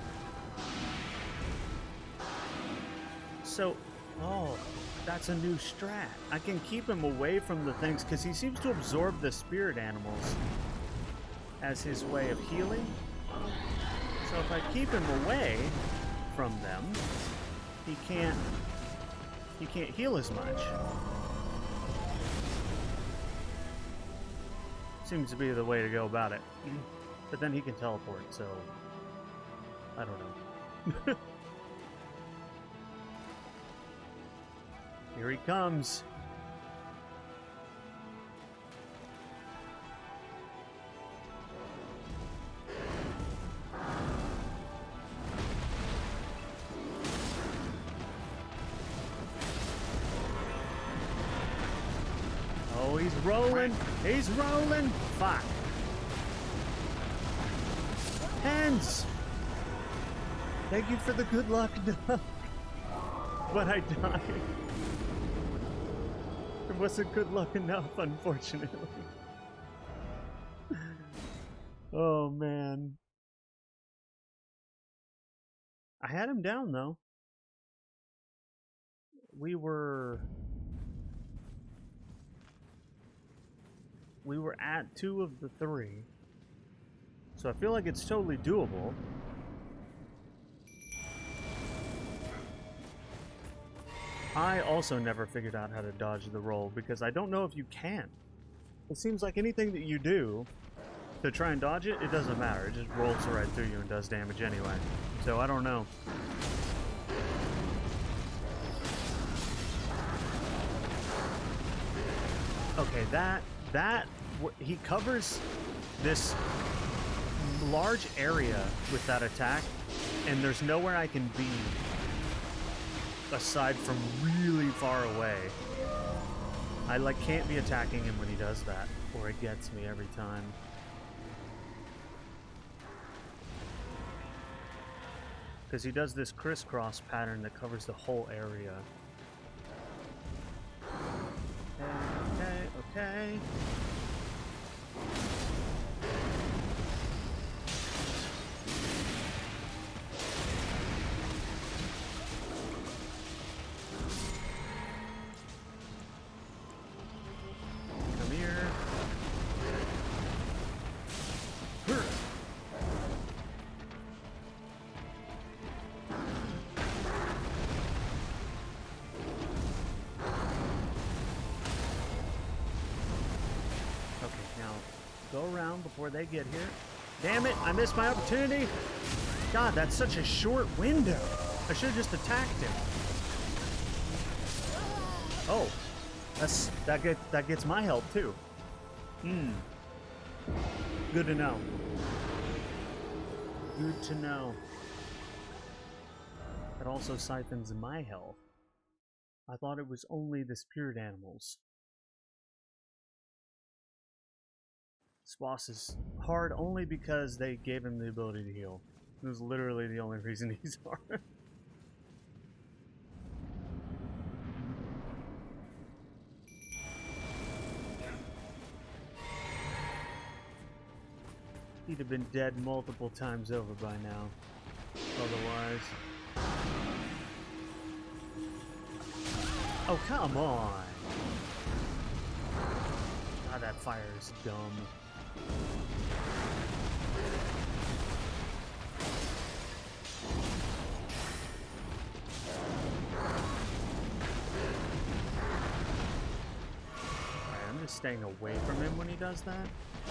So, oh, that's a new strat. I can keep him away from the things because he seems to absorb the spirit animals as his way of healing. So if I keep him away from them, he can't heal as much. Seems to be the way to go about it. But then he can teleport, so I don't know. Here he comes. Oh, he's rolling. He's rolling. Fuck. Hands. Thank you for the good luck. But I died. It wasn't good luck enough, unfortunately. Oh, man. I had him down, though. We were at 2 of the 3. So I feel like it's totally doable. I also never figured out how to dodge the roll because I don't know if you can. It seems like anything that you do to try and dodge it, it doesn't matter. It just rolls right through you and does damage anyway. So I don't know. Okay, he covers this large area with that attack, and there's nowhere I can be aside from really far away. I can't be attacking him when he does that, or it gets me every time. Because he does this crisscross pattern that covers the whole area. Okay. Come here. Go around before they get here. Damn it, I missed my opportunity. God, that's such a short window. I should have just attacked him. Oh, that gets my help too. Good to know. Good to know. It also siphons my health. I thought it was only the spirit animals. This boss is hard only because they gave him the ability to heal. It was literally the only reason he's hard. He'd have been dead multiple times over by now. Otherwise. Oh, come on! God, that fire is dumb. Alright, I'm just staying away from him when he does that. I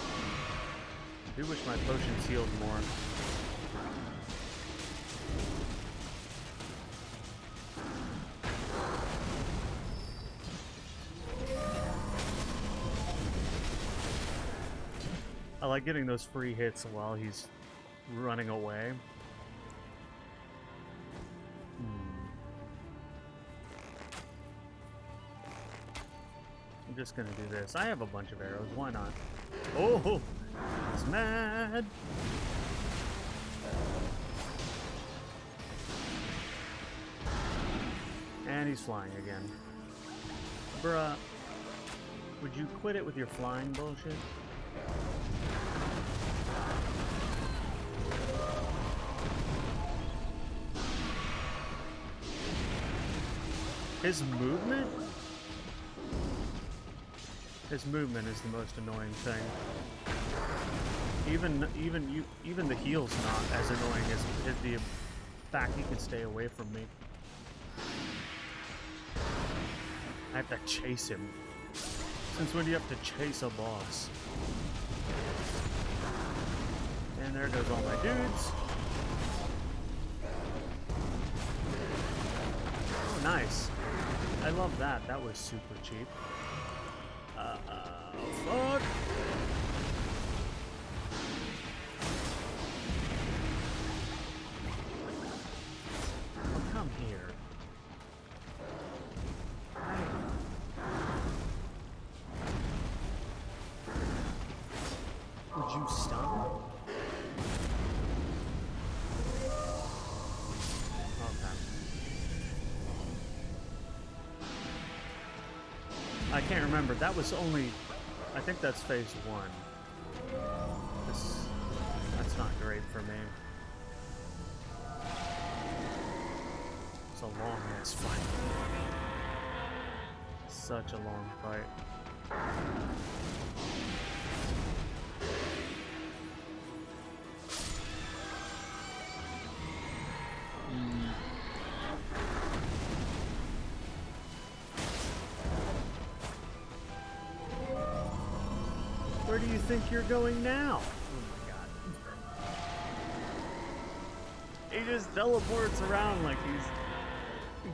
do wish my potions healed more. I like getting those free hits while he's running away. I'm just gonna do this. I have a bunch of arrows, why not? Oh! He's mad! And he's flying again. Bruh. Would you quit it with your flying bullshit? His movement is the most annoying thing. Even the heal's not as annoying as the fact he can stay away from me. I have to chase him. Since when do you have to chase a boss? And there goes all my dudes. Oh, nice. I love that. That was super cheap. Fuck. Oh, come here. Would you stop? I can't remember. That was only... I think that's phase 1. That's not great for me. It's a long-ass fight. Such a long fight. do you think you're going now? Oh my god. He just teleports around like he's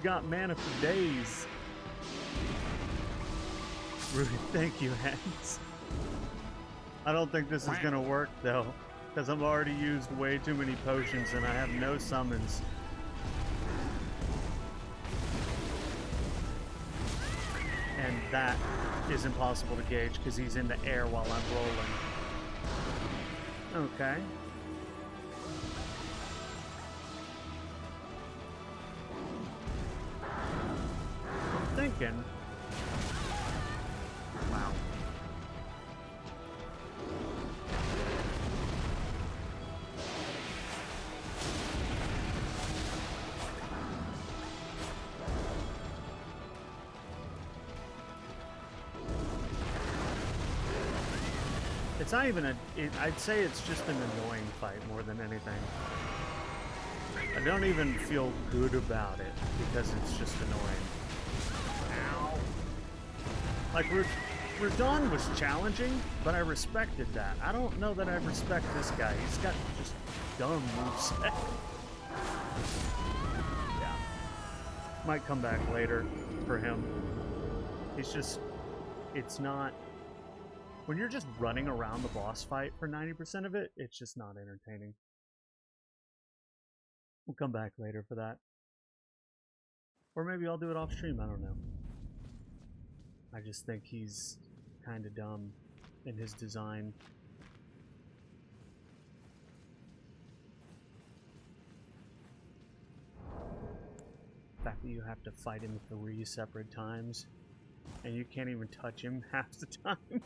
got mana for days. Rudy, thank you, Hans. I don't think this is gonna work though, because I've already used way too many potions and I have no summons. And that is impossible to gauge because he's in the air while I'm rolling. Okay. I'm thinking. Wow. It's not even I'd say it's just an annoying fight more than anything. I don't even feel good about it because it's just annoying. Ow. Like, Radahn was challenging, but I respected that. I don't know that I respect this guy. He's got just dumb moveset. Yeah. Might come back later for him. He's just... It's not... When you're just running around the boss fight for 90% of it, it's just not entertaining. We'll come back later for that. Or maybe I'll do it off stream, I don't know. I just think he's kind of dumb in his design. The fact that you have to fight him 3 separate times, and you can't even touch him half the time.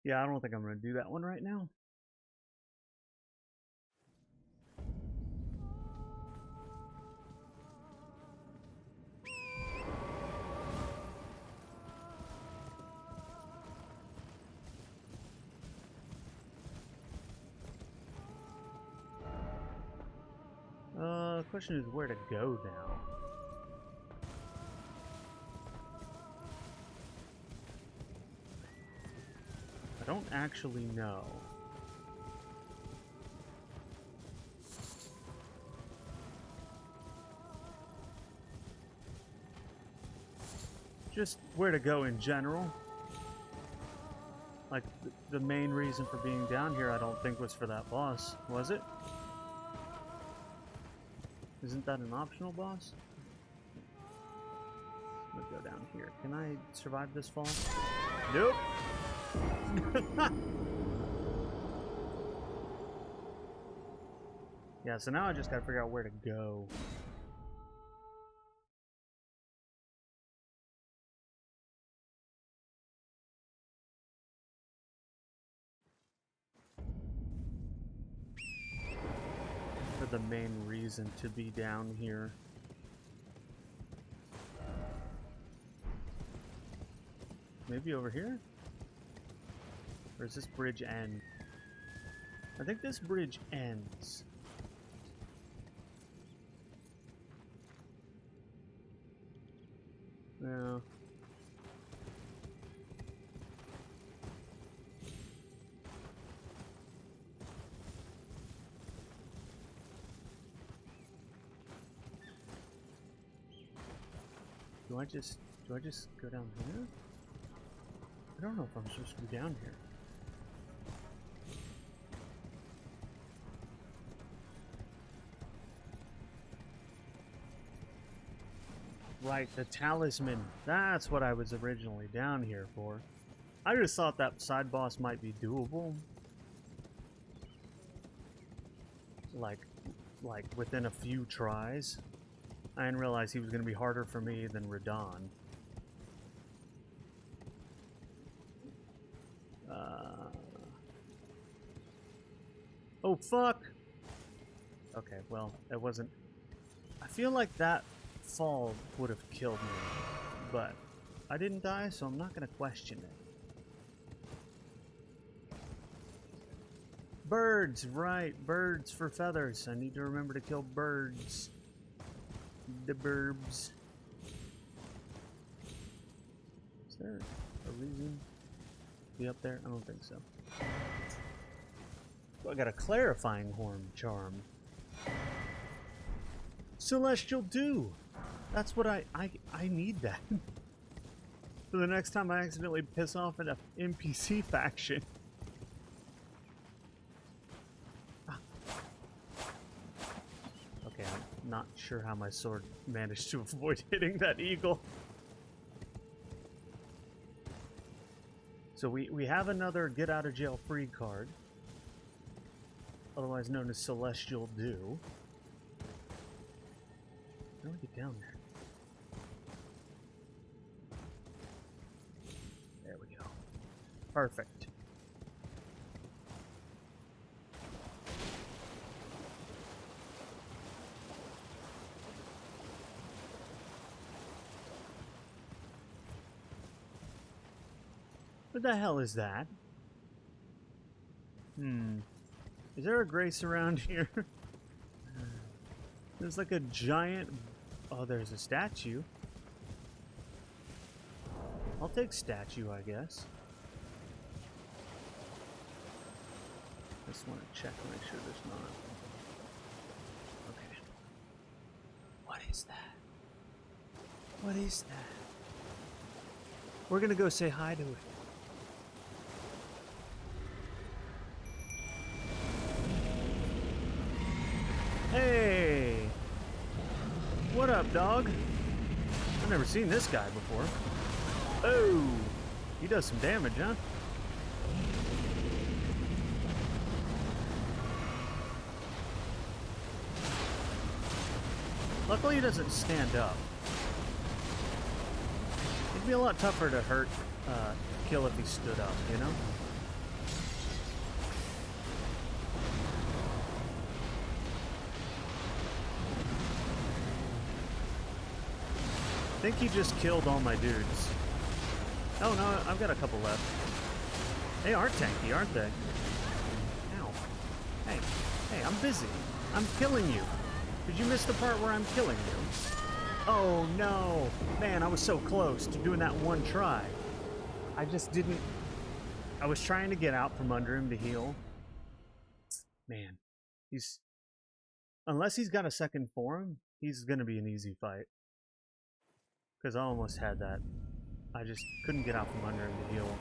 Yeah, I don't think I'm going to do that one right now. The question is where to go now. I don't actually know. Just where to go in general. Like, the main reason for being down here I don't think was for that boss, was it? Isn't that an optional boss? Let's go down here. Can I survive this fall? Nope! Yeah, so now I just gotta figure out where to go. For the main reason to be down here. Maybe over here? Or does this bridge end? I think this bridge ends. No. Do I just go down here? I don't know if I'm supposed to be down here. Right, the talisman. That's what I was originally down here for. I just thought that side boss might be doable. Like within a few tries. I didn't realize he was going to be harder for me than Radahn. Oh, fuck! Okay, well, it wasn't... I feel like that fall would have killed me, but I didn't die, so I'm not going to question it. Birds, right, birds for feathers. I need to remember to kill birds. The burbs. Is there a reason to be up there? I don't think so. Oh, I got a clarifying horn charm. Celestial Dew! That's what I need that. For the next time I accidentally piss off an NPC faction. Okay, I'm not sure how my sword managed to avoid hitting that eagle. So we have another get out of jail free card. Otherwise known as Celestial Dew. How do we get down there? There we go. Perfect. What the hell is that? Is there a grace around here? There's like a giant... Oh, there's a statue. I'll take statue, I guess. Just want to check to make sure there's not. Okay. What is that? What is that? We're gonna go say hi to it. Hey! What up, dog? I've never seen this guy before. Oh! He does some damage, huh? Luckily he doesn't stand up. It'd be a lot tougher to kill if he stood up, you know? I think he just killed all my dudes. Oh no, I've got a couple left. They are tanky, aren't they? Ow. Hey, I'm busy. I'm killing you. Did you miss the part where I'm killing you? Oh no! Man, I was so close to doing that one try. I just didn't... I was trying to get out from under him to heal. Man, he's... Unless he's got a second form, he's gonna be an easy fight. Because I almost had that. I just couldn't get out from under him to heal.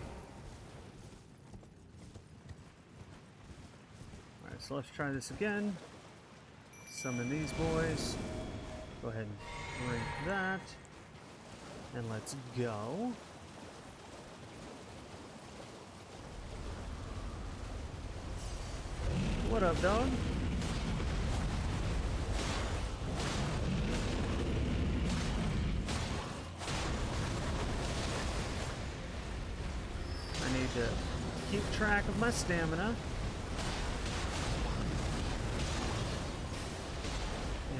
Alright, so let's try this again. Summon these boys. Go ahead and break that. And let's go. What up, dog? I need to keep track of my stamina.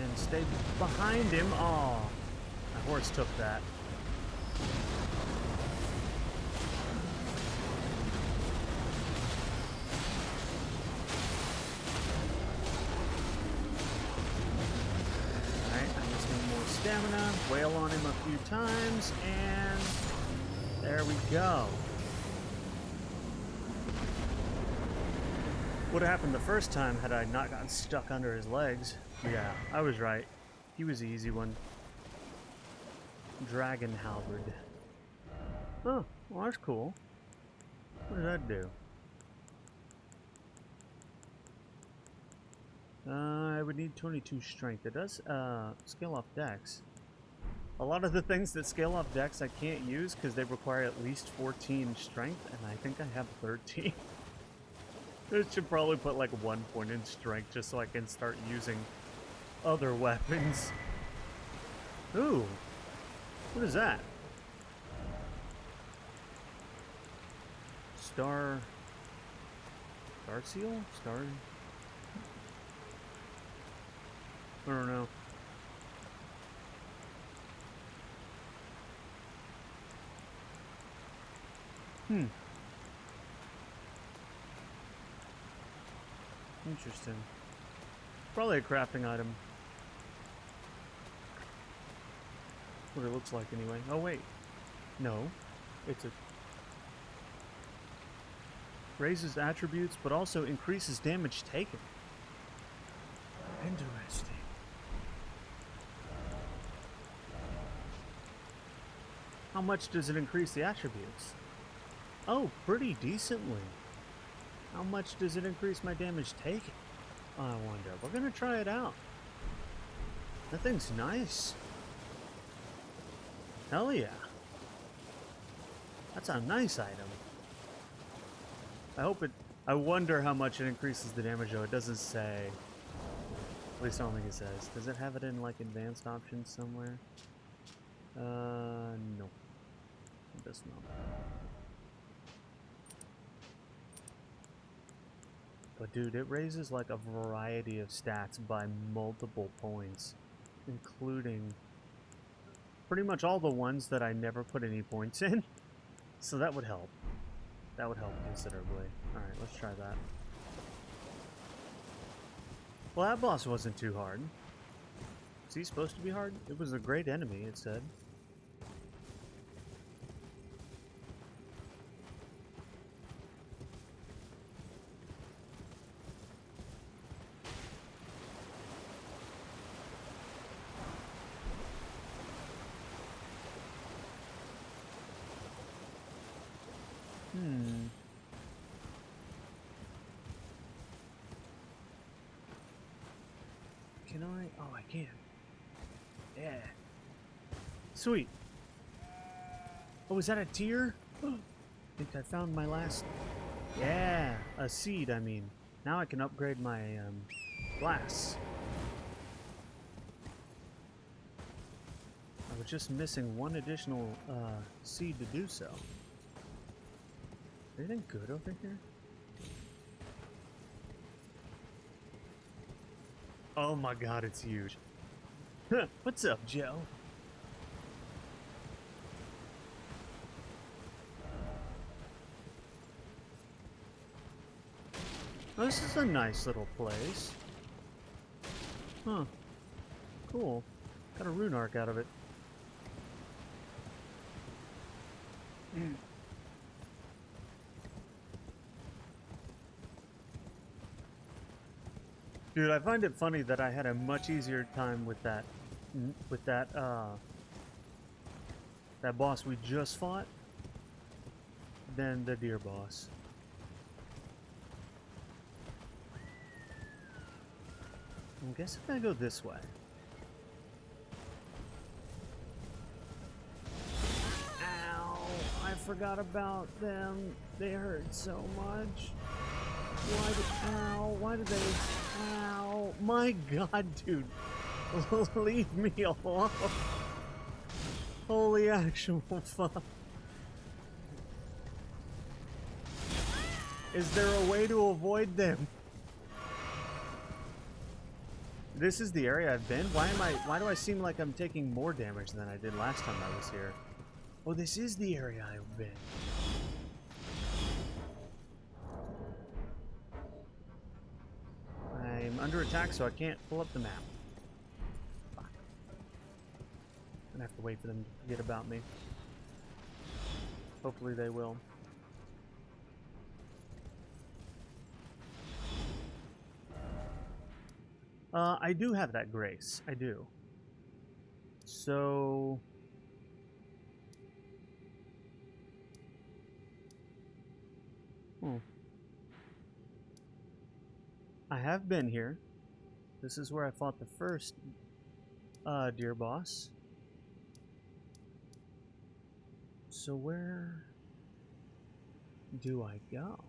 And stay behind him. Oh, my horse took that. Alright, I just need more stamina. Wail on him a few times, and there we go. What happened the first time had I not gotten stuck under his legs? Yeah, I was right. He was the easy one. Dragon Halberd. Oh, well that's cool. What does that do? I would need 22 strength. It does scale off dex. A lot of the things that scale off dex I can't use because they require at least 14 strength, and I think I have 13. I should probably put like 1 point in strength just so I can start using other weapons. Ooh. What is that? Star seal? I don't know. Interesting. Probably a crafting item. What it looks like anyway. Oh wait. No. It's a... Raises attributes, but also increases damage taken. Interesting. How much does it increase the attributes? Oh, pretty decently. How much does it increase my damage taken? I wonder. We're gonna try it out. That thing's nice. Hell yeah. That's a nice item. I hope it... I wonder how much it increases the damage, though. It doesn't say. At least I don't think it says. Does it have it in, like, advanced options somewhere? No. It does not. But dude, it raises, like, a variety of stats by multiple points. Including pretty much all the ones that I never put any points in. So that would help. That would help considerably. Alright, let's try that. Well, that boss wasn't too hard. Is he supposed to be hard? It was a great enemy, it said. Can I? Oh, I can. Yeah. Sweet. Oh, is that a tier? I think I found my last... Yeah, a seed, I mean. Now I can upgrade my glass. I was just missing one additional seed to do so. Anything good over here? Oh my god, it's huge. What's up, Joe? Oh, this is a nice little place. Huh. Cool. Got a rune arc out of it. Dude, I find it funny that I had a much easier time with that boss we just fought than the deer boss. I guess I'm gonna go this way. Ow! I forgot about them. They hurt so much. Why did they... Ow! My god, dude! Leave me alone! Holy actual fuck! Is there a way to avoid them? This is the area I've been? Why do I seem like I'm taking more damage than I did last time I was here? Oh, this is the area I've been. I'm under attack, so I can't pull up the map. Fuck. I'm gonna have to wait for them to forget about me. Hopefully they will. I do have that grace. I do. So... I have been here. This is where I fought the first deer boss. So where do I go?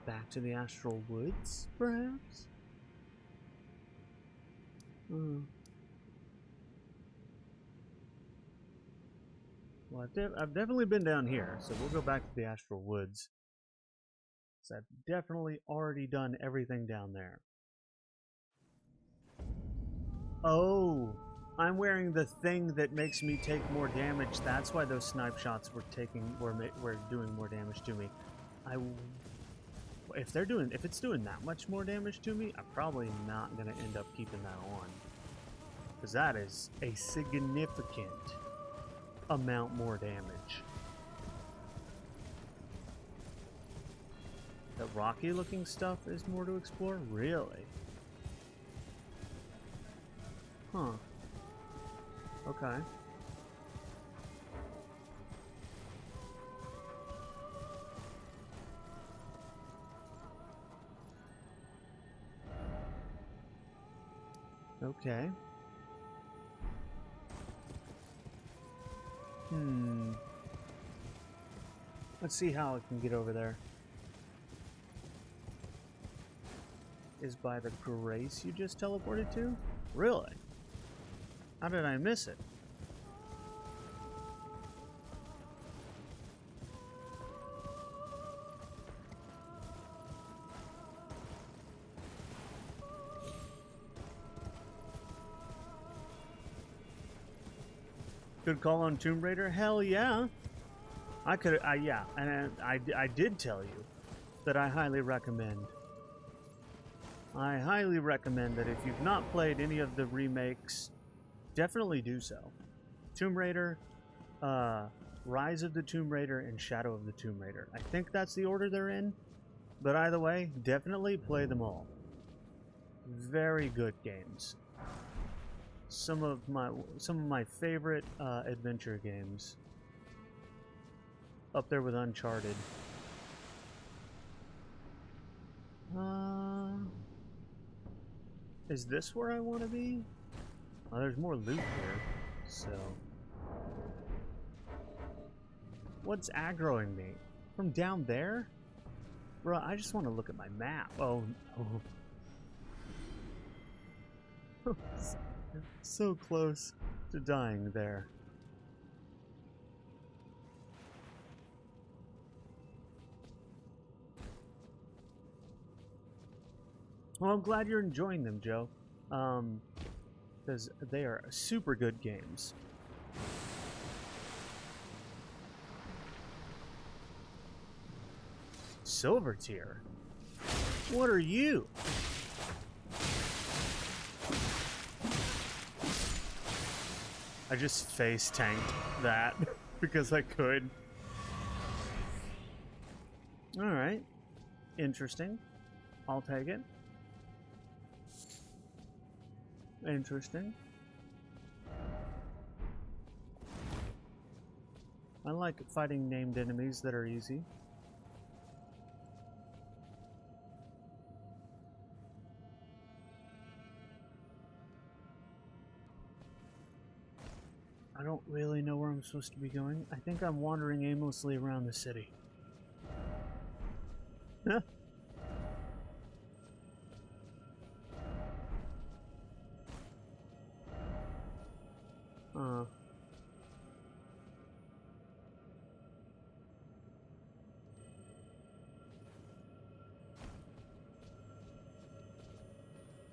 Back to the Astral Woods, perhaps? Well, I've definitely been down here, so we'll go back to the Astral Woods. 'Cause I've definitely already done everything down there. Oh, I'm wearing the thing that makes me take more damage. That's why those snipe shots were doing more damage to me. If it's doing that much more damage to me, I'm probably not gonna end up keeping that on, because that is a significant amount more damage. The rocky looking stuff is more to explore? Really? Huh. Okay. Okay. Let's see how I can get over there. Is by the grace you just teleported to? Really? How did I miss it? Good call on Tomb Raider? Hell yeah. Yeah, and I did tell you that I highly recommend. I highly recommend that if you've not played any of the remakes, definitely do so. Tomb Raider, Rise of the Tomb Raider, and Shadow of the Tomb Raider. I think that's the order they're in, but either way, definitely play them all. Very good games. Some of my favorite adventure games. Up there with Uncharted. Is this where I want to be? Oh, there's more loot here, so... What's aggroing me? From down there? Bro, I just want to look at my map. Oh, no. So close to dying there. Well, I'm glad you're enjoying them, Joe. Because they are super good games. Silver tier? What are you? I just face tanked that because I could. Alright. Interesting. I'll take it. Interesting. I like fighting named enemies that are easy. I don't really know where I'm supposed to be going. I think I'm wandering aimlessly around the city. Huh?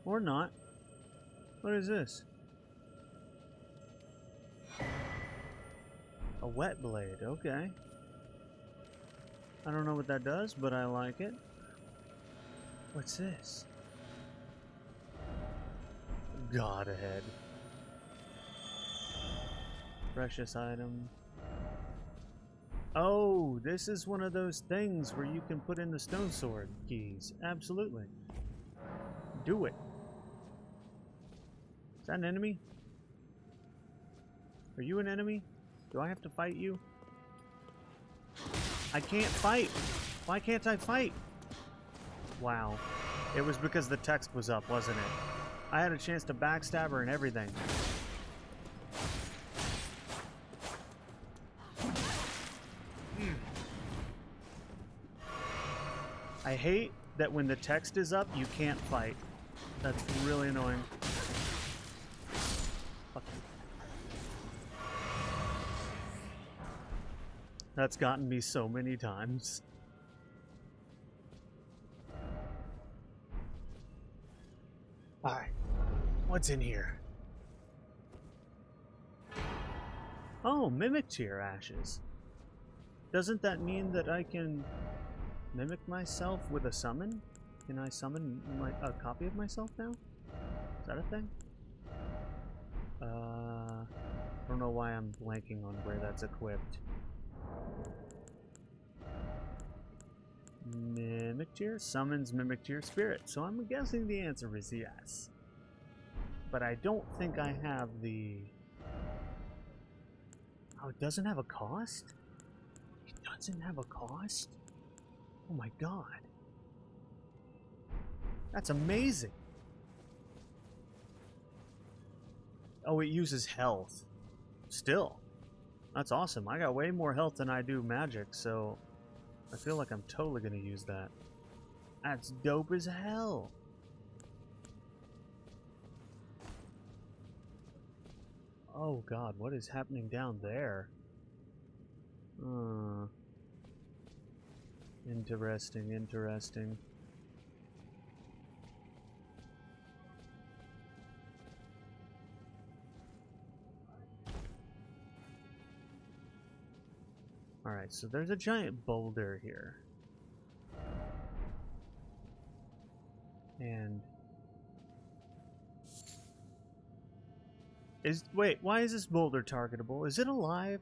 Or not. What is this? A wet blade, okay. I don't know what that does, but I like it. What's this? God ahead. Precious item. Oh, this is one of those things where you can put in the stone sword keys. Absolutely. Do it. Is that an enemy? Are you an enemy? Do I have to fight you? I can't fight! Why can't I fight? Wow. It was because the text was up, wasn't it? I had a chance to backstab her and everything. I hate that when the text is up, you can't fight. That's really annoying. Fuck you. That's gotten me so many times. What's in here? Oh, mimic tear ashes. Doesn't that mean that I can mimic myself with a summon? Can I summon a copy of myself now? Is that a thing? I don't know why I'm blanking on where that's equipped. Mimic tear summons mimic tear spirit, so I'm guessing the answer is yes. But I don't think I have the... Oh, it doesn't have a cost? It doesn't have a cost? Oh my god. That's amazing. Oh, it uses health. Still. That's awesome. I got way more health than I do magic, so I feel like I'm totally gonna use that. That's dope as hell. Oh god, what is happening down there? Interesting, interesting. Alright, so there's a giant boulder here. And... Wait, why is this boulder targetable? Is it alive?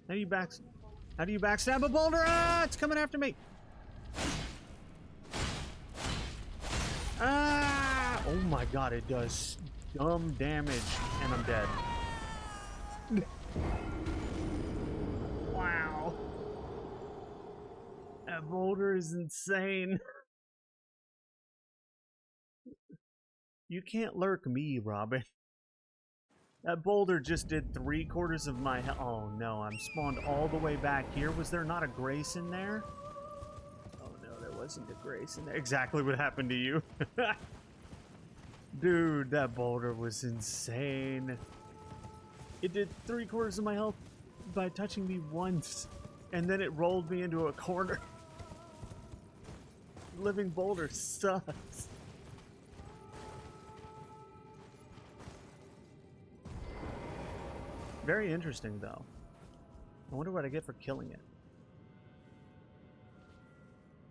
How do you backstab a boulder? Ah, it's coming after me! Ah! Oh my god, it does dumb damage, and I'm dead. Wow. That boulder is insane. You can't lurk me, Robin. That boulder just did 3/4 of my health. Oh no, I'm spawned all the way back here. Was there not a grace in there? Oh no, there wasn't a grace in there. Exactly what happened to you. Dude, that boulder was insane. It did 3/4 of my health by touching me once, and then it rolled me into a corner. Living boulder sucks. Very interesting, though. I wonder what I get for killing it.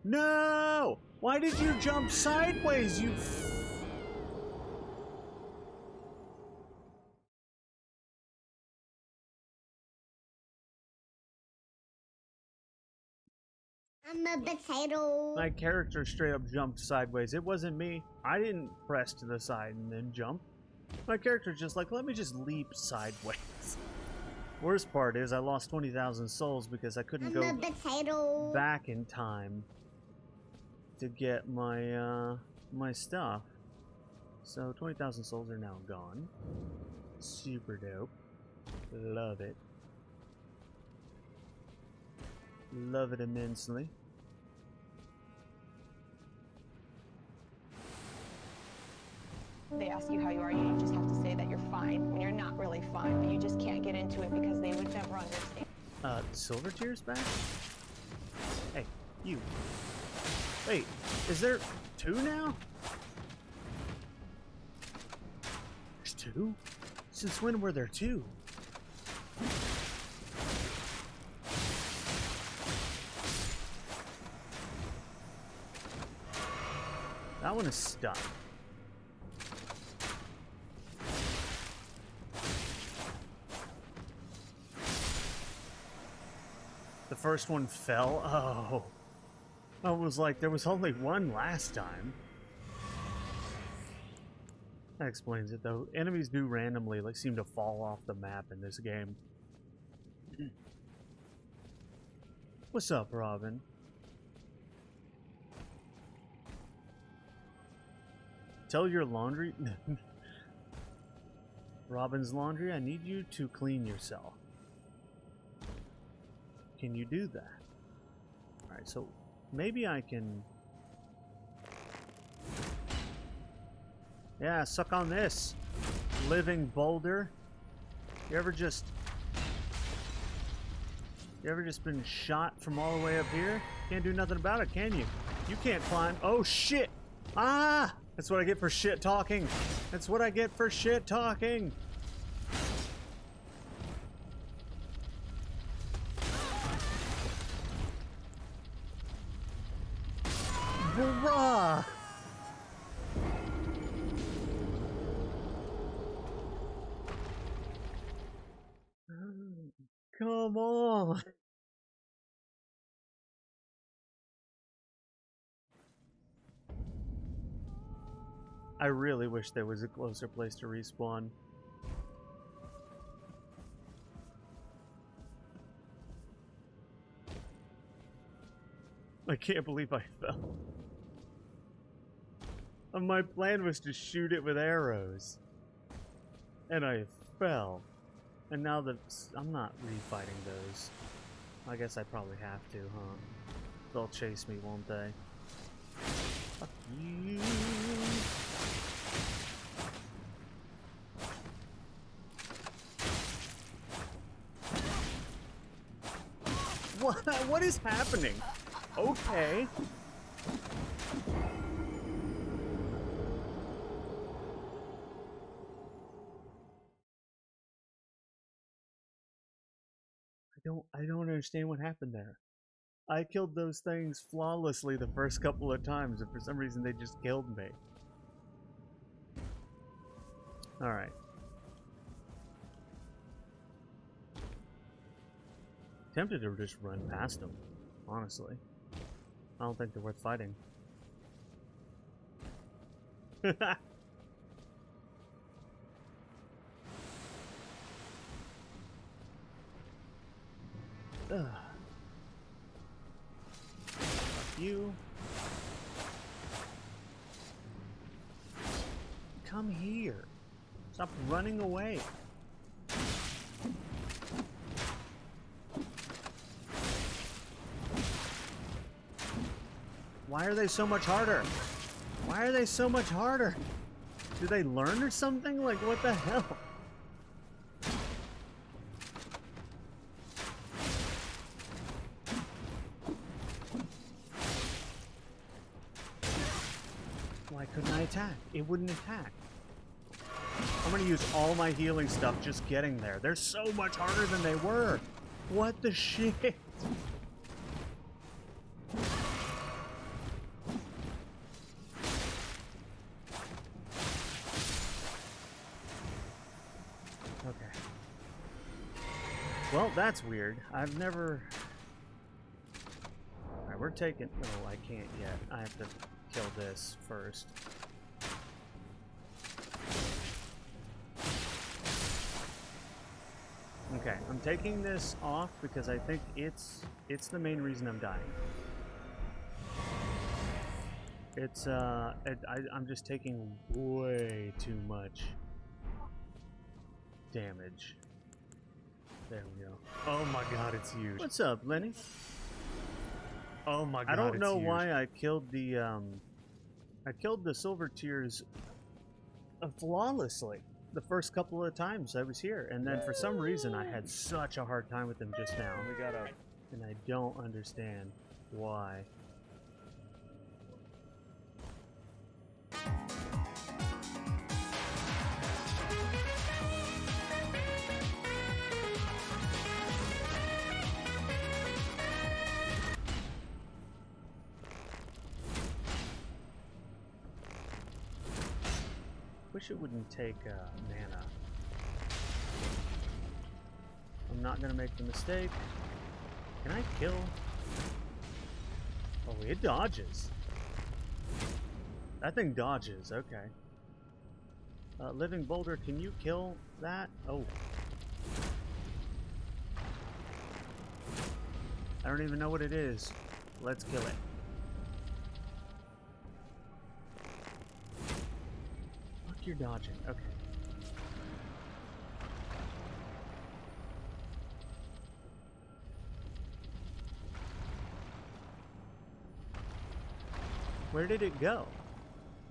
No! Why did you jump sideways, you... I'm a potato. My character straight up jumped sideways. It wasn't me. I didn't press to the side and then jump. My character's just like, let me just leap sideways. Worst part is I lost 20,000 souls because I couldn't go back in time to get my my stuff. So 20,000 souls are now gone. Super dope. Love it. Love it immensely. They ask you how you are, you just have to say that you're fine when you're not really fine, but you just can't get into it because they would never understand. Silver Tear's back? Hey, you. Wait, is there 2 now? There's 2? Since when were there 2? That one is stuck. The first one fell? Oh. I was like, there was only one last time. That explains it, though. Enemies do randomly, like, seem to fall off the map in this game. What's up, Robin? Tell your laundry... Robin's laundry, I need you to clean yourself. Can you do that? Alright, so maybe I can... Yeah, suck on this, living boulder. You ever just been shot from all the way up here? Can't do nothing about it, can you? You can't climb. Oh shit! Ah! That's what I get for shit talking. That's what I get for shit talking. Bruh. Come on. I really wish there was a closer place to respawn. I can't believe I fell. And my plan was to shoot it with arrows. And I fell. And now that I'm not refighting those. I guess I probably have to, huh? They'll chase me, won't they? Fuck you. What is happening? Okay. I don't understand what happened there. I killed those things flawlessly the first couple of times, and for some reason they just killed me. Alright. Tempted to just run past them, honestly. I don't think they're worth fighting. Ugh. Fuck you. Come here. Stop running away. Why are they so much harder? Why are they so much harder? Do they learn or something? Like, what the hell? Why couldn't I attack? It wouldn't attack. I'm gonna use all my healing stuff just getting there. They're so much harder than they were. What the shit? Okay. Well, that's weird. I've never... Alright, we're taking... Oh, I can't yet. I have to kill this first. Okay, I'm taking this off because I think it's the main reason I'm dying. It's I'm just taking way too much damage. There we go. Oh my god, it's huge. What's up, Lenny? Oh my god, I don't know why I killed the silver tiers flawlessly the first couple of times I was here, and then for some reason I had such a hard time with them just now. And I don't understand why. Wish it wouldn't take mana. I'm not gonna make the mistake. Can I kill? Oh, it dodges. That thing dodges, okay. Living Boulder, can you kill that? Oh. I don't even know what it is. Let's kill it. You're dodging. Okay. Where did it go?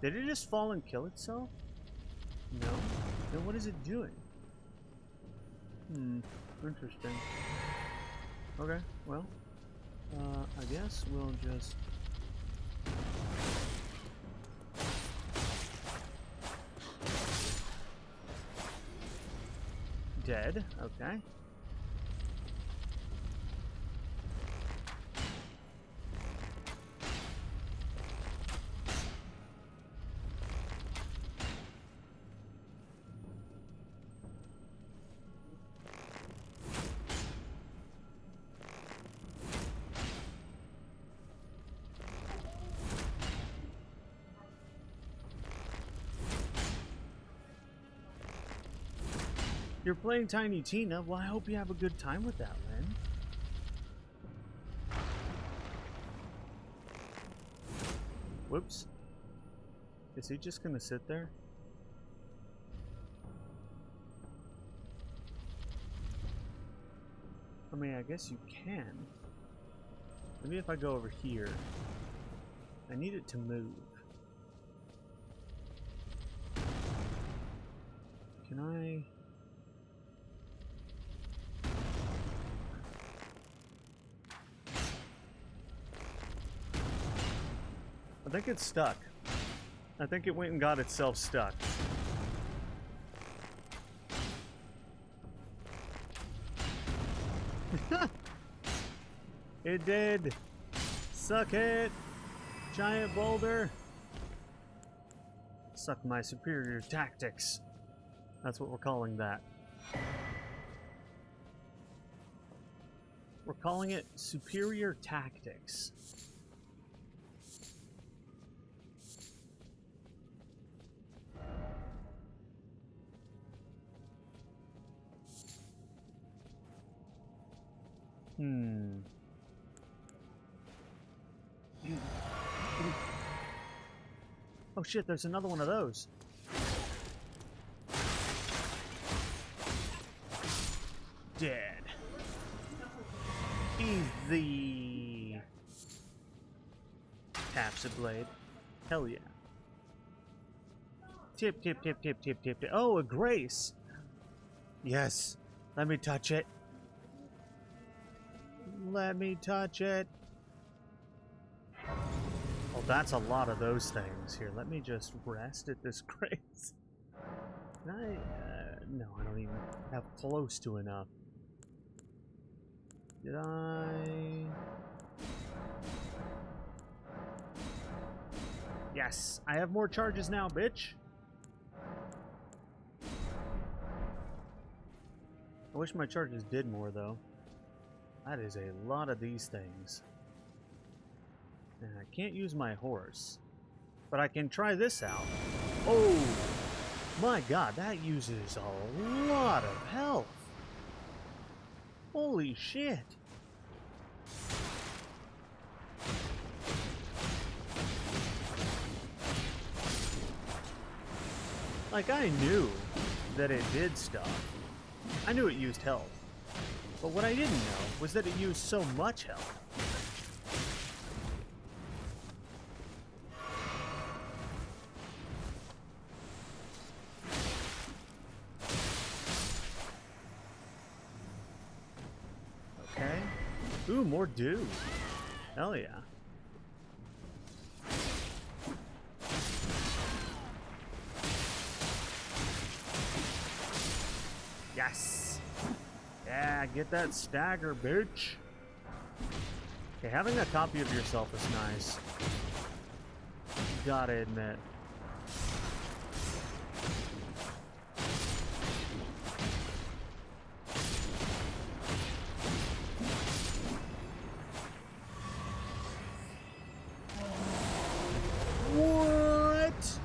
Did it just fall and kill itself? No. Then what is it doing? Interesting. Okay, well, I guess we'll just... Dead. Okay. You're playing Tiny Tina? Well, I hope you have a good time with that, Lynn. Whoops. Is he just gonna sit there? I mean, I guess you can. Maybe if I go over here. I need it to move. Can I... I think it's stuck. I think it went and got itself stuck. It did. Suck it. Giant boulder. Suck my superior tactics. That's what we're calling that. We're calling it superior tactics. Oh shit, there's another one of those. Dead. Easy. Taps a blade. Hell yeah. Tip, tip, tip, tip, tip, tip, tip. Oh, a grace. Yes. Let me touch it. Let me touch it. Oh, that's a lot of those things. Here, let me just rest at this grace. Can I? No, I don't even have close to enough. Did I? Yes, I have more charges now, bitch. I wish my charges did more, though. That is a lot of these things. And I can't use my horse. But I can try this out. Oh! My god, that uses a lot of health. Holy shit. Like, I knew that it did stuff. I knew it used health. But what I didn't know was that it used so much health. Okay. Ooh, more dew. Hell yeah. Yes. Yeah, get that stagger, bitch. Okay, having a copy of yourself is nice. Gotta admit. What?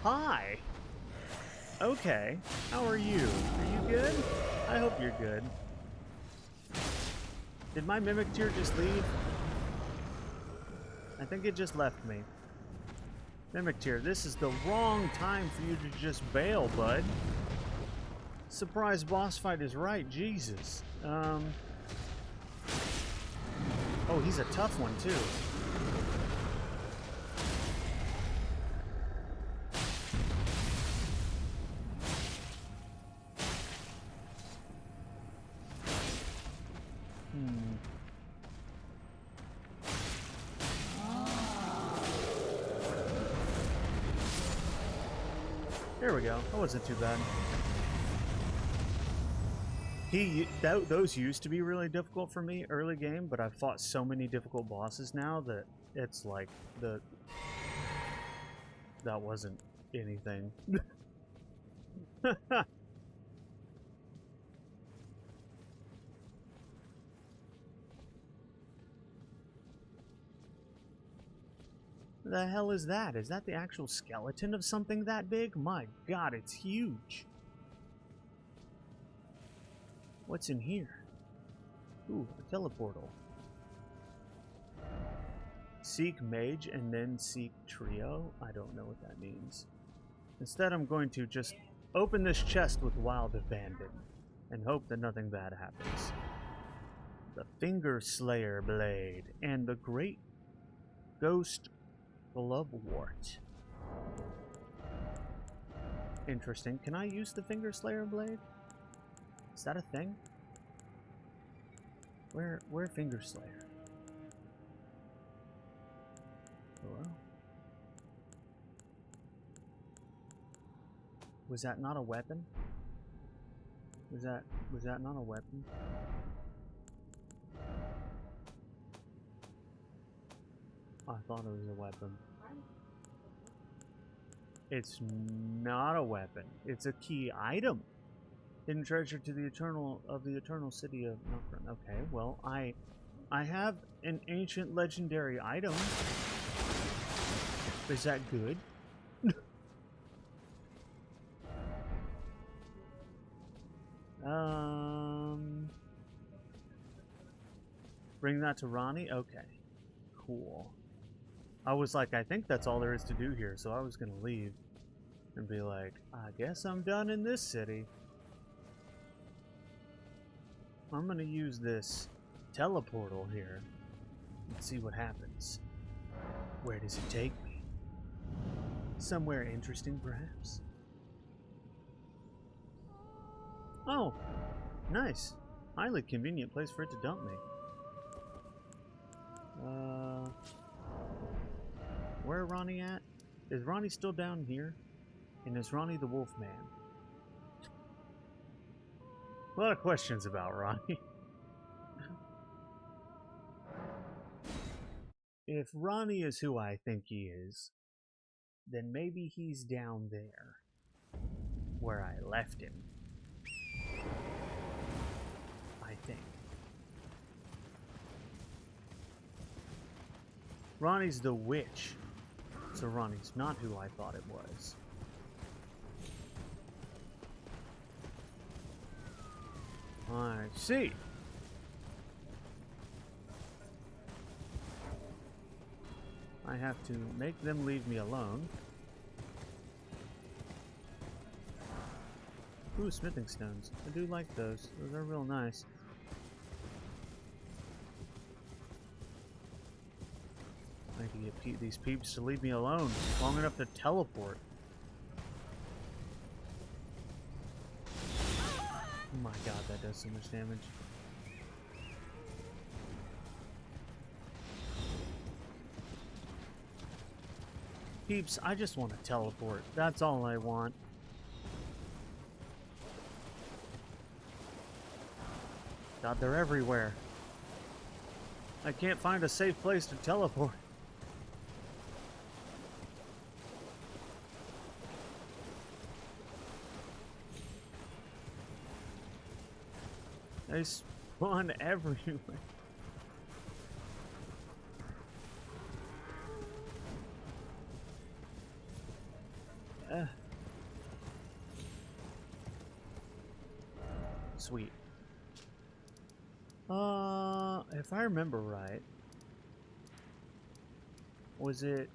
Hi. Okay. How are you? Are you good? I hope you're good. Did my Mimic Tear just leave? I think it just left me. Mimic Tear, this is the wrong time for you to just bail, bud. Surprise boss fight is right, Jesus. Oh, he's a tough one, too. There we go. That wasn't too bad. Those used to be really difficult for me early game, but I've fought so many difficult bosses now that it's like that wasn't anything. The hell is that? Is that the actual skeleton of something that big? My god, it's huge. What's in here? Ooh, a teleportal. Seek mage and then seek trio? I don't know what that means. Instead, I'm going to just open this chest with wild abandon and hope that nothing bad happens. The Finger Slayer Blade and the Great Ghost Glovewort. Interesting. Can I use the Finger Slayer Blade? Is that a thing? Where Finger Slayer? Hello? Was that not a weapon? Was that not a weapon? I thought it was a weapon. It's not a weapon. It's a key item. Hidden treasure to the eternal city of Nokron. Okay, well, I have an ancient legendary item. Is that good? Bring that to Ranni? Okay. Cool. I was like, I think that's all there is to do here, so I was gonna leave and be like, I guess I'm done in this city. I'm gonna use this teleportal here and see what happens. Where does it take me? Somewhere interesting, perhaps? Oh, nice. Highly convenient place for it to dump me. Where Ranni at? Is Ranni still down here? And is Ranni the Wolfman? A lot of questions about Ranni. If Ranni is who I think he is, then maybe he's down there, where I left him. I think. Ranni's the witch, so Ranni's not who I thought it was. I see. I have to make them leave me alone. Ooh, smithing stones. I do like those. Those are real nice. I need to get these peeps to leave me alone long enough to teleport. Oh my god, that does so much damage. Peeps, I just want to teleport. That's all I want. God, they're everywhere. I can't find a safe place to teleport. They spawn everywhere. Sweet. If I remember right, was it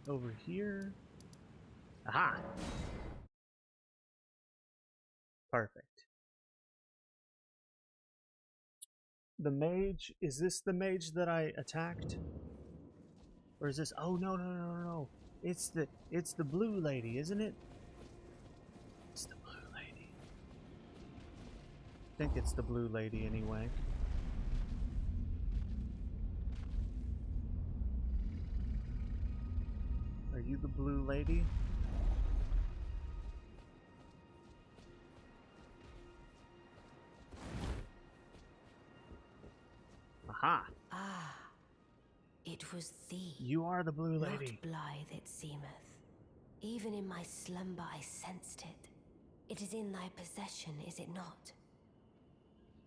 over here? Aha! Perfect. The mage, is this the mage that I attacked? Or is this, oh no. It's the blue lady, isn't it? It's the blue lady. I think it's the blue lady anyway. Are you the blue lady? Aha! Ah, it was thee. You are the blue lady. Not blithe it seemeth. Even in my slumber I sensed it. It is in thy possession, is it not?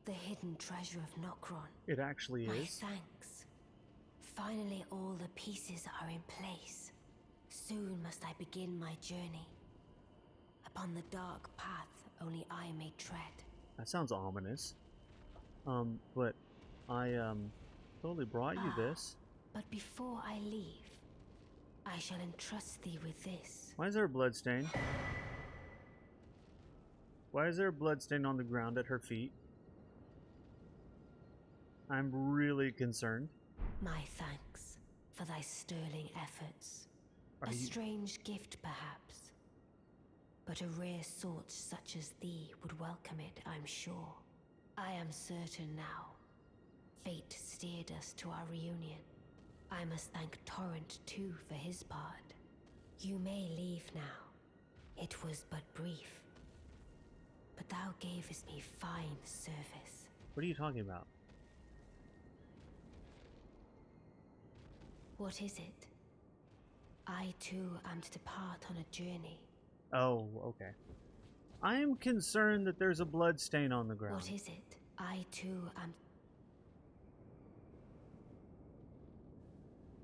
The hidden treasure of Nokron. It actually My is. thanks. Finally all the pieces are in place. Soon must I begin my journey. Upon the dark path only I may tread. That sounds ominous. But I totally brought you this. But before I leave, I shall entrust thee with this. Why is there a blood stain? Why is there a blood stain on the ground at her feet? I'm really concerned. My thanks for thy sterling efforts. Are A you- strange gift, perhaps. But a rare sort such as thee would welcome it, I'm sure. I am certain now. Fate steered us to our reunion. I must thank Torrent too for his part. You may leave now. It was but brief. But thou gavest me fine service. What are you talking about? What is it? I too am to depart on a journey. Oh, okay. I am concerned that there's a blood stain on the ground. What is it? I too am...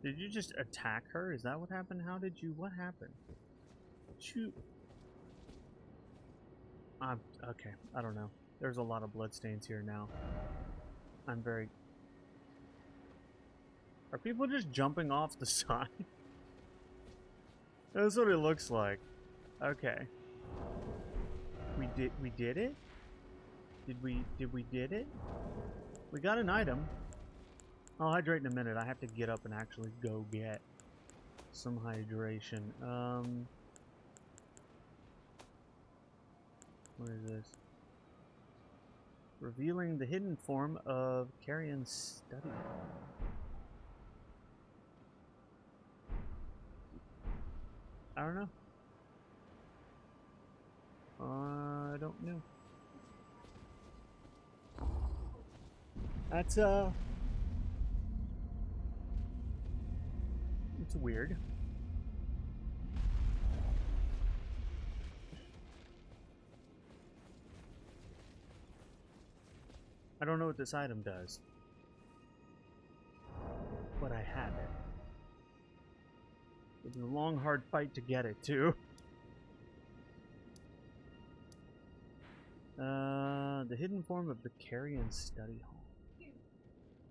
Did you just attack her? Is that what happened? How did you... What happened? Shoot. Okay, I don't know. There's a lot of bloodstains here now. I'm very... Are people just jumping off the side? That's what it looks like. Okay. We did it? Did we did it? We got an item. I'll hydrate in a minute. I have to get up and actually go get some hydration. What is this? Revealing the hidden form of Carrion's study hall. I don't know. I don't know. That's it's weird. I don't know what this item does, but I have it. It was a long, hard fight to get it, too. The hidden form of the Carrion Study Hall.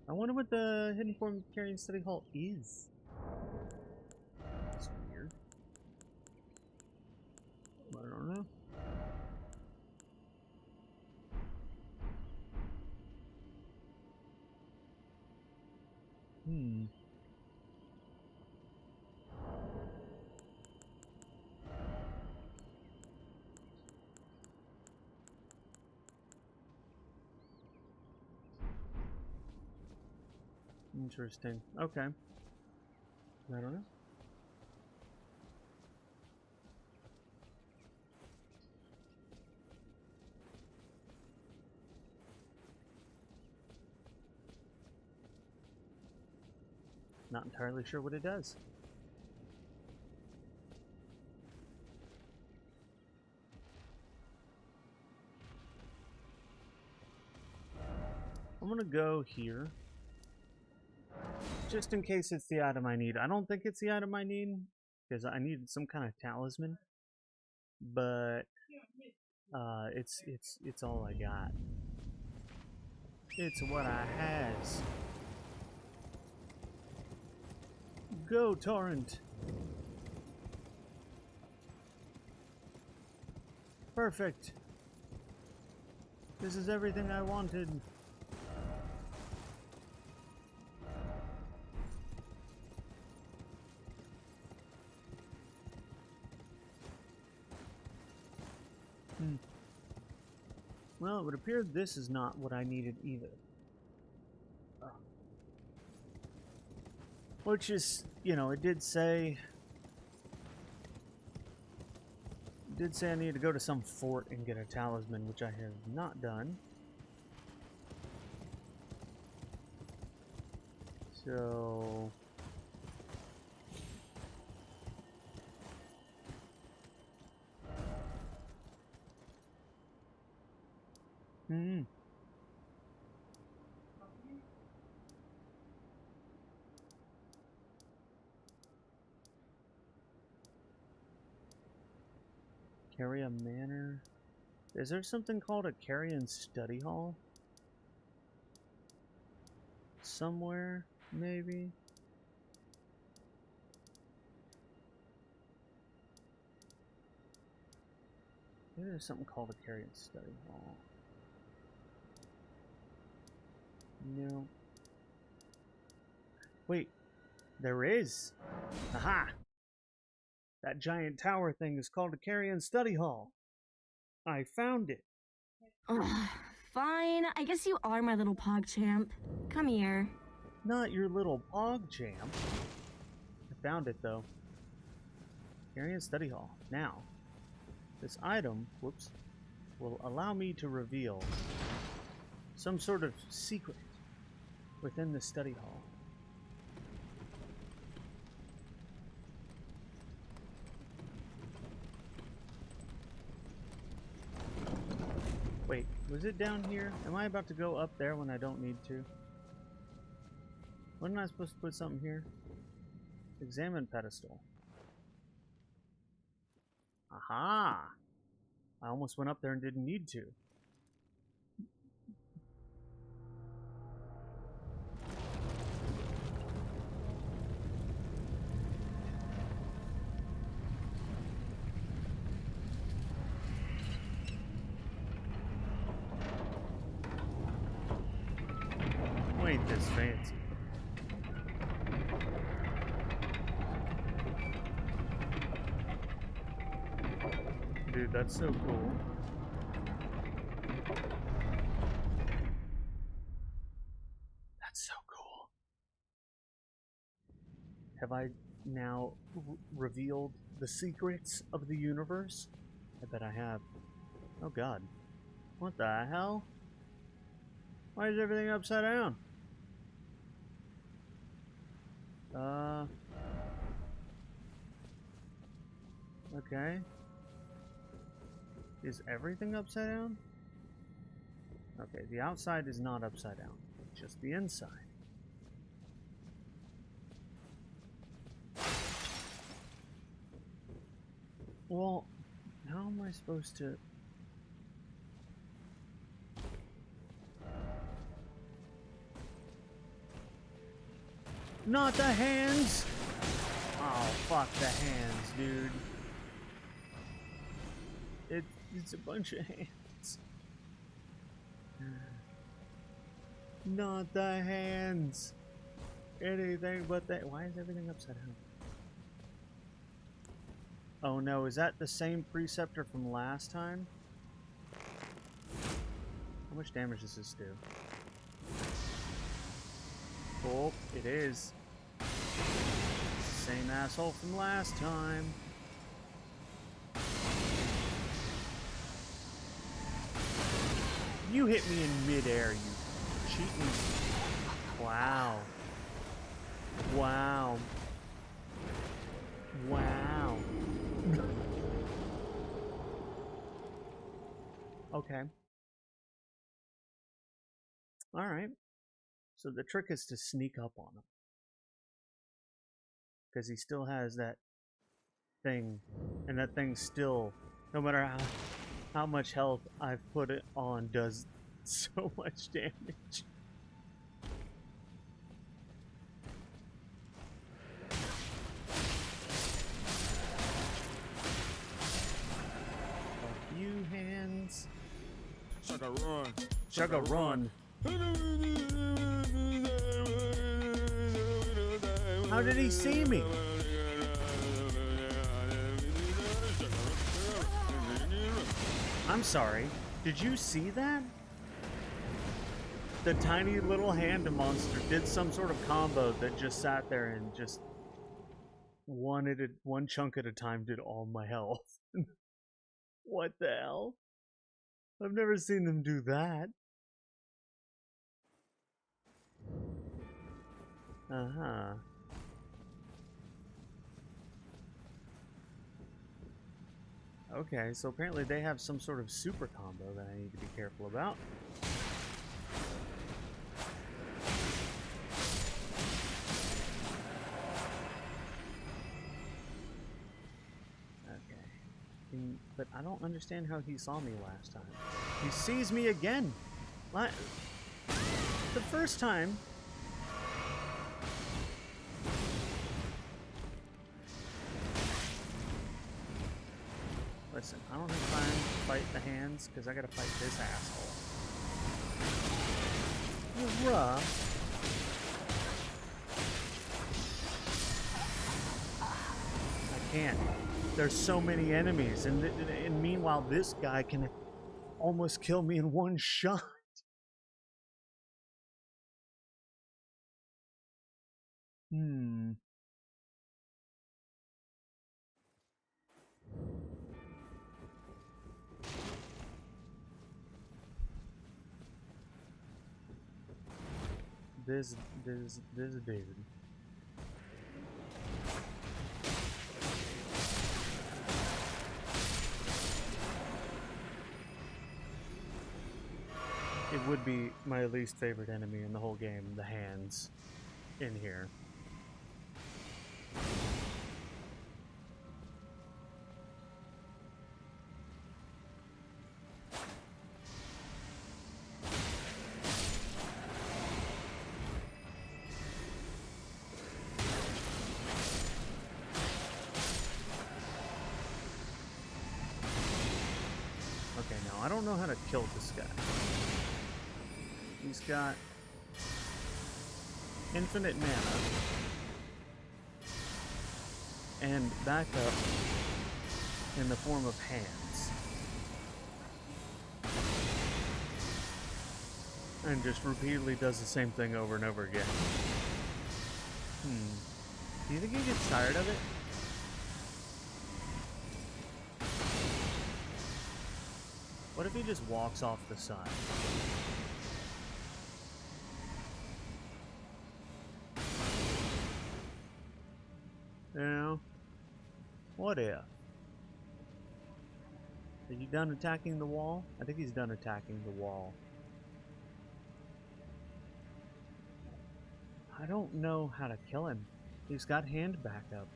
I wonder what the hidden form of the Carrion Study Hall is. That's weird. I don't know. Interesting. Okay. I don't know. Not entirely sure what it does. I'm gonna go here. Just in case it's the item I need. I don't think it's the item I need, because I needed some kind of talisman. But it's all I got. It's what I has. Go, Torrent! Perfect! This is everything I wanted. Well, it would appear this is not what I needed either. Which is, you know, it did say I needed to go to some fort and get a talisman, which I have not done. So... Carrion Manor. Is there something called a Carrion Study Hall? Somewhere, maybe? Maybe there's something called a Carrion Study Hall. No. Wait, there is. Aha! That giant tower thing is called a Carrion Study Hall. I found it. Ugh, fine, I guess you are my little PogChamp. Come here. Not your little PogChamp. I found it though. Carrion Study Hall. Now, this item, whoops, will allow me to reveal some sort of secret within the study hall. Wait, was it down here? Am I about to go up there when I don't need to? Wasn't I supposed to put something here? Examine pedestal. Aha! I almost went up there and didn't need to. Ain't this fancy. Dude, that's so cool. That's so cool. Have I now revealed the secrets of the universe? I bet I have. Oh god. What the hell? Why is everything upside down? Okay. Is everything upside down? Okay, the outside is not upside down, just the inside. Well, how am I supposed to... Not the hands! Oh, fuck the hands, dude. It's a bunch of hands. Not the hands. Anything but that. Why is everything upside down? Oh no, is that the same preceptor from last time? How much damage does this do? Oh, it is. It's the same asshole from last time. You hit me in midair, you cheating. Wow. Wow. Wow. Okay. Alright. So the trick is to sneak up on him. Because he still has that thing. And that thing still, no matter how much health I've put it on, does so much damage. A few hands. Chugga run. Chugga run. How did he see me? I'm sorry. Did you see that? The tiny little hand monster did some sort of combo that just sat there and just one chunk at a time did all my health. What the hell? I've never seen them do that. Uh-huh. Okay, so apparently they have some sort of super combo that I need to be careful about. But I don't understand how he saw me last time. He sees me again! The first time... Listen, I don't have time to fight the hands, because I gotta fight this asshole. Bruh. I can't. There's so many enemies, and meanwhile this guy can almost kill me in one shot. This dude. It would be my least favorite enemy in the whole game, the hands in here. Okay, now I don't know how to kill this guy. He's got infinite mana and backup in the form of hands. And just repeatedly does the same thing over and over again. Do you think he gets tired of it? What if he just walks off the side? You know? What if? Are you done attacking the wall? I think he's done attacking the wall. I don't know how to kill him. He's got hand backup.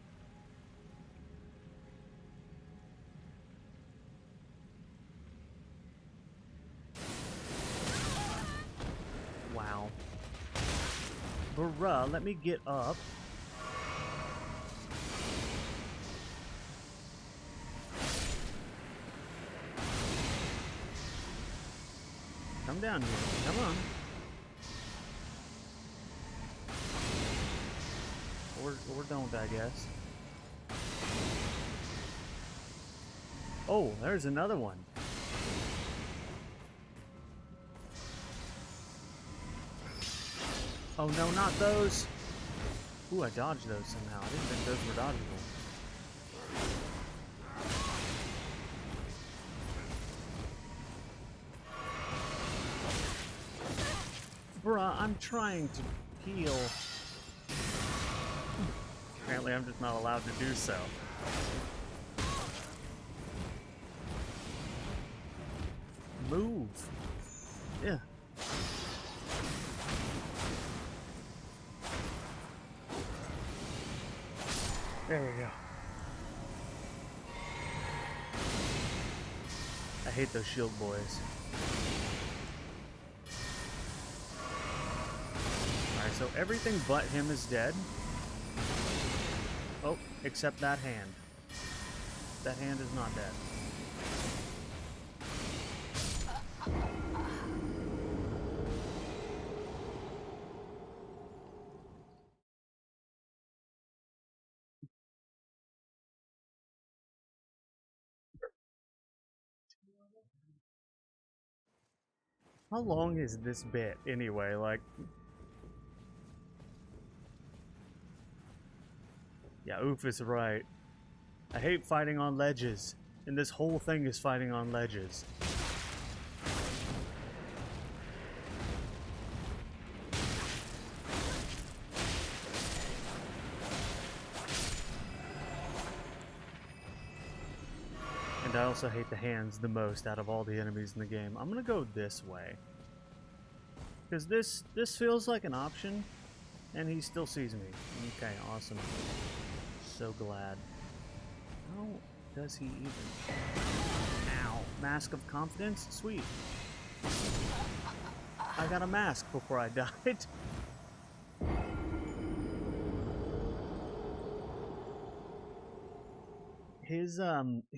Wow. Bruh, let me get up. Come down here. Come on. Or don't, I guess. Oh, there's another one. Oh no, not those. Ooh, I dodged those somehow. I didn't think those were dodgeable. Bruh, I'm trying to heal. Apparently I'm just not allowed to do so. Move. Yeah. There we go. I hate those shield boys. Alright, so everything but him is dead. Oh, except that hand. That hand is not dead. How long is this bit anyway? Like, yeah, Oof is right. I hate fighting on ledges, and this whole thing is fighting on ledges. also hate the hands the most out of all the enemies in the game. I'm gonna go this way. Because this feels like an option, and he still sees me. Okay, awesome. So glad. How does he even... Ow. Mask of confidence? Sweet. I got a mask before I died. His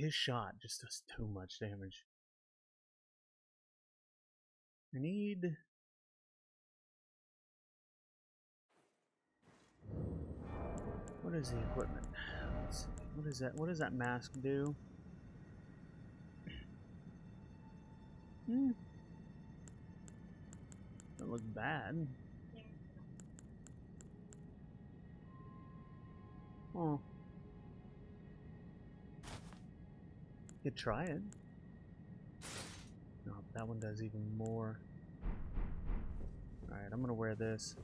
shot just does too much damage. I need... What is the equipment? Let's see. What is that? What does that mask do? Doesn't look bad. Oh. Could try it. No, that one does even more. Alright, I'm gonna wear this.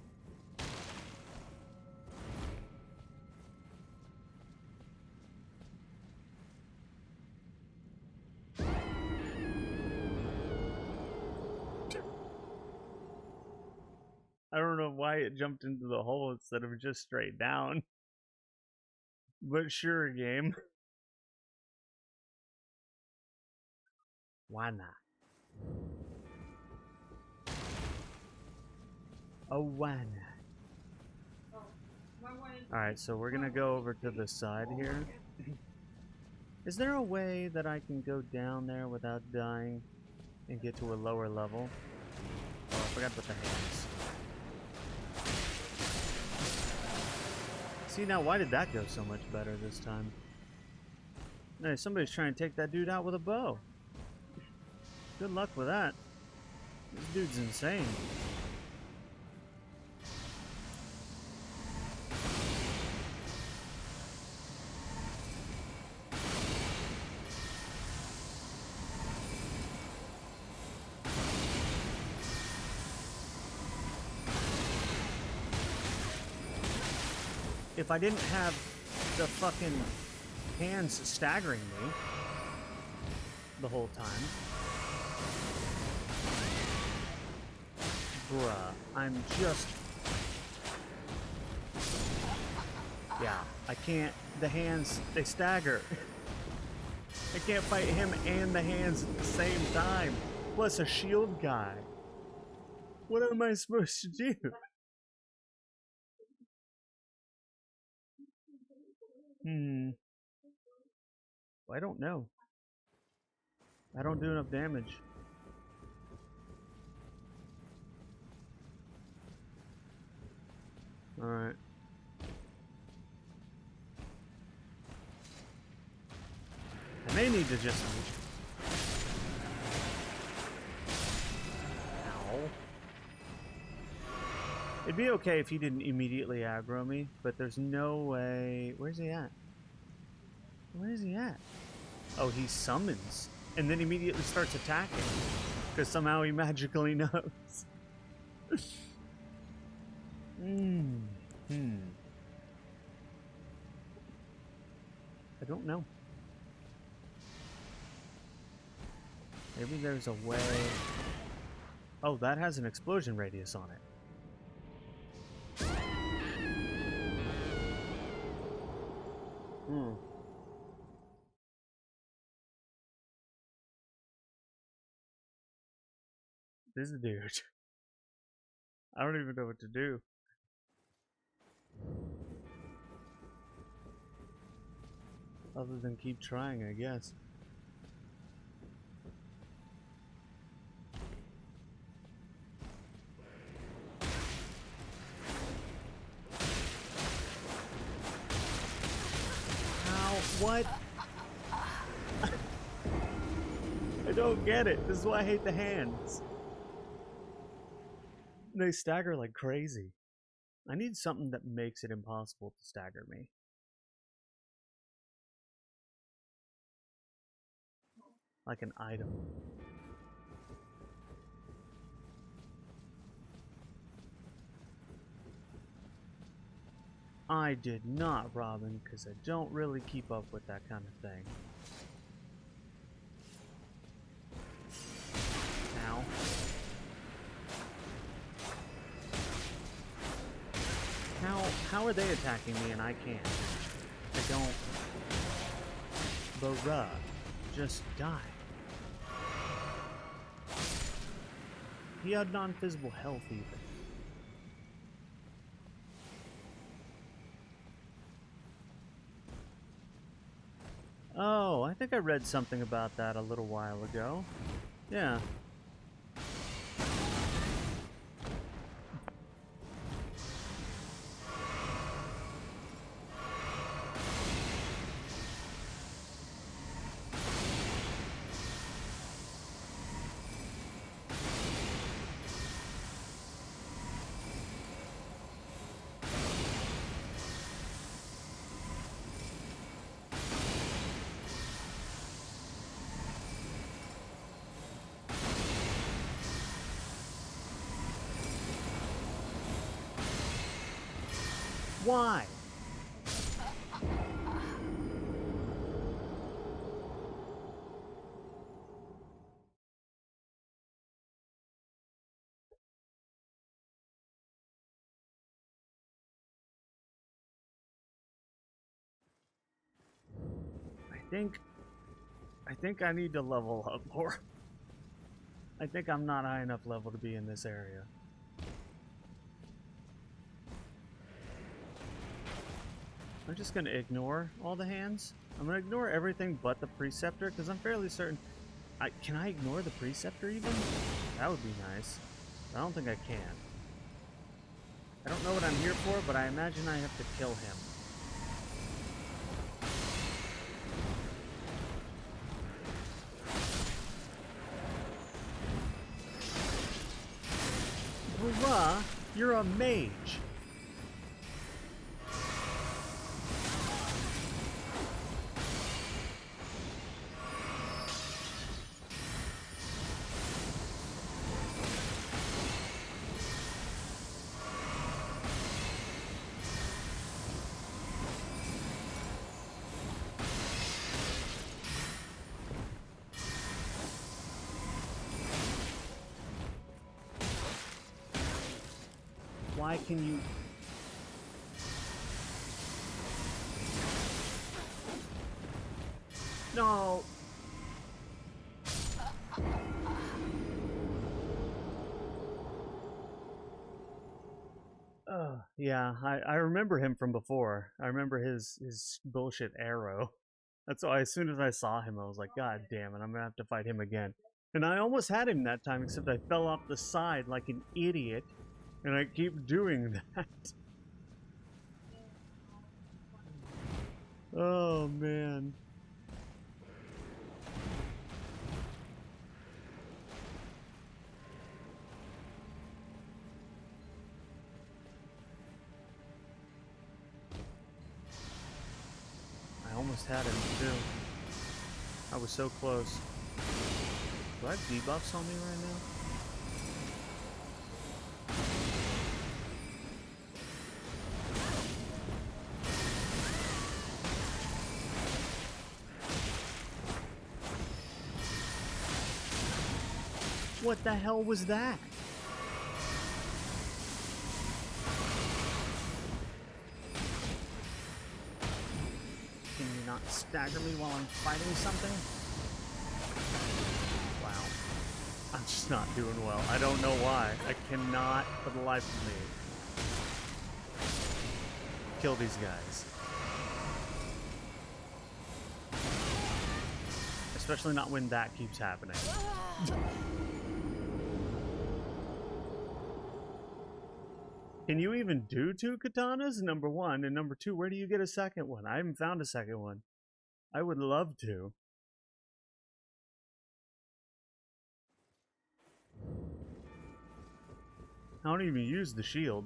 I don't know why it jumped into the hole instead of just straight down. But sure, game. Why not? Oh, why not? Alright, so we're gonna go over to the side here. Is there a way that I can go down there without dying and get to a lower level? Oh, I forgot about the hands. See, now why did that go so much better this time? Hey, somebody's trying to take that dude out with a bow. Good luck with that. This dude's insane. If I didn't have the fucking hands staggering me the whole time. Bruh, I'm just... Yeah, I can't... The hands, they stagger. I can't fight him and the hands at the same time. Plus a shield guy. What am I supposed to do? I don't know. I don't do enough damage. Alright. I may need to just... Ow. It'd be okay if he didn't immediately aggro me, but there's no way... Where's he at? Where is he at? Oh, he summons, and then immediately starts attacking, because somehow he magically knows. I don't know. Maybe there's a way... Oh, that has an explosion radius on it. This dude. I don't even know what to do. Other than keep trying, I guess. How? What? I don't get it. This is why I hate the hands. They stagger like crazy. I need something that makes it impossible to stagger me. Like an item. I did not, Robin, because I don't really keep up with that kind of thing. how are they attacking me and I can't? I don't... Bruh. Just die. He had non-physical health even. Oh, I think I read something about that a little while ago. Yeah. Why? I think I need to level up more. I think I'm not high enough level to be in this area. I'm just gonna ignore all the hands. I'm gonna ignore everything but the Preceptor, because I'm fairly certain... Can I ignore the Preceptor even? That would be nice. I don't think I can. I don't know what I'm here for, but I imagine I have to kill him. Hurrah! You're a mage! Why can you... No! Yeah, I remember him from before. I remember his bullshit arrow. That's why as soon as I saw him, I was like, God damn it, I'm gonna have to fight him again. And I almost had him that time, except I fell off the side like an idiot. And I keep doing that. Oh, man. I almost had him, too. I was so close. Do I have debuffs on me right now? What the hell was that? Can you not stagger me while I'm fighting something? Wow. I'm just not doing well. I don't know why. I cannot, for the life of me, kill these guys. Especially not when that keeps happening. Can you even do 2 katanas? Number one. And number two, where do you get a second one? I haven't found a second one. I would love to. I don't even use the shield.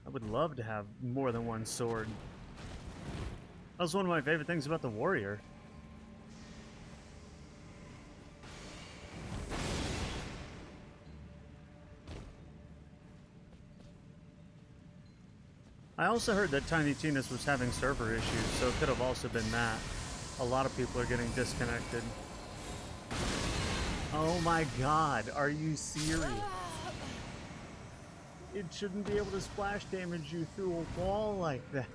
I would love to have more than one sword. That was one of my favorite things about the warrior. I also heard that Tiny Tina's was having server issues, so it could have also been that. A lot of people are getting disconnected. Oh my god, are you serious? It shouldn't be able to splash damage you through a wall like that.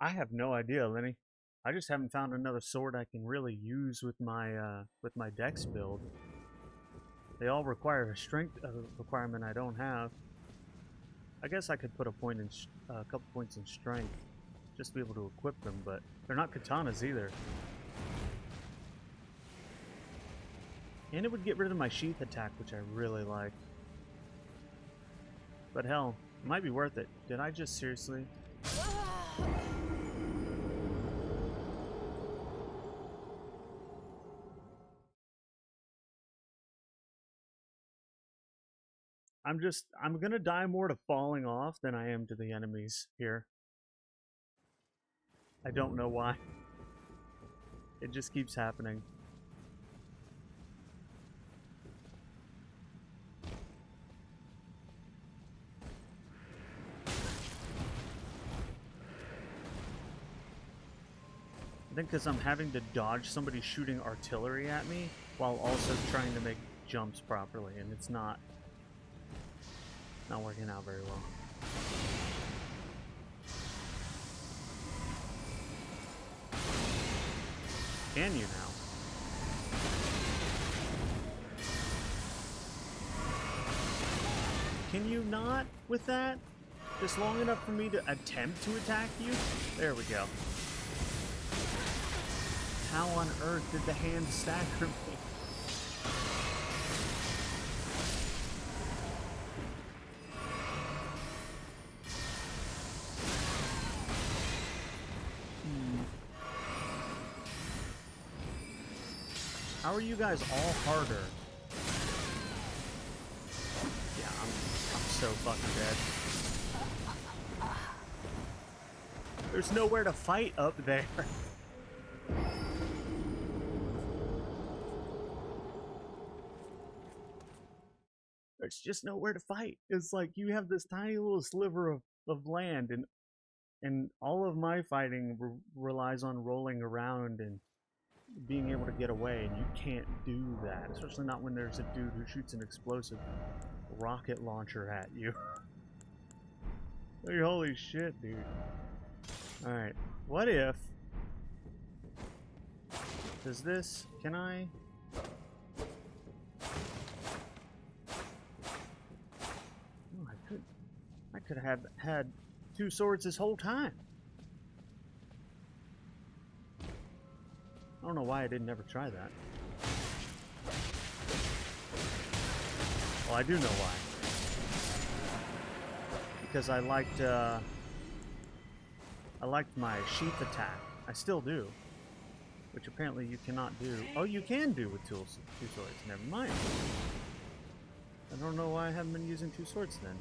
I have no idea, Lenny. I just haven't found another sword I can really use with my dex build. They all require a strength requirement I don't have. I guess I could put a couple points in strength just to be able to equip them, but they're not katanas either. And it would get rid of my sheath attack, which I really like. But hell, it might be worth it. Did I just seriously? I'm gonna die more to falling off than I am to the enemies here. I don't know why. It just keeps happening. I think because I'm having to dodge somebody shooting artillery at me while also trying to make jumps properly, and it's not working out very well. Can you now? Can you not with that? Just long enough for me to attempt to attack you? There we go. How on earth did the hand stagger me? How are you guys all harder? Yeah, I'm so fucking dead. There's nowhere to fight up there. There's just nowhere to fight. It's like you have this tiny little sliver of land, and all of my fighting relies on rolling around and being able to get away, and you can't do that, especially not when there's a dude who shoots an explosive rocket launcher at you. Like, holy shit, dude. Alright, what if... Does this... Can I... Oh, I could have had two swords this whole time. I don't know why I didn't ever try that. Well, I do know why. Because I liked my sheath attack. I still do. Which apparently you cannot do. Oh, you can do with two swords. Never mind. I don't know why I haven't been using two swords then.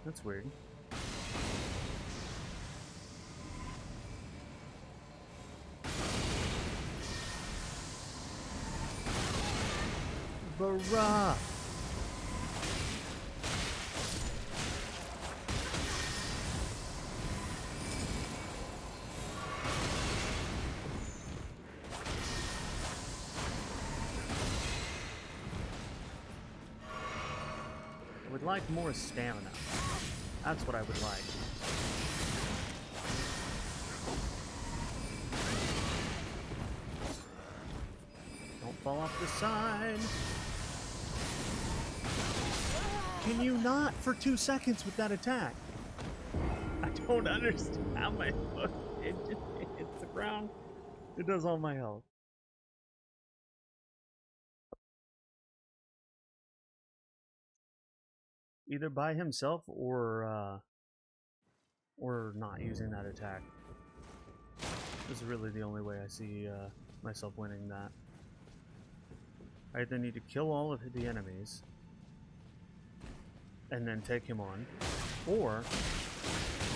That's weird. Barrah! I would like more stamina. That's what I would like. Don't fall off the side. Can you not for 2 seconds with that attack? I don't understand how my foot it just hits the ground. It does all my health. Either by himself or not using that attack. This is really the only way I see myself winning that. I either need to kill all of the enemies and then take him on, or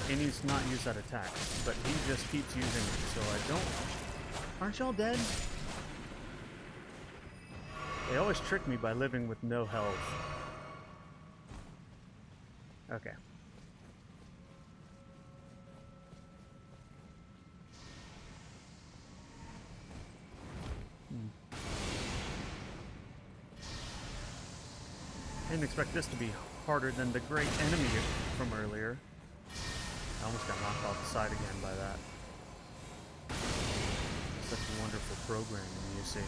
he needs to not use that attack, but he just keeps using it, so I don't... Aren't y'all dead? They always trick me by living with no health. Okay, I didn't expect this to be harder than the great enemy from earlier. I almost got knocked off the side again by that. Such wonderful programming, you see.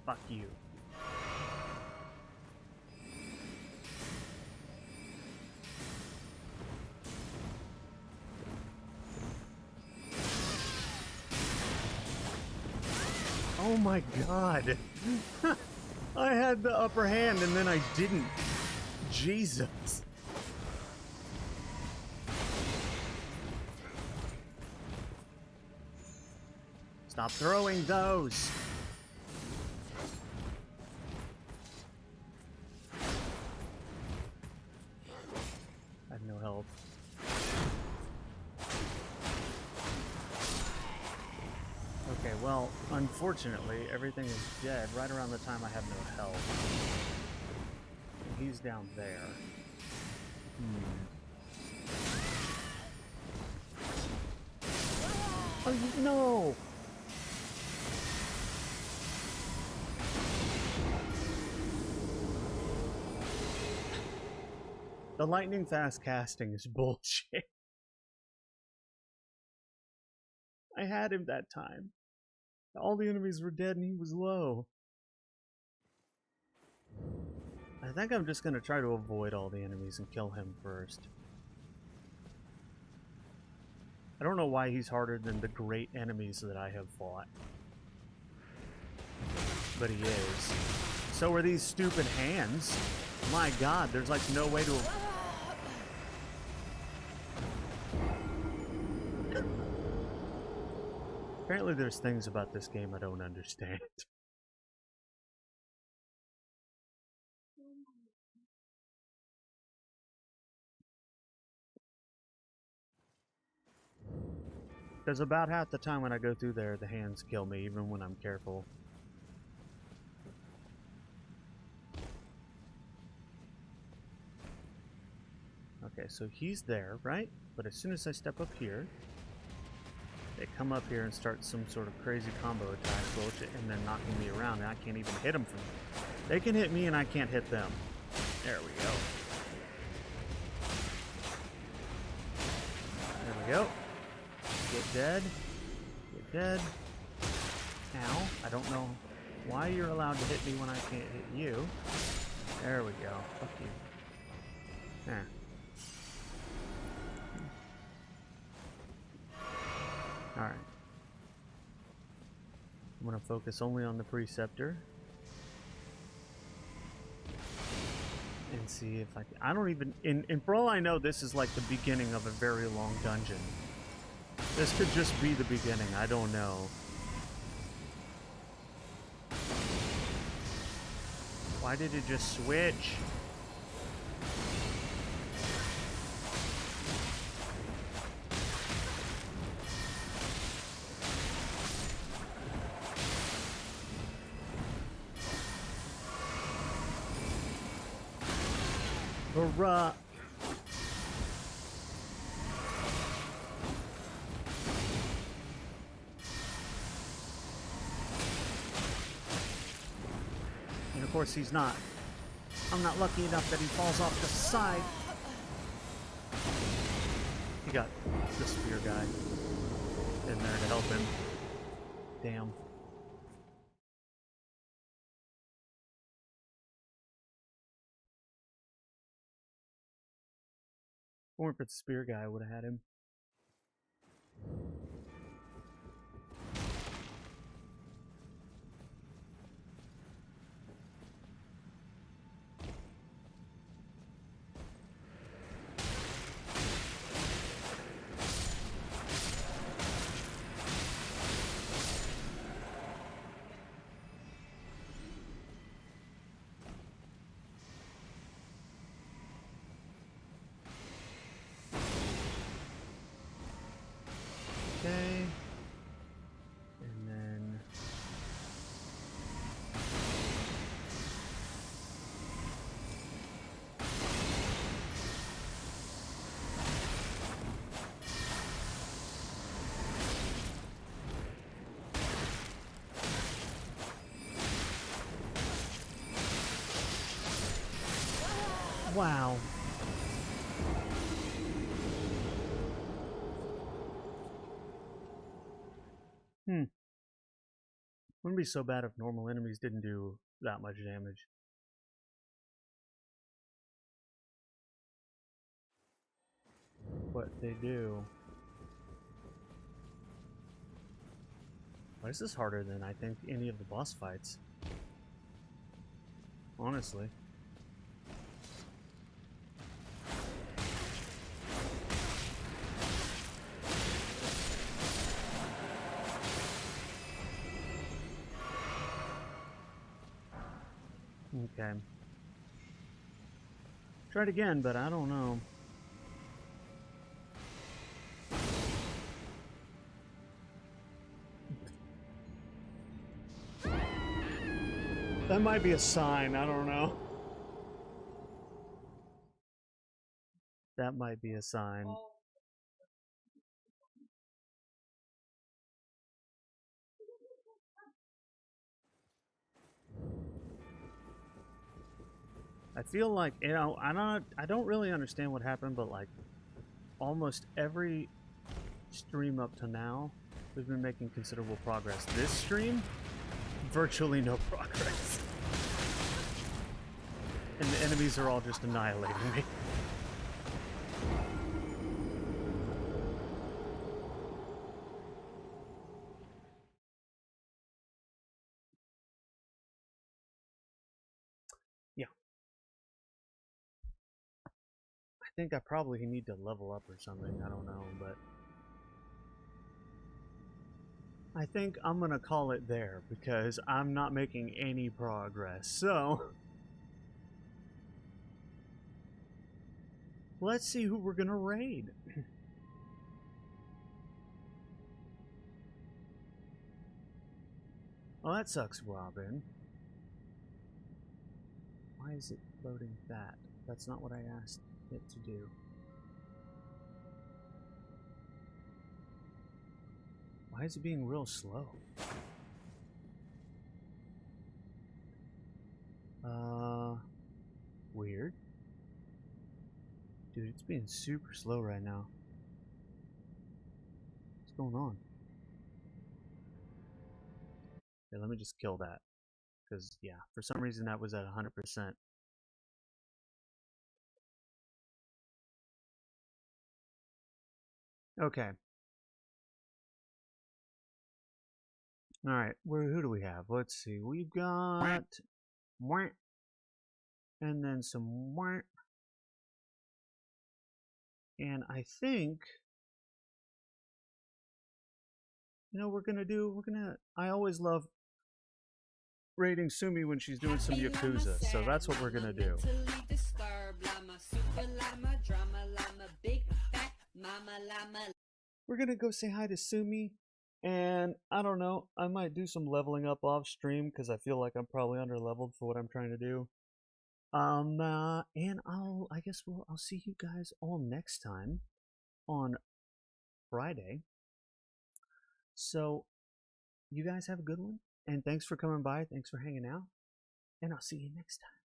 Fuck you. Oh my god. I had the upper hand and then I didn't. Jesus. Stop throwing those. I have no health. Okay, well, unfortunately, everything is dead right around the time I have no health. And he's down there. Oh, no! The lightning fast casting is bullshit. I had him that time. All the enemies were dead and he was low. I think I'm just gonna try to avoid all the enemies and kill him first. I don't know why he's harder than the great enemies that I have fought. But he is. So are these stupid hands. My god, there's like no way to... Apparently there's things about this game I don't understand. Because about half the time when I go through there, the hands kill me, even when I'm careful. Okay, so he's there, right? But as soon as I step up here, they come up here and start some sort of crazy combo attack bullshit and then knocking me around, and I can't even hit them from... They can hit me and I can't hit them. There we go. There we go. Get dead. Get dead. Ow. I don't know why you're allowed to hit me when I can't hit you. There we go. Fuck you. There. Alright. I'm going to focus only on the Preceptor. And see if I can... I don't even... And for all I know, this is like the beginning of a very long dungeon. This could just be the beginning. I don't know. Why did it just switch? Bruh. And of course he's not. I'm not lucky enough that he falls off the side. He got the spear guy in there to help him. Damn. If it weren't for the spear guy, I would have had him. Wow. Wouldn't be so bad if normal enemies didn't do that much damage. But they do. Why is this harder than I think any of the boss fights? Honestly. Okay. Try it again, but I don't know. That might be a sign, I don't know. That might be a sign. I feel like, you know, I don't really understand what happened, but like almost every stream up to now, we've been making considerable progress. This stream, virtually no progress. And the enemies are all just annihilating me. Yeah. I think I probably need to level up or something, I don't know, but I think I'm gonna call it there because I'm not making any progress. So let's see who we're gonna raid. Oh, that sucks, Robin. Why is it loading that? That's not what I asked it to do. Why is it being real slow? Weird. Dude, it's being super slow right now. What's going on? Okay, let me just kill that. Because, yeah, for some reason that was at 100%. Okay. Alright, who do we have? Let's see. We've got... And then some... And I think... You know, I always love raiding Sumi when she's doing some Yakuza, so that's what we're gonna do. We're gonna go say hi to Sumi, and I don't know, I might do some leveling up off stream because I feel like I'm probably under leveled for what I'm trying to do. And I'll see you guys all next time on Friday. So you guys have a good one, and thanks for coming by, thanks for hanging out, and I'll see you next time.